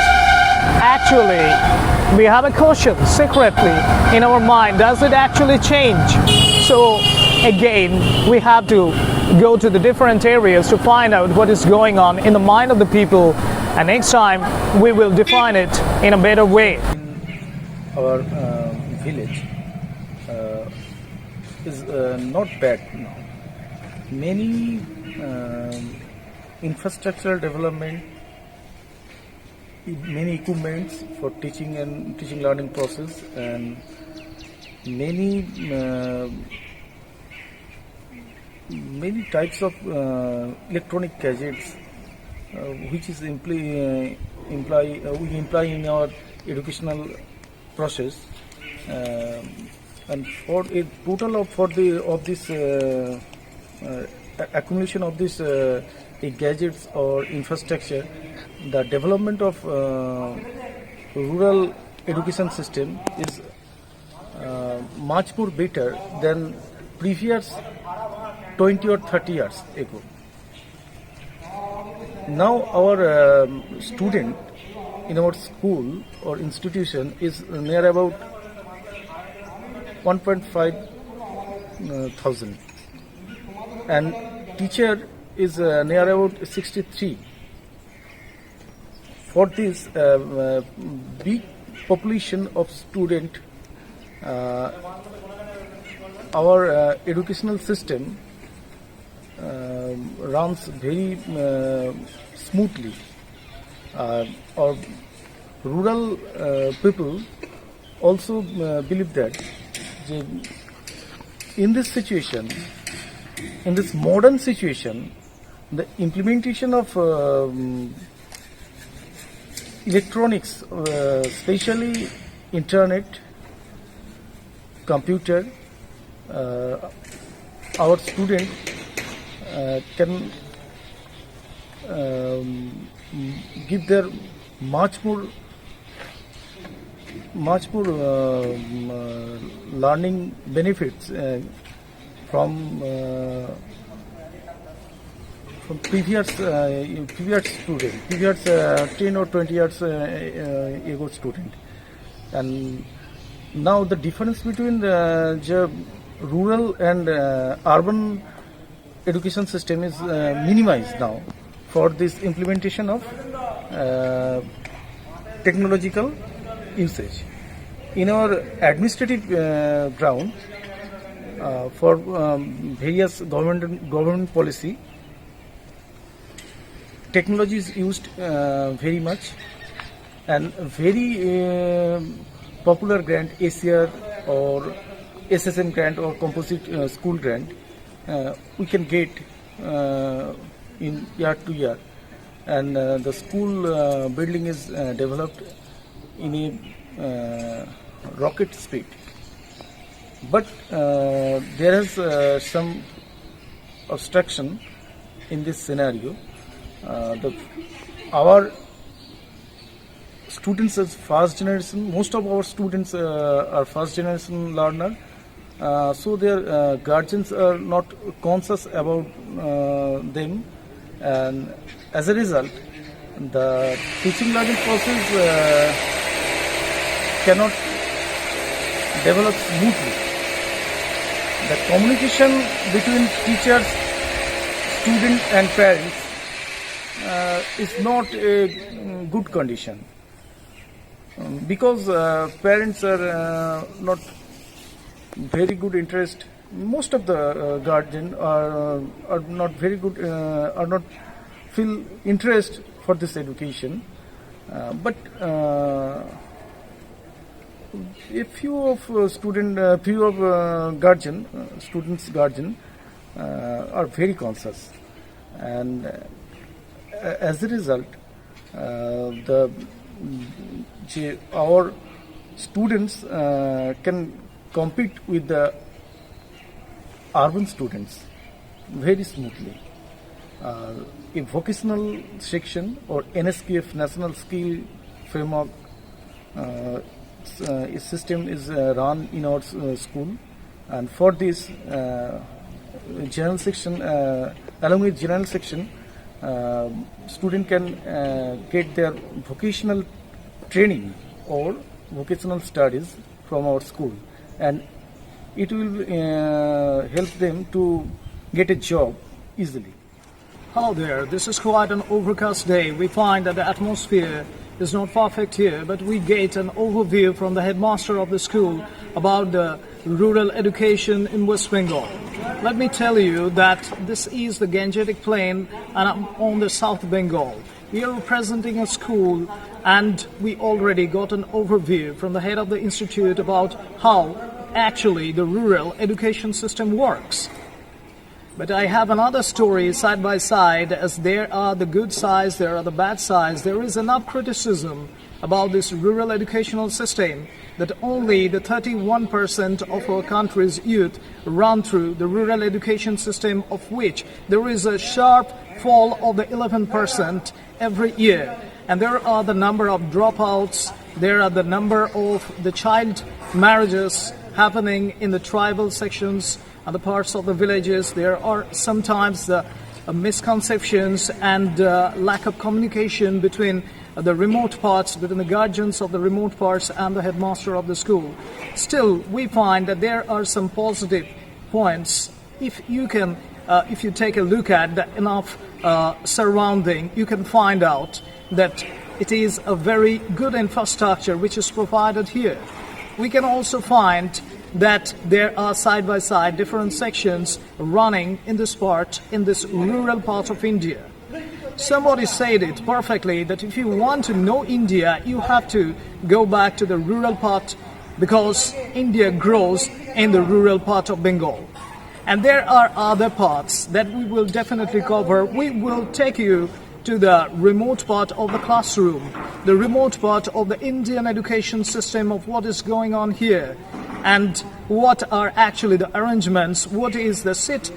actually, we have a question secretly in our mind, does it actually change? So again, we have to go to the different areas to find out what is going on in the mind of the people and next time we will define it in a better way.
Our village is not bad now. Many infrastructural development, many equipments for teaching and teaching learning process, and many types of electronic gadgets which is we imply in our educational process, and for a total of this accumulation of this gadgets or infrastructure, the development of rural education system is much more better than previous 20 or 30 years ago. Now our student in our school or institution is near about 1.5 thousand, and teacher is near about 63. For this big population of student, our educational system runs very smoothly. Our rural people also believe that in this situation, in this modern situation, the implementation of electronics, especially internet, computer, our student can give their much more learning benefits from previous student, previous 10 or 20 years ago student. And now the difference between the rural and urban education system is minimized now for this implementation of technological usage. In our administrative ground, for various government policy, technology is used very much, and very popular grant, ACR or SSM grant or composite school grant, we can get in year to year, and the school building is developed in a rocket speed. But there is some obstruction in this scenario. Our students as first generation, most of our students are first generation learner, so their guardians are not conscious about them, and as a result the teaching learning process cannot develop smoothly. The communication between teachers, students and parents is not a good condition, because parents are not very good interest. Most of the guardian are not very good, are not feel interest for this education, but a few of students guardian are very conscious, and as a result our students can compete with the urban students very smoothly. A vocational section or NSQF, National Skill Framework system is run in our school, and for this general section, along with general section, student can get their vocational training or vocational studies from our school, and it will help them to get a job easily.
Hello there, this is quite an overcast day. We find that the atmosphere is not perfect here, but we get an overview from the headmaster of the school about the rural education in West Bengal. Let me tell you that this is the Gangetic Plain and I'm on the South Bengal. We are representing a school and we already got an overview from the head of the institute about how actually the rural education system works. But I have another story side by side, as there are the good sides, there are the bad sides. There is enough criticism about this rural educational system that only the 31% of our country's youth run through the rural education system, of which there is a sharp fall of the 11% every year. And there are the number of dropouts, there are the number of the child marriages happening in the tribal sections, other parts of the villages. There are sometimes the misconceptions and lack of communication between the remote parts, between the guardians of the remote parts and the headmaster of the school. Still, we find that there are some positive points. If you take a look at the enough surrounding, you can find out that it is a very good infrastructure which is provided here. We can also find that there are side by side different sections running in this rural part of India. Somebody said it perfectly that if you want to know India, you have to go back to the rural part, because India grows in the rural part of Bengal. And there are other parts that we will definitely cover. We will take you to the remote part of the classroom, the remote part of the Indian education system, of what is going on here, and what are actually the arrangements, what is the sit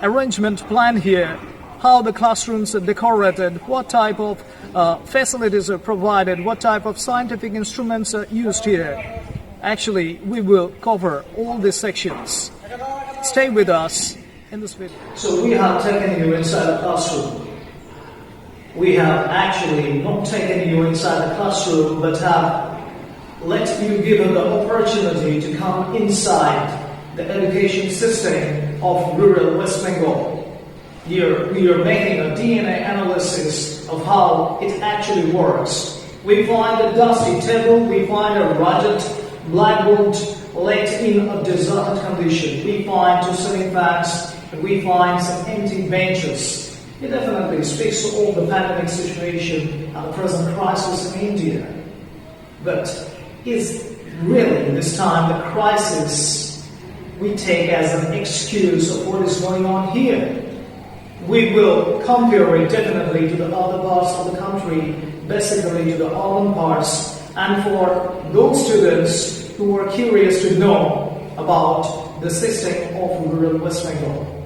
arrangement plan here, how the classrooms are decorated, what type of facilities are provided, what type of scientific instruments are used here. Actually, we will cover all these sections. Stay with us in this video. So we have taken you inside the classroom. We have actually not taken you inside the classroom, but have let you given the opportunity to come inside the education system of rural West Bengal. Here we are making a DNA analysis of how it actually works. We find a dusty table, we find a rugged blackboard laid in a deserted condition. We find two sitting facts, and we find some empty benches. It definitely speaks to all the pandemic situation and the present crisis in India. But is really this time the crisis we take as an excuse of what is going on here? We will compare it definitely to the other parts of the country, basically to the urban parts, and for those students who are curious to know about the system of rural West Bengal.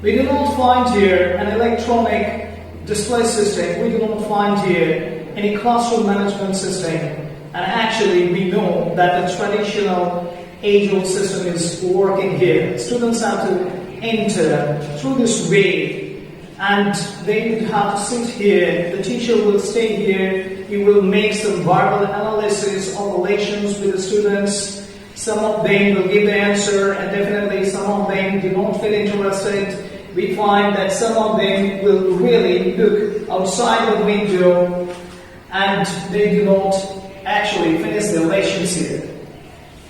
We do not find here an electronic display system, we do not find here any classroom management system. And actually, we know that the traditional age-old system is working here. Students have to enter through this way, and they would have to sit here. The teacher will stay here. He will make some verbal analysis of relations with the students. Some of them will give the answer, and definitely some of them do not feel interested. We find that some of them will really look outside the window, and they do not actually finish the relations here.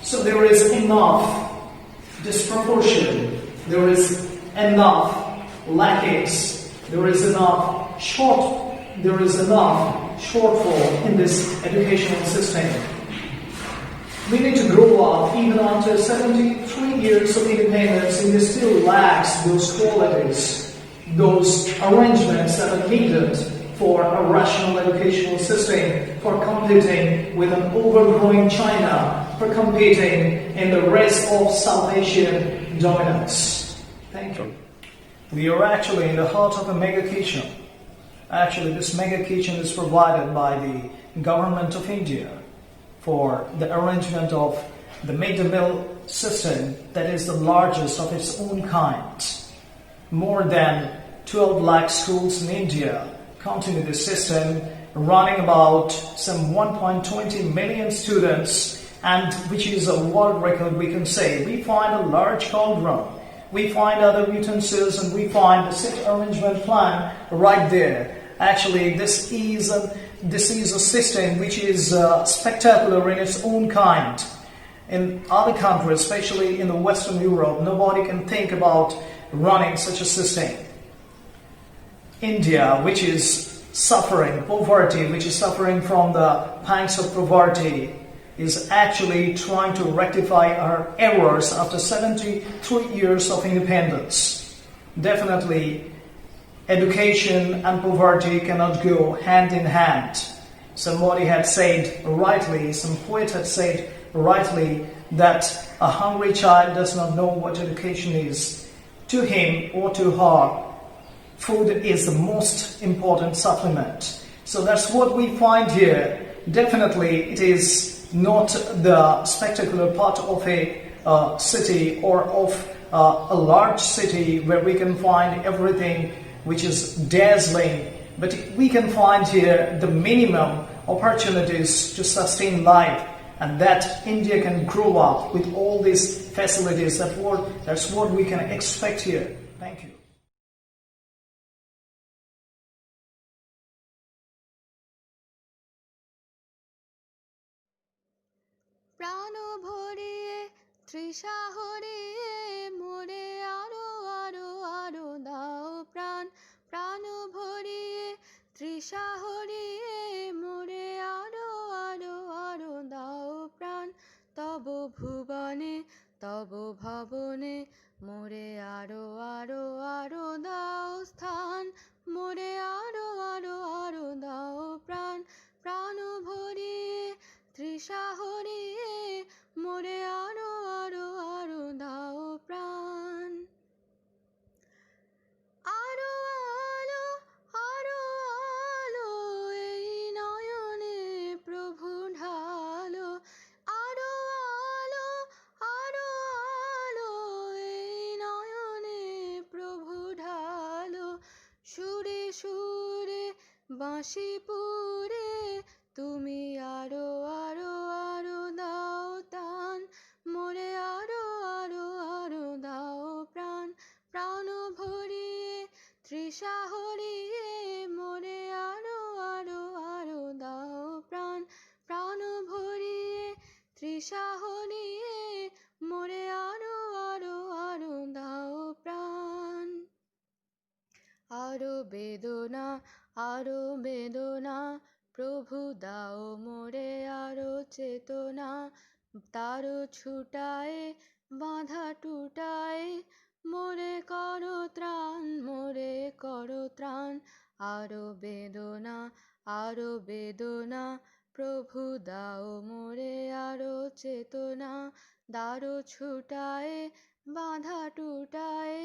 So there is enough disproportion, there is enough lackings, there is enough shortfall in this educational system. We need to grow up. Even after 73 years of independence, India still lacks those qualities, those arrangements that are needed for a rational educational system, for competing with an overgrowing China, for competing in the race of South Asian dominance. Thank you. We are actually in the heart of a mega kitchen. Actually, this mega kitchen is provided by the government of India for the arrangement of the midday meal system that is the largest of its own kind. More than 12 lakh schools in India continue this system, running about some 1.20 million students, and which is a world record, we can say. We find a large cauldron we find other utensils and we find the set arrangement plan right there. Actually, this is a system which is spectacular in its own kind. In other countries, especially in the Western Europe, nobody can think about running such a system. India, which is suffering poverty, which is suffering from the pangs of poverty, is actually trying to rectify her errors after 73 years of independence. Definitely, education and poverty cannot go hand in hand. Somebody had said rightly, some poet had said rightly, that a hungry child does not know what education is. To him or to her, food is the most important supplement. So that's what we find here. Definitely, it is not the spectacular part of a city or of a large city where we can find everything which is dazzling, but we can find here the minimum opportunities to sustain life, and that India can grow up with all these facilities. That's what we can expect here. Thank you.
প্রাণ ভরিয়ে তৃষা হরিয়ে মোরে আরো আরো আরো দাও প্রাণ প্রাণ ভরিয়ে তৃষা হরিয়ে মোরে আরো আরো আরো দাও প্রাণ তব ভুবনে তব ভবনে মোরে আরো আরো আরো দাও স্থান মোরে আরো আরো আরো দাও প্রাণ প্রাণ ভরিয়ে তৃষা হরিয়ে মোরে আরো আরো আরো দাও প্রাণ আরো আলো আরো আলো এই নয়নে প্রভু ঢালো আরো আলো আরো আলো এই নয়নে প্রভু ঢালো সুরে সুরে বাঁশি পুরে তুমি আরো আরো আরো দাও তান মোরে আরো আরো আরো দাও প্রাণ প্রাণ ভরিয়ে তৃষা হরিয়ে মোরে আরো আরো আরো দাও প্রাণ প্রাণ ভরিয়ে তৃষা হরিয়ে মোরে আরো আরো আরো দাও প্রাণ আরো বেদনা প্রভু দাও মোরে আরো চেতনা তারো ছুটায় বাঁধা টুটায় মোরে করো ত্রাণ আরো বেদনা প্রভু দাও মোরে আরো চেতনা দারো ছুটায় বাঁধা টুটায়